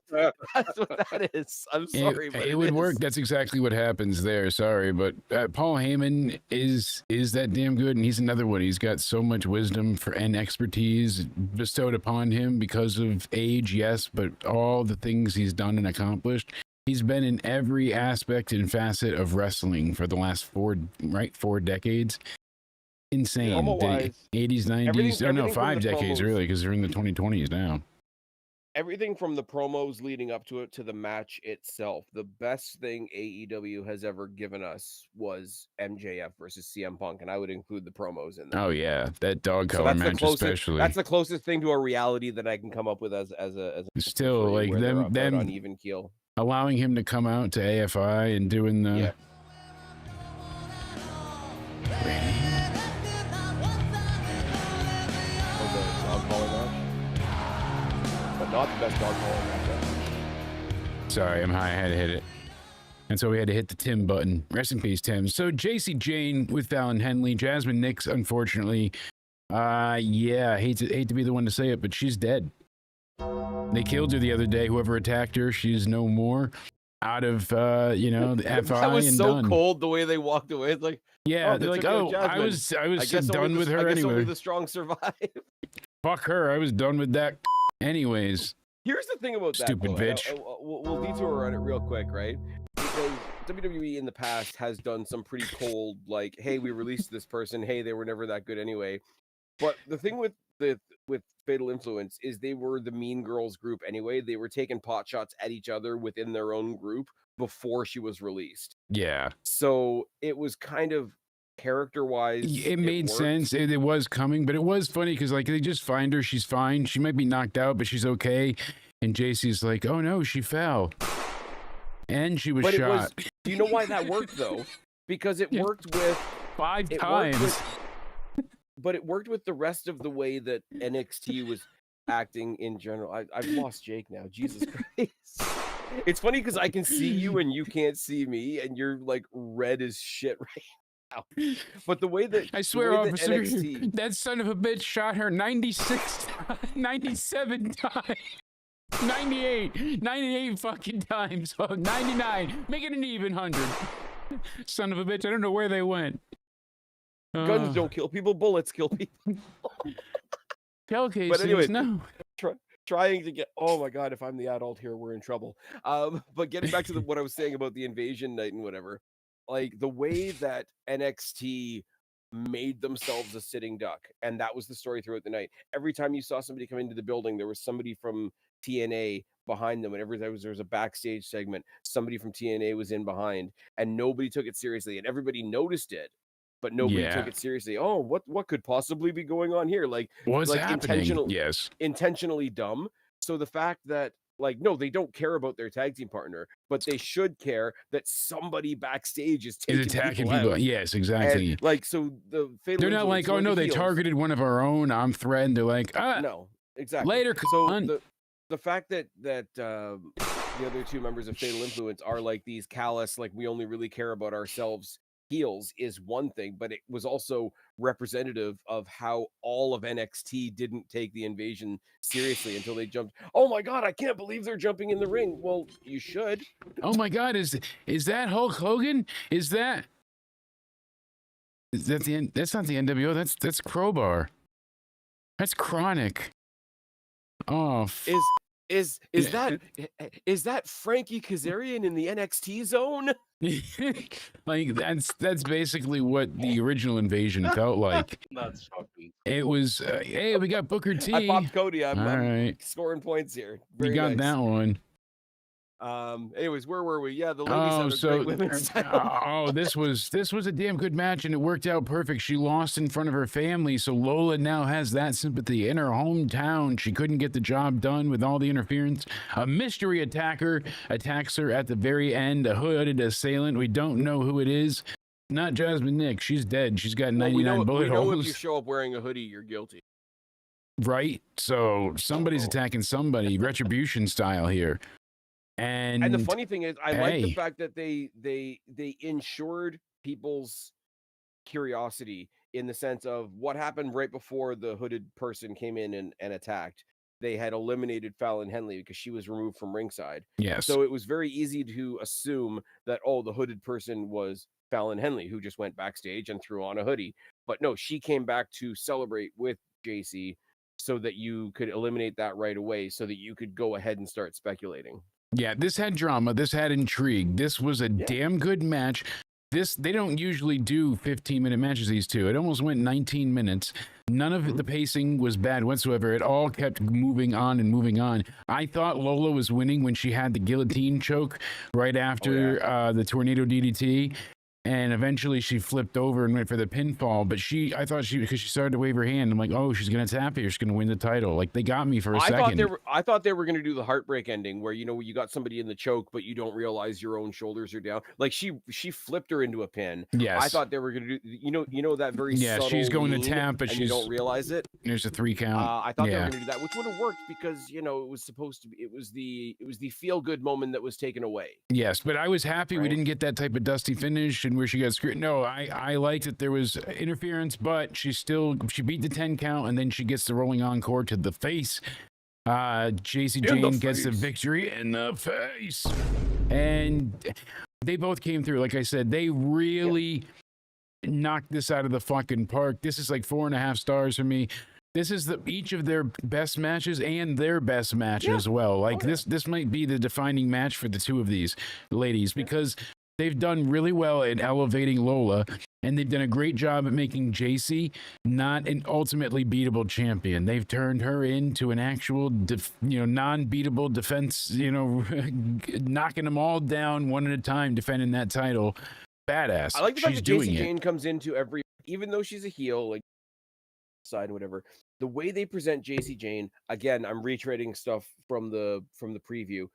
That's what that is. I'm sorry, but It would work. That's exactly what happens there. Sorry, but Paul Heyman is that damn good, and he's another one. He's got so much wisdom and expertise bestowed upon him because of age, yes, but all the things he's done and accomplished. He's been in every aspect and facet of wrestling for the last four decades. Insane. 80s, 90s. Oh, no, 5 decades, really, because they're in the 2020s now. Everything from the promos leading up to it to the match itself, the best thing AEW has ever given us was MJF versus CM Punk, and I would include the promos in that. Oh yeah, that dog collar match especially. That's the closest thing to a reality that I can come up with as a still like them on even keel. Allowing him to come out to AFI and doing the. Yeah. Not the best dog calling match. Sorry, I'm high. I had to hit it. And so we had to hit the Tim button. Rest in peace, Tim. So Jacy Jane with Fallon Henley. Jasmine Nix, unfortunately. Yeah, I hate to be the one to say it, but she's dead. They killed her the other day. Whoever attacked her, she's no more. Out of, the FI that was and so done. cold the way they walked away. It's like, yeah, they're like, oh, I was done with her anyway. Only the strong survive. Fuck her. I was done with that. Anyways. Here's the thing about stupid that, bitch. We'll detour on it real quick, right? Because WWE in the past has done some pretty cold, like, hey, we released this person. Hey, they were never that good anyway. But the thing with Fatal Influence is they were the Mean Girls group anyway. They were taking pot shots at each other within their own group before she was released. Yeah. So it was kind of character-wise, it made sense. It was coming, but it was funny because like they just find her, she's fine. She might be knocked out, but she's okay. And Jacy's like, oh no, she fell, and she was shot. Do you know why that worked though? Because it worked with 5 times. But it worked with the rest of the way that NXT was acting in general. I've lost Jake now. Jesus Christ. It's funny because I can see you and you can't see me, and you're like red as shit right now. But the way that I swear, officer, NXT, that son of a bitch shot her 96 times, 97 times, 98 fucking times, 99, make it an even 100. Son of a bitch, I don't know where they went. Guns don't kill people, bullets kill people. Shell casings, but anyway, no. Trying to get, oh my god, if I'm the adult here, we're in trouble. But getting back to what I was saying about the Invasion night and whatever, like the way that NXT made themselves a sitting duck, and that was the story throughout the night. Every time you saw somebody come into the building, there was somebody from TNA behind them. Whenever there was a backstage segment, somebody from TNA was in behind, and nobody took it seriously, and everybody noticed it, but nobody took it seriously. Oh, what could possibly be going on here? Like, what's like happening? Intentionally dumb. So the fact that, like, no, they don't care about their tag team partner, but they should care that somebody backstage is attacking people. Yes, exactly. And, like, so the Fatal they're not like, oh no, they targeted one of our own. I'm threatened. They're like, no, exactly. Later. So the fact that the other two members of Fatal Influence are like these callous, like we only really care about ourselves heels is one thing, but it was also representative of how all of NXT didn't take the Invasion seriously until they jumped. Oh my god, I can't believe they're jumping in the ring. Well, you should. Oh my god, is that Hulk Hogan? Is that the end? That's not the NWO. That's Crowbar. That's Chronic. Oh, is that Frankie Kazarian in the NXT zone? Like that's basically what the original Invasion felt like. That's shocking. It was hey, we got Booker T. I popped Cody. I'm right. Scoring points here. You got that one. Anyways, where were we? Yeah, the ladies had a great women's title. This was a damn good match, and it worked out perfect. She lost in front of her family, so Lola now has that sympathy in her hometown. She couldn't get the job done with all the interference. A mystery attacker attacks her at the very end, a hooded assailant. We don't know who it is. Not Jasmine Nick. She's dead. She's got Well, 99 bullet we know holes. if you show up wearing a hoodie, you're guilty. Right? So somebody's attacking somebody, retribution style here. And the funny thing is, I like the fact that they ensured people's curiosity in the sense of what happened right before the hooded person came in and attacked. They had eliminated Fallon Henley because she was removed from ringside. Yes. So it was very easy to assume that, oh, the hooded person was Fallon Henley, who just went backstage and threw on a hoodie. But no, she came back to celebrate with Jacy so that you could eliminate that right away so that you could go ahead and start speculating. Yeah, this had drama. This had intrigue. This was a damn good match. They don't usually do 15-minute matches, these two. It almost went 19 minutes. None of the pacing was bad whatsoever. It all kept moving on and moving on. I thought Lola was winning when she had the guillotine choke right after the tornado DDT. And eventually she flipped over and went for the pinfall. But I thought because she started to wave her hand, I'm like, oh, she's going to tap here. She's going to win the title. Like, they got me for a second. I thought they were going to do the heartbreak ending where, you got somebody in the choke, but you don't realize your own shoulders are down. Like, she flipped her into a pin. Yes. I thought they were going to do, that very subtle she's going to lean, tap, but you don't realize it. There's a 3 count. I thought they were going to do that, which would have worked because, it was supposed to be, it was the feel-good moment that was taken away. Yes, but I was happy we didn't get that type of dusty finish and where she got screwed. No, I liked that there was interference, but she beat the 10 count, and then she gets the rolling encore to the face. Jacy Jane gets the victory in the face. And they both came through. Like I said, they really knocked this out of the fucking park. This is like 4.5 stars for me. This is each of their best matches and their best match as well. Like this might be the defining match for the two of these ladies because they've done really well at elevating Lola, and they've done a great job at making Jacy not an ultimately beatable champion. They've turned her into an actual, non-beatable defense, knocking them all down one at a time, defending that title. Badass. I like the fact She's that doing Jacy it. Jane comes into even though she's a heel, like side and whatever, the way they present Jacy Jane, again, I'm retreading stuff from the preview.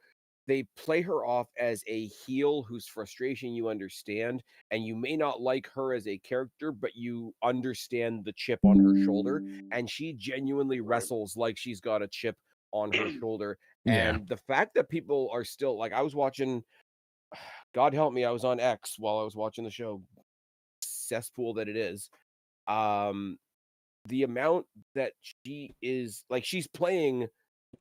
They play her off as a heel whose frustration you understand, and you may not like her as a character, but you understand the chip on her shoulder, and she genuinely wrestles like she's got a chip on her shoulder. And the fact that people are still, like, I was watching, God help me, I was on X while I was watching the show, cesspool that it is. The amount that she is, like, she's playing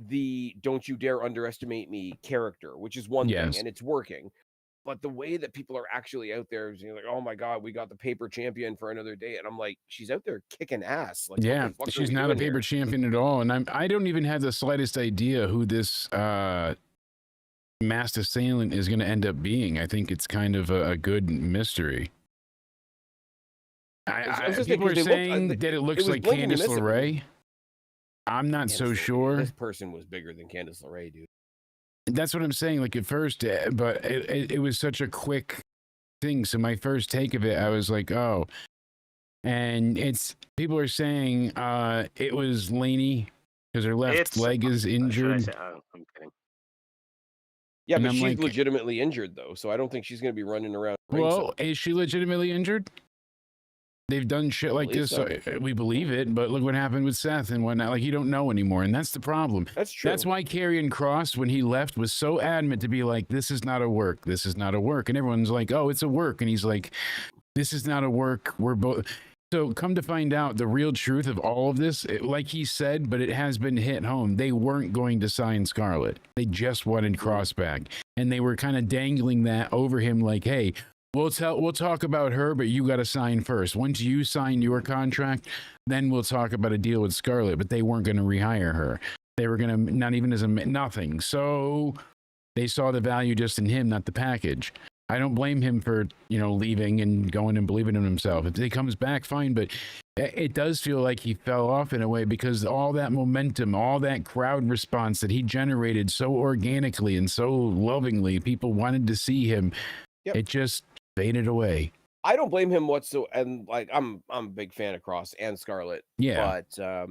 the don't you dare underestimate me character, which is one thing, and it's working. But the way that people are actually out there, like, oh my God, we got the paper champion for another day. And I'm like, she's out there kicking ass. Like, she's not a paper champion at all. And I don't even have the slightest idea who this masked assailant is going to end up being. I think it's kind of a good mystery. People are saying that it looks like Candice LeRae. I'm not so sure. This person was bigger than Candice LeRae, dude. That's what I'm saying. Like at first, but it was such a quick thing. So my first take of it, I was like, oh. And people are saying it was Laney because her left leg is injured. I'm kidding. Yeah, but she's legitimately injured though, so I don't think she's going to be running around. Well, is she legitimately injured? They've done shit like this, so we believe it, but look what happened with Seth and whatnot. Like, you don't know anymore, and that's the problem. That's true. That's why Karrion Kross, when he left, was so adamant to be like, this is not a work, this is not a work. And everyone's like, oh, it's a work. And he's like, this is not a work. We're both. So come to find out the real truth of all of this, like he said, but it has been hit home. They weren't going to sign Scarlett. They just wanted Kross back. And they were kind of dangling that over him like, hey, we'll talk about her, but you got to sign first. Once you sign your contract, then we'll talk about a deal with Scarlett. But they weren't going to rehire her. They were going to, not even as a nothing. So they saw the value just in him, not the package. I don't blame him for, leaving and going and believing in himself. If he comes back, fine. But it does feel like he fell off in a way because all that momentum, all that crowd response that he generated so organically and so lovingly, people wanted to see him. Yep. It just faded away. I don't blame him whatsoever. And like, I'm a big fan of Kross and Scarlett. Yeah. But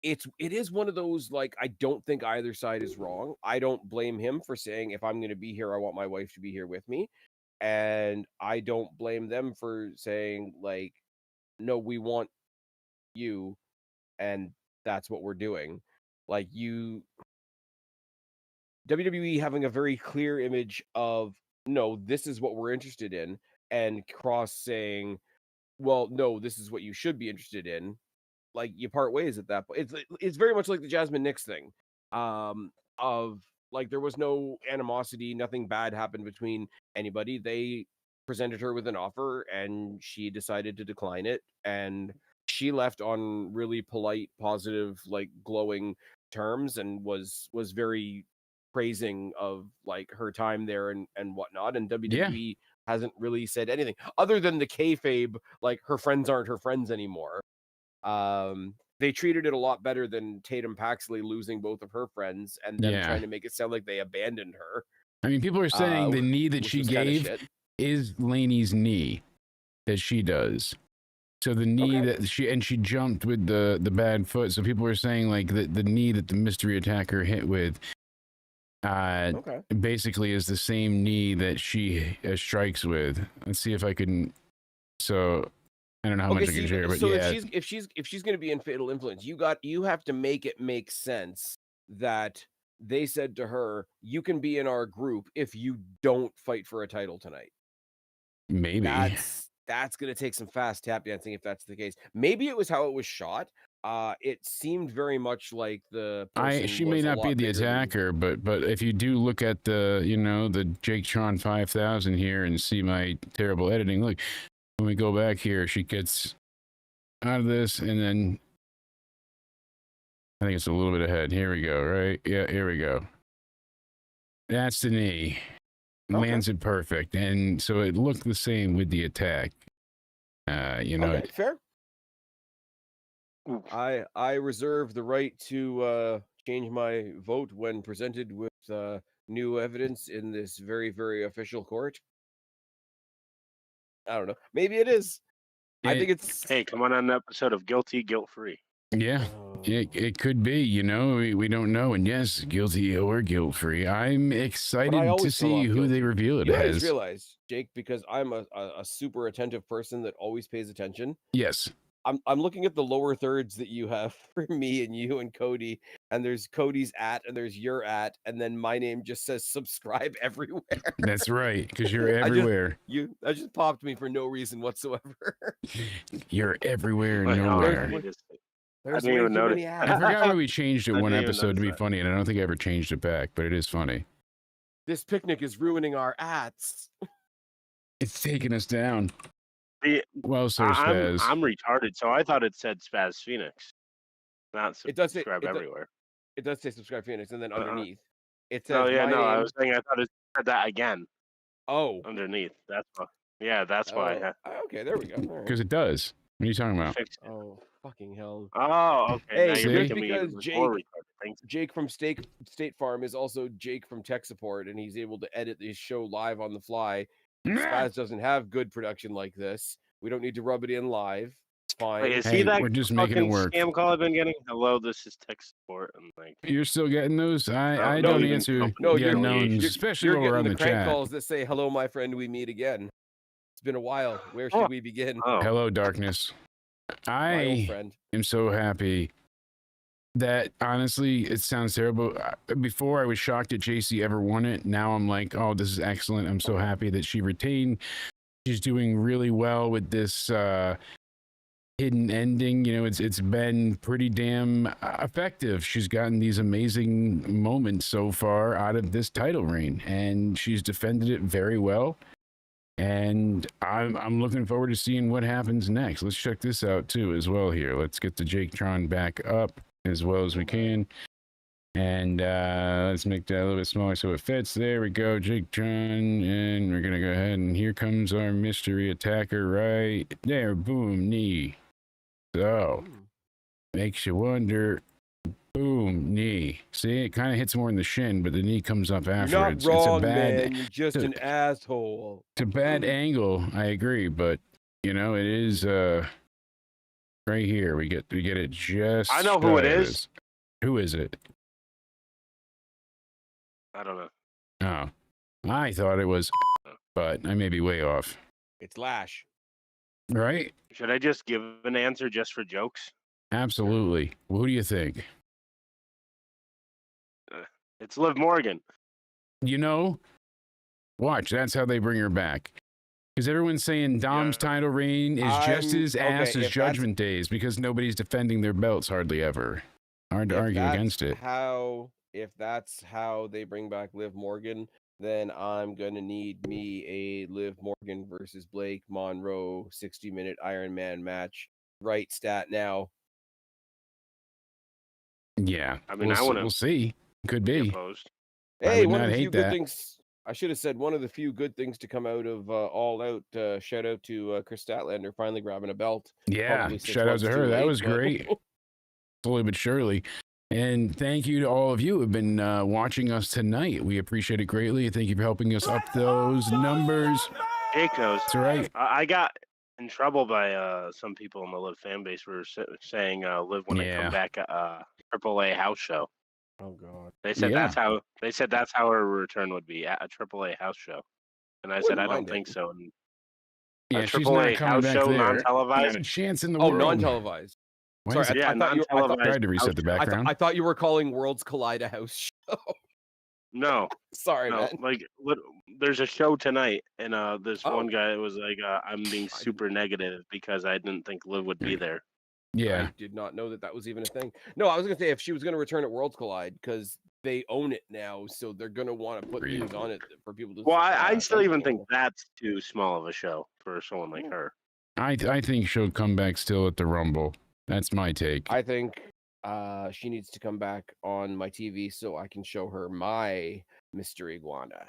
it is one of those, like, I don't think either side is wrong. I don't blame him for saying, if I'm going to be here, I want my wife to be here with me. And I don't blame them for saying, like, no, we want you, and that's what we're doing. Like, WWE having a very clear image of, no, this is what we're interested in, and Cross saying, well, no, this is what you should be interested in. Like, you part ways at that point. It's very much like the Jasmine Nix thing, of like, there was no animosity, nothing bad happened between anybody. They presented her with an offer, and she decided to decline it, and she left on really polite, positive, like, glowing terms, and was very praising of, like, her time there and whatnot. And WWE hasn't really said anything other than the kayfabe, like, her friends aren't her friends anymore. They treated it a lot better than Tatum Paxley losing both of her friends and then trying to make it sound like they abandoned her. I mean, people are saying the knee that she gave is Laney's knee that she does. So the knee that she jumped with the bad foot. So people are saying, like, the knee that the mystery attacker hit with basically is the same knee that she strikes with. Let's see if I can. So I don't know how much I can share, but so yeah. if she's going to be in Fatal Influence, you have to make it make sense that they said to her, you can be in our group if you don't fight for a title tonight. Maybe that's going to take some fast tap dancing if that's the case. Maybe it was how it was shot. It seemed very much like the person she may not be the attacker, but if you do look at the the Jake Tron 5000 here and see my terrible editing, look. When we go back here, she gets out of this, and then I think it's a little bit ahead. Here we go, right? Yeah, here we go. That's the knee. Lands it perfect. And so it looked the same with the attack. Fair. I reserve the right to change my vote when presented with new evidence in this very, very official court. I don't know. Maybe it is. I think it's. Hey, come on an episode of Guilty, Guilt-Free. Yeah, it could be. We don't know. And yes, guilty or guilt-free. I'm excited to see who they reveal it as. I just realized, Jake, because I'm a super attentive person that always pays attention. Yes. I'm looking at the lower thirds that you have for me and you and Cody, and there's Cody's @ and there's your @ and then my name just says subscribe everywhere. That's right, because you're everywhere. That just popped me for no reason whatsoever. You're everywhere and nowhere. I didn't even notice. I forgot why we changed it one episode to be funny, and I don't think I ever changed it back, but it is funny. This picnic is ruining our ats. It's taking us down. Well, so Spaz. I'm retarded, so I thought it said Spaz Phoenix. Not subscribe everywhere. It does say subscribe Phoenix, and then underneath it says. I was saying I thought it said that again. Oh, underneath. That's why. Yeah, that's why. Okay, there we go. Because it does. What are you talking about? Oh, fucking hell. Oh, okay. Hey, because Jake from State Farm is also Jake from Tech Support, and he's able to edit this show live on the fly. Spaz doesn't have good production like this. We don't need to rub it in live. It's fine. Wait, is he that we're just making it work. Scam call I've been getting? Hello, this is Tech Support. I'm like, you're still getting those? I don't answer. You're especially you're over on getting the crank chat. calls that say, "Hello, my friend. We meet again. It's been a while. Where should we begin?" Hello, darkness. My old friend. am so happy that, honestly, it sounds terrible. Before, I was shocked that Jacy ever won it. Now I'm like, oh, this is excellent. I'm so happy that she retained. She's doing really well with this hidden ending. It's been pretty damn effective. She's gotten these amazing moments so far out of this title reign, and she's defended it very well. And I'm looking forward to seeing what happens next. Let's check this out too as well here. Let's get the Jake Tron back up as well as we can. And let's make that a little bit smaller so it fits. There we go, Jake Tron. And we're going to go ahead and here comes our mystery attacker right there. Boom, knee. So, makes you wonder. Boom, knee. See, it kind of hits more in the shin, but the knee comes up after. You're not it's wrong, a bad, man. You're just an asshole. It's a bad angle, I agree, but it is right here. We get it just. I know who it is. Who is it? I don't know. Oh, I thought it was, but I may be way off. It's Lash. Right? Should I just give an answer just for jokes? Absolutely. Well, who do you think? It's Liv Morgan. You know, watch. That's how they bring her back. Because everyone's saying Dom's title reign is just as ass as Judgment Day's because nobody's defending their belts hardly ever. Hard to argue against it. If that's how they bring back Liv Morgan, then I'm going to need me a Liv Morgan versus Blake Monroe 60-minute Iron Man match. Right stat now. Yeah. I mean, we'll see. Could be. Hey, one of the few good things. I should have said one of the few good things to come out of All Out. Shout out to Chris Statlander finally grabbing a belt. Yeah, shout out to her. That was great. Slowly but surely. And thank you to all of you who have been watching us tonight. We appreciate it greatly. Thank you for helping us up those numbers. Jake knows. That's right. I got in trouble by some people in the Liv fan base were saying Liv when they come back AAA house show. Oh God! They said that's how her return would be at a AAA house show, and I said I don't think so. And yeah, a she's not AAA coming house back show, there. non-televised. Not a chance in the world. Oh, non-televised. Sorry, I tried to reset the background. I thought you were calling Worlds Collide a house show. No, sorry, man. Like, there's a show tonight, and this one guy was like, "I'm being super negative because I didn't think Liv would be there." Yeah, I did not know that was even a thing. No, I was gonna say if she was gonna return at Worlds Collide because they own it now, so they're gonna want to put things on it for people to. Well, I still even think that's too small of a show for someone like her. I think she'll come back still at the Rumble. That's my take. I think she needs to come back on my TV so I can show her my Mr. Iguana.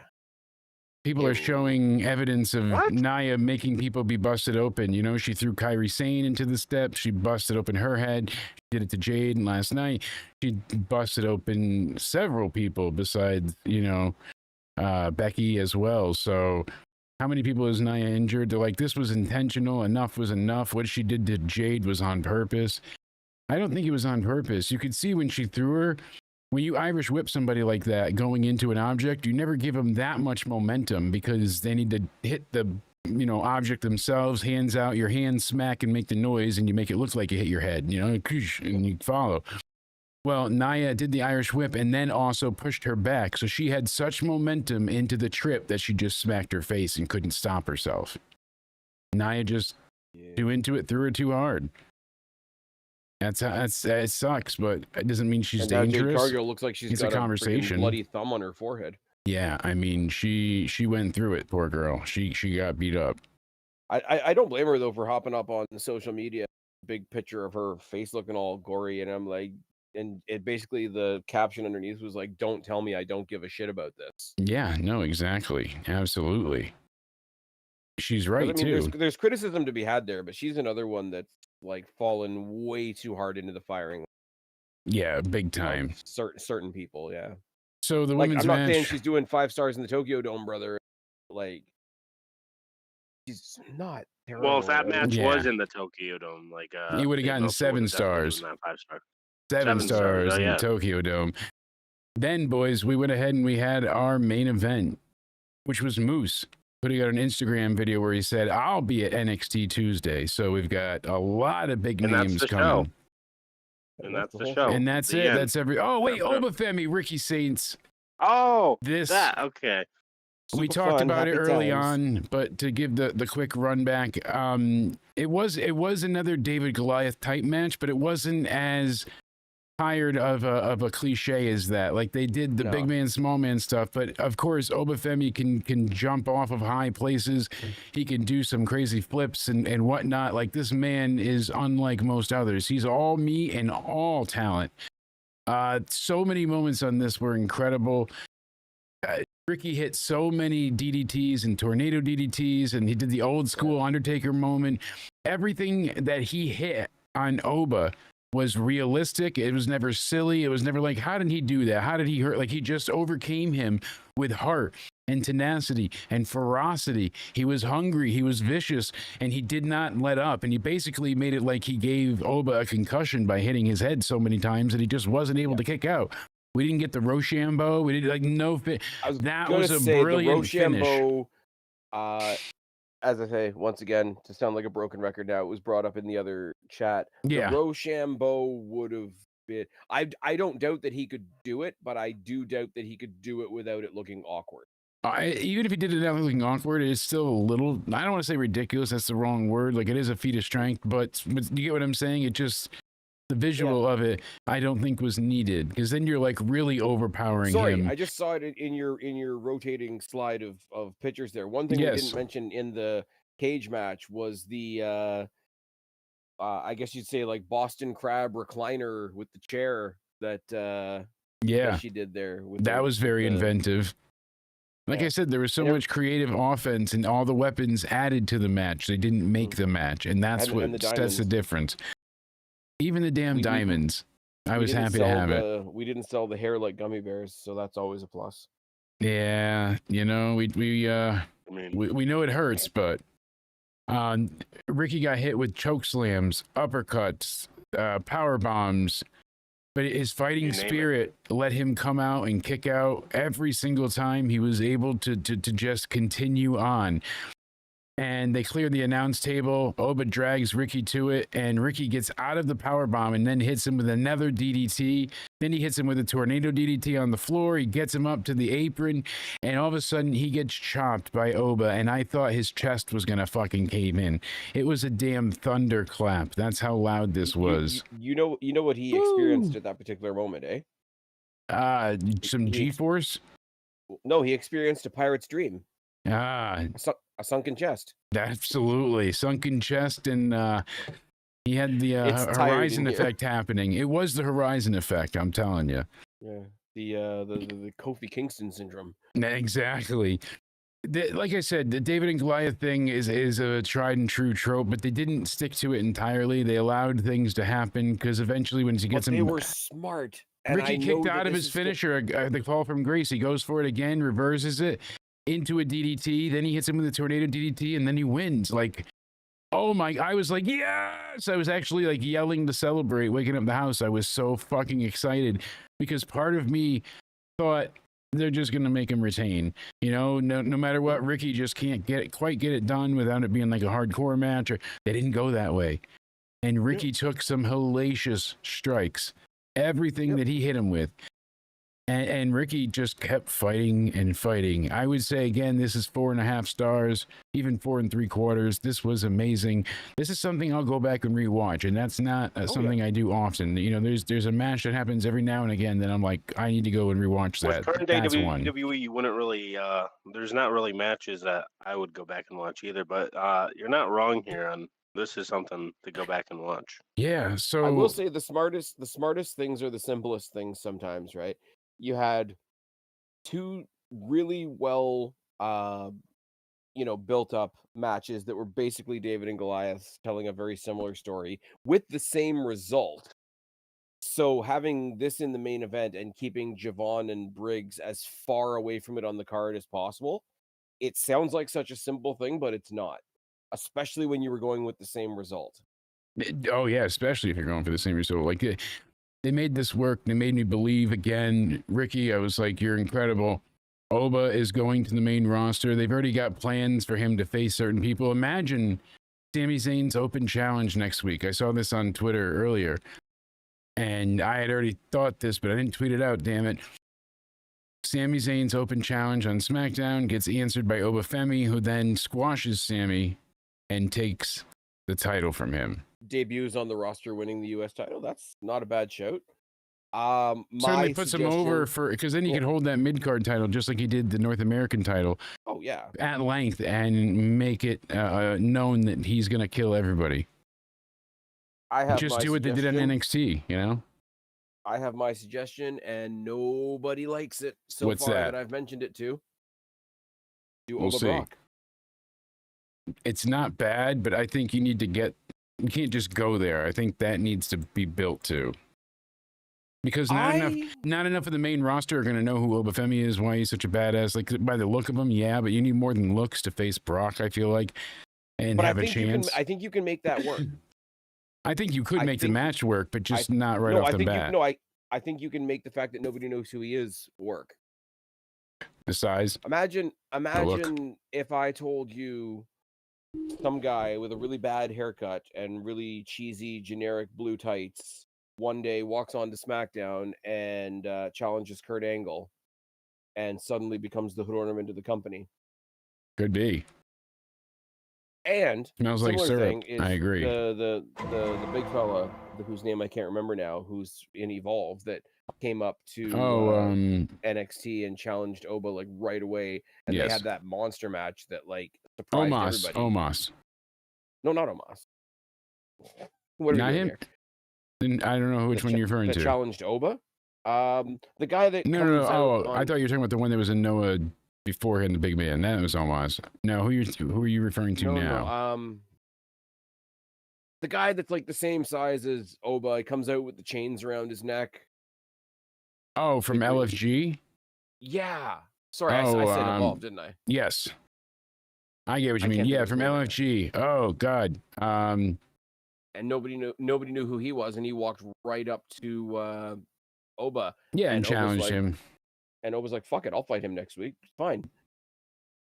People are showing evidence of Nia making people be busted open. You know, she threw Kairi Sane into the steps. She busted open her head. She did it to Jade last night. She busted open several people besides, Becky as well. So how many people is Nia injured? They're like, this was intentional. Enough was enough. What she did to Jade was on purpose. I don't think it was on purpose. You could see when she threw her. When you Irish whip somebody like that going into an object, you never give them that much momentum because they need to hit the, object themselves, hands out, your hands smack and make the noise, and you make it look like you hit your head, and you follow. Well, Nia did the Irish whip and then also pushed her back. So she had such momentum into the trip that she just smacked her face and couldn't stop herself. Nia just threw into it, threw her too hard. It sucks, but it doesn't mean she's dangerous. Cargill looks like she's got a conversation. Bloody thumb on her forehead. Yeah, I mean, she went through it, poor girl. She got beat up. I don't blame her though for hopping up on social media, big picture of her face looking all gory, and I'm like, and it basically the caption underneath was like, "Don't tell me I don't give a shit about this." Yeah, no, exactly, absolutely. She's right too. There's criticism to be had there, but she's another one that's like fallen way too hard into the firing. Yeah, big time. Certain people, yeah. So the women's match. I'm not saying she's doing 5 stars in the Tokyo Dome, brother. Like, she's not terrible. Well, if that match was in the Tokyo Dome, like you would have gotten 7 stars. 7 stars in the Tokyo Dome. Then, boys, we went ahead and we had our main event, which was Moose putting out an Instagram video where he said, "I'll be at NXT Tuesday." So we've got a lot of big names coming. And that's the show. And that's it. That's every. Oh wait, Oba Femi, Ricky Saints. Oh, that okay. We talked about it early on, but to give the quick run back, it was another David Goliath type match, but it wasn't as tired of a cliche as that. Like they did the big man, small man stuff, but of course Oba Femi can jump off of high places. He can do some crazy flips and whatnot. Like this man is unlike most others. He's all meat and all talent. So many moments on this were incredible. Ricky hit so many DDTs and tornado DDTs, and he did the old school Undertaker moment. Everything that he hit on Oba was realistic. It was never silly. It was never like, how did he do that? How did he hurt? Like he just overcame him with heart and tenacity and ferocity. He was hungry. He was vicious, and he did not let up. And he basically made it like he gave Oba a concussion by hitting his head so many times that he just wasn't able to kick out. We didn't get the Rochambeau. We didn't like no fit. That was a brilliant finish. As I say, once again, to sound like a broken record now, it was brought up in the other chat. Yeah. The Rochambeau would have been. I don't doubt that he could do it, but I do doubt that he could do it without it looking awkward. Even if he did it without looking awkward, it's still a little, I don't want to say ridiculous, that's the wrong word. Like, it is a feat of strength, but you get what I'm saying? It just, the visual of it, I don't think was needed, because then you're like really overpowering him. I just saw it in your rotating slide of pictures there. One thing we didn't mention in the cage match was the I guess you'd say like Boston Crab recliner with the chair that that she did there. That was very inventive. Like I said, there was so much creative offense and all the weapons added to the match. They didn't make the match, and that's the difference. Even the damn diamonds. I was happy to have it. We didn't sell the hair like gummy bears, so that's always a plus. Yeah, you know, we know it hurts, but Ricky got hit with choke slams, uppercuts, power bombs, but his fighting spirit let him come out and kick out every single time he was able to just continue on. And they cleared the announce table. Oba drags Ricky to it, and Ricky gets out of the powerbomb and then hits him with another DDT. Then he hits him with a tornado DDT on the floor. He gets him up to the apron, and all of a sudden he gets chopped by Oba, and I thought his chest was going to fucking cave in. It was a damn thunderclap. That's how loud this was. You know what he experienced at that particular moment, eh? Some G-force? No, he experienced a pirate's dream. A sunken chest. Absolutely. Sunken chest, and he had the horizon effect happening. It was the horizon effect, I'm telling you. Yeah. The Kofi Kingston syndrome. Exactly. Like I said, the David and Goliath thing is a tried and true trope, but they didn't stick to it entirely. They allowed things to happen because eventually when he gets him... They were smart. Ricky kicked out of his finisher, the fall from grace. He goes for it again, reverses it into a DDT, then he hits him with a tornado DDT, and then he wins. Like, oh my, I was like, yes! I was actually like yelling to celebrate, waking up the house. I was so fucking excited because part of me thought they're just going to make him retain. You know, no matter what, Ricky just can't quite get it done without it being like a hardcore match, or they didn't go that way. And Ricky took some hellacious strikes, everything that he hit him with. And Ricky just kept fighting and fighting. I would say, again, this is 4.5 stars, even 4 3/4. This was amazing. This is something I'll go back and rewatch, and that's not something I do often. You know, there's a match that happens every now and again that I'm like, I need to go and rewatch that. Current day WWE, you wouldn't really, there's not really matches that I would go back and watch either, but you're not wrong here on this is something to go back and watch. Yeah, so I will say the smartest things are the simplest things sometimes, right? You had two really well, built up matches that were basically David and Goliath telling a very similar story with the same result. So having this in the main event and keeping Javon and Briggs as far away from it on the card as possible, it sounds like such a simple thing, but it's not, especially when you were going with the same result. Oh yeah, especially if you're going for the same result. Like they made this work. They made me believe again. Ricky, I was like, you're incredible. Oba is going to the main roster. They've already got plans for him to face certain people. Imagine Sami Zayn's open challenge next week. I saw this on Twitter earlier, and I had already thought this, but I didn't tweet it out, damn it. Sami Zayn's open challenge on Smackdown gets answered by Oba Femi, who then squashes Sami and takes the title from him. Debuts on the roster winning the U.S. title. That's not a bad shout. Certainly puts him over because then he could hold that mid-card title just like he did the North American title. Oh, yeah. At length and make it known that he's going to kill everybody. Just do what they did on NXT, you know? I have my suggestion, and nobody likes it so What's far that? I've mentioned it to. We'll see. Brock. It's not bad, but I think you can't just go there. I think that needs to be built too. Because not enough of the main roster are going to know who Oba Femi is, why he's such a badass. Like, by the look of him, yeah, but you need more than looks to face Brock, I feel like, and have a chance. I think you can make that work. I think you could make the match work, but just not right off the bat. I think you can make the fact that nobody knows who he is work. The size. Imagine look. if I told you some guy with a really bad haircut and really cheesy generic blue tights one day walks onto SmackDown and challenges Kurt Angle and suddenly becomes the hood ornament of the company. Could be. And Smells like similar syrup. thing is I agree. The big fella whose name I can't remember now, who's in Evolve, that came up to NXT and challenged Oba like right away, and they had that monster match that like surprised everybody. Omos. No, not Omos. What are Not we doing him. here? Then I don't know which one you're referring that to. challenged Oba. The guy that No. comes out I thought you were talking about the one that was in Noah beforehand, the big man. That was Omos. No, who are you referring to now? No, the guy that's like the same size as Oba, he comes out with the chains around his neck. Oh, from LFG? Yeah. Sorry, I said Evolve, didn't I? Yes. I get what you mean. Yeah, from LFG. Oh God. And nobody knew who he was, and he walked right up to Oba. Yeah, and challenged him. And Oba's like, "Fuck it, I'll fight him next week. Fine."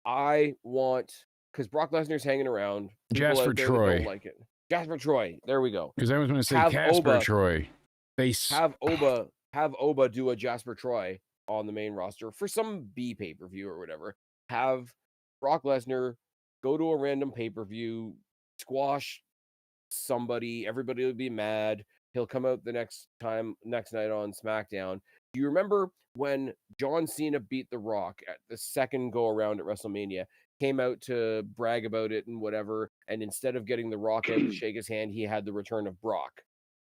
I want, because Brock Lesnar's hanging around. Jasper Troy. Don't like it. Jasper Troy. There we go. Because I was going to say Casper Troy. Have Oba do a Jasper Troy on the main roster for some B pay-per-view or whatever. Have Brock Lesnar go to a random pay-per-view, squash somebody, everybody will be mad. He'll come out the next night on SmackDown. Do you remember when John Cena beat The Rock at the second go around at WrestleMania, came out to brag about it and whatever, and instead of getting The Rock out to shake his hand, he had the return of Brock,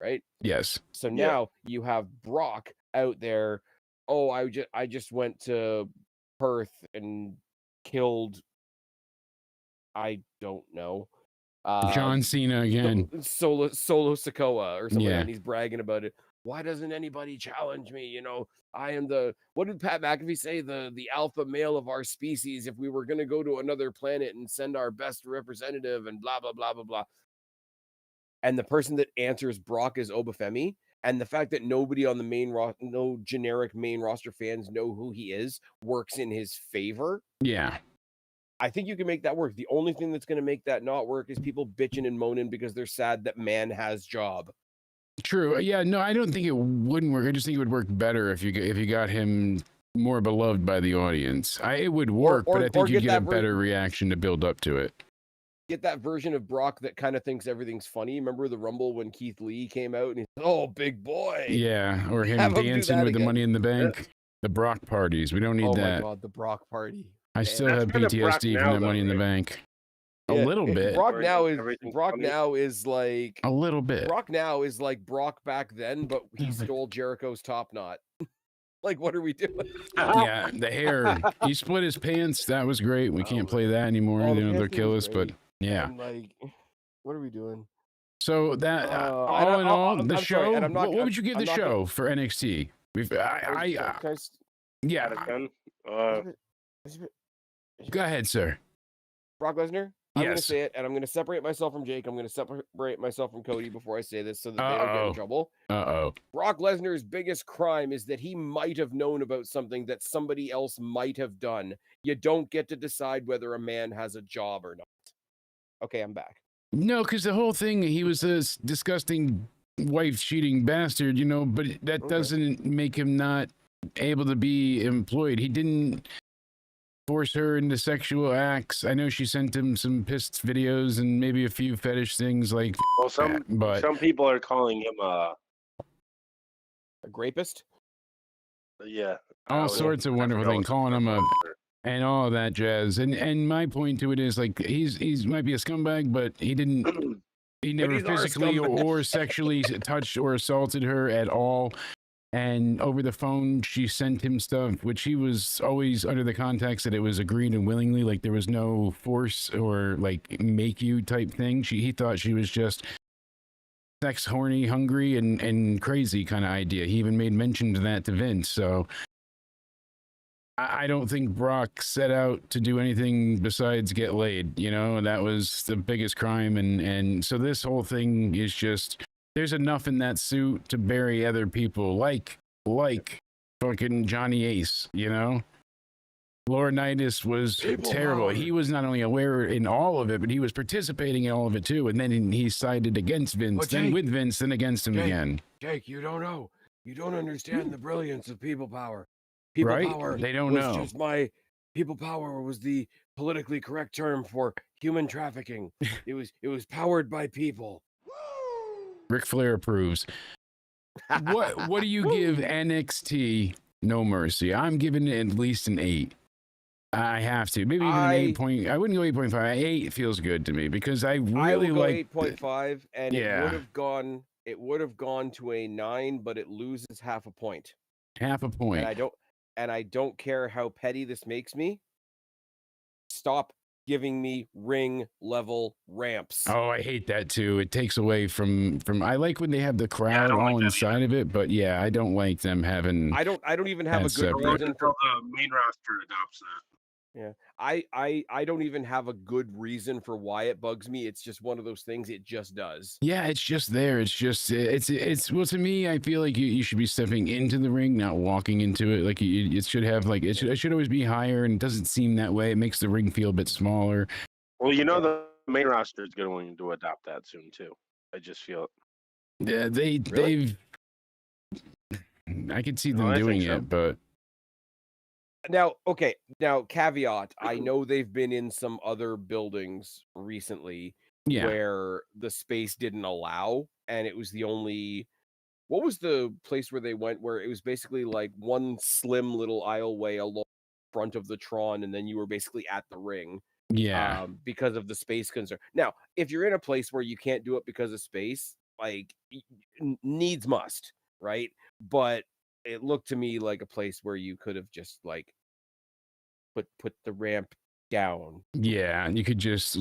right? Yes. So now you have Brock out there. Oh, I just went to Perth and killed, I don't know, John Cena again. Solo Sikoa or something, and he's bragging about it. Why doesn't anybody challenge me? You know, I am what did Pat McAfee say? The alpha male of our species. If we were going to go to another planet and send our best representative and blah, blah, blah, blah, blah. And the person that answers Brock is Oba Femi. And the fact that nobody on the main roster, no generic main roster fans know who he is, works in his favor. Yeah. I think you can make that work. The only thing that's going to make that not work is people bitching and moaning because they're sad that man has job. True. Yeah. No, I don't think it wouldn't work. I just think it would work better if you got him more beloved by the audience. It would work, but I think you get a better reaction to build up to it. Get that version of Brock that kind of thinks everything's funny. Remember the Rumble when Keith Lee came out and he's, oh, big boy. Yeah. Or him dancing with the Money in the Bank. The Brock parties. We don't need that. Oh my God, the Brock party. I still have PTSD from that Money in the Bank. A little bit. Brock now is like a little bit. Brock now is like Brock back then, but he stole Jericho's top knot. Like, what are we doing? Yeah, the hair. He split his pants. That was great. We can't play that anymore. They'll kill us. But yeah. I'm like, what are we doing? So that all in all, the show. What would you give the show for NXT? Go ahead, sir. Brock Lesnar? I'm going to say it, and I'm going to separate myself from Jake. I'm going to separate myself from Cody before I say this so that they don't get in trouble. Brock Lesnar's biggest crime is that he might have known about something that somebody else might have done. You don't get to decide whether a man has a job or not. Okay, I'm back. No, because the whole thing, he was this disgusting wife-cheating bastard, but that doesn't make him not able to be employed. He didn't force her into sexual acts. I know she sent him some pissed videos and maybe a few fetish things like some people are calling him a grapist. Yeah. All sorts of wonderful things, calling him and all of that jazz. And my point to it is like he's might be a scumbag, but he never physically or sexually touched or assaulted her at all. And over the phone, she sent him stuff, which he was always under the context that it was agreed and willingly, like there was no force or like make you type thing. He thought she was just sex horny, hungry, and crazy kind of idea. He even made mention to that to Vince. So I don't think Brock set out to do anything besides get laid. That was the biggest crime. And so this whole thing is just, there's enough in that suit to bury other people like fucking Johnny Ace, Laurinaitis was terrible. He was not only aware in all of it, but he was participating in all of it too. And then he sided against Vince, then with Vince, then against him again. Jake, you don't know. You don't understand the brilliance of people power. People power. They don't was know. Just people power was the politically correct term for human trafficking. It was powered by people. Ric Flair approves. What do you give NXT No Mercy? I'm giving it at least an 8. I have to. Maybe even an 8 point. I wouldn't go 8.5. 8 feels good to me because I really like 8.5, and it would have gone to a 9, but it loses half a point. Half a point. And I don't care how petty this makes me. Stop giving me ring level ramps. Oh, I hate that too. It takes away from I like when they have the crowd all inside of it, but yeah, I don't like them having I don't even have a good reason for the main roster adopts that. Yeah. I don't even have a good reason for why it bugs me. It's just one of those things. It just does. Yeah, it's just there. It's just it's well, to me, I feel like you should be stepping into the ring, not walking into it. Like it should have like it should always be higher, and it doesn't seem that way. It makes the ring feel a bit smaller. Well, the main roster is going to adopt that soon too. I just feel it. Yeah, they've I can see them doing it, but Now, caveat, I know they've been in some other buildings recently where the space didn't allow, and it was the only... What was the place where they went where it was basically like one slim little aisleway along the front of the Tron, and then you were basically at the ring? Yeah. Because of the space concern. Now, if you're in a place where you can't do it because of space, like, needs must, right? But it looked to me like a place where you could have just like put the ramp down. Yeah, you could just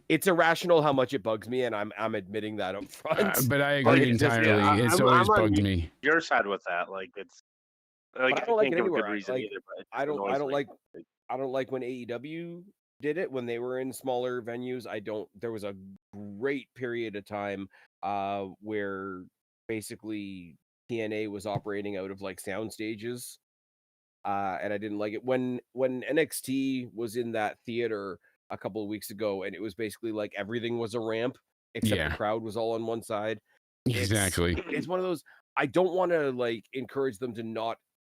it's irrational how much it bugs me, and I'm admitting that up front. But I agree entirely. It's always bugged me. Your side with that, like it's like I don't like it give a anywhere. good reason either, but I don't like when AEW did it when they were in smaller venues. There was a great period of time where basically TNA was operating out of like sound stages. And I didn't like it when NXT was in that theater a couple of weeks ago, and it was basically like everything was a ramp except the crowd was all on one side. Exactly. It's one of those. I don't want to like encourage them to not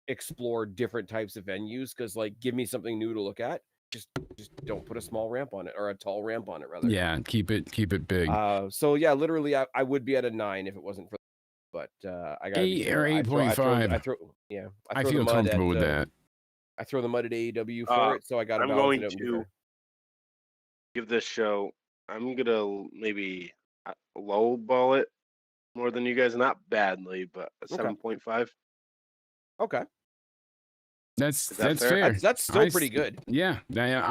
explore different types of venues, because like give me something new to look at. Just don't put a small ramp on it, or a tall ramp on it rather. Yeah, keep it big. So yeah, literally I would be at a 9 if it wasn't for. But I got 8 or 8.5. I feel comfortable with that. I throw the mud at AEW for it, so I got. I'm going to give this show. I'm gonna maybe lowball it more than you guys, not badly, but 7.5. Okay. That's fair. That's still pretty good. Yeah,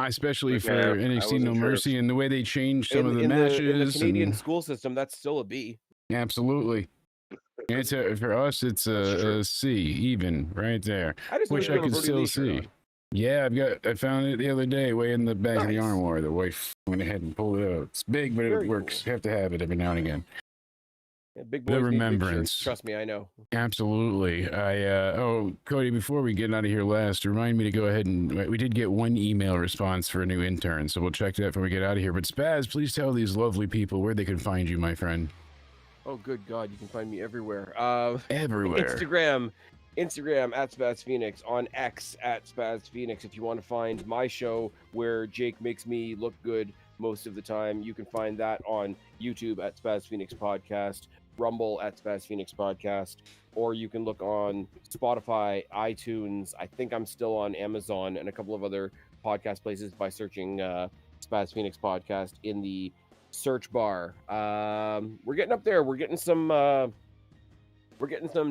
especially for NXT No Mercy and the way they changed some of the matches. In the Canadian school system, that's still a B. Absolutely. It's for us, it's a C, even right there. I just wish I could still see. Yeah, I found it the other day, way in the back of the armoire. The wife went ahead and pulled it out. It's big, but it works. Cool. Have to have it every now and again. Yeah, big boys the remembrance. Big shirts. Trust me, I know. Absolutely. Cody, before we get out of here last, remind me to go ahead and we did get one email response for a new intern, so we'll check that before we get out of here. But Spaz, please tell these lovely people where they can find you, my friend. Oh, good God, you can find me everywhere. Everywhere. Instagram at Spaz Phoenix, on X at Spaz Phoenix. If you want to find my show where Jake makes me look good most of the time, you can find that on YouTube at Spaz Phoenix Podcast, Rumble at Spaz Phoenix Podcast, or you can look on Spotify, iTunes. I think I'm still on Amazon and a couple of other podcast places by searching Spaz Phoenix Podcast in the search bar. We're getting up there. We're getting some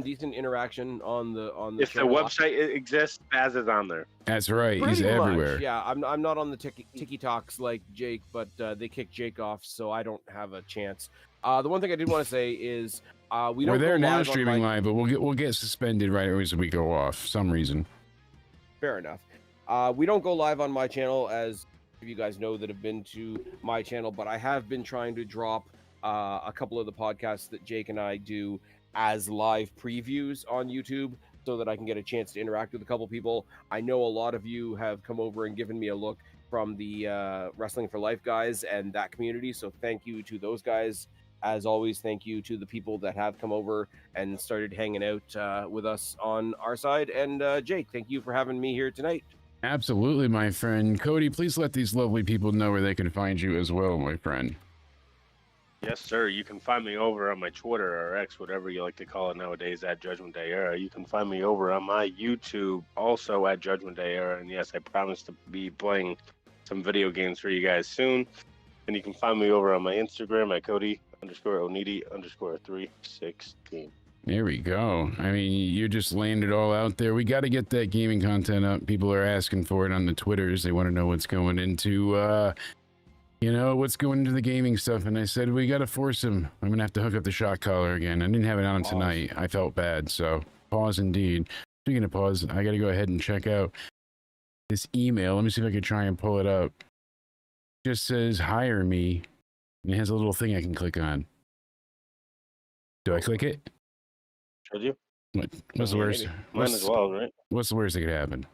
decent interaction on the if the website exists, Spaz is on there. That's right. Pretty He's much, everywhere. yeah. I'm not on the TikToks like Jake, but they kicked Jake off, so I don't have a chance. The one thing I did want to say is we're there now streaming live, but we'll get suspended right as we go off some reason. Fair enough. We don't go live on my channel, as you guys know that have been to my channel, but I have been trying to drop a couple of the podcasts that Jake and I do as live previews on YouTube. so that I can get a chance to interact with a couple people. I know a lot of you have come over and given me a look from the Wrestling for Life guys and that community. So thank you to those guys. As always, thank you to the people that have come over and started hanging out with us on our side. And Jake, thank you for having me here tonight. Absolutely, my friend. Cody, please let these lovely people know where they can find you as well, my friend. Yes, sir. You can find me over on my Twitter or X, whatever you like to call it nowadays, at Judgment Day Era. You can find me over on my YouTube, also at Judgment Day Era. And yes, I promise to be playing some video games for you guys soon. And you can find me over on my Instagram at Cody_Onidi_316. There we go. I mean, you just laying it all out there. We got to get that gaming content up. People are asking for it on the Twitters. They want to know what's going into, what's going into the gaming stuff. And I said, we got to force him. I'm going to have to hook up the shot collar again. I didn't have it on tonight. I felt bad. So pause indeed. Speaking of pause, I got to go ahead and check out this email. Let me see if I can try and pull it up. It just says, hire me. And it has a little thing I can click on. Do I click it? Should you? What's the worst? Mine as well, right? What's the worst that could happen?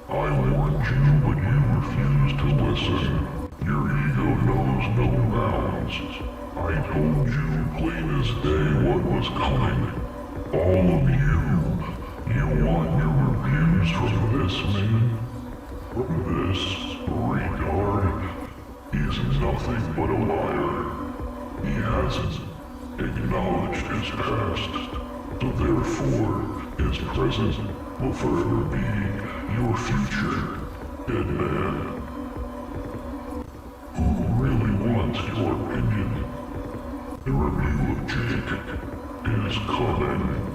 I warned you, but you refused to listen. Your ego knows no bounds. I told you plain as day what was coming. All of you want your reviews from this man? From this retard? He's nothing but a liar. He hasn't acknowledged his past, so therefore his present will forever be your future, dead man. Who really wants your opinion? The review of Jake is coming.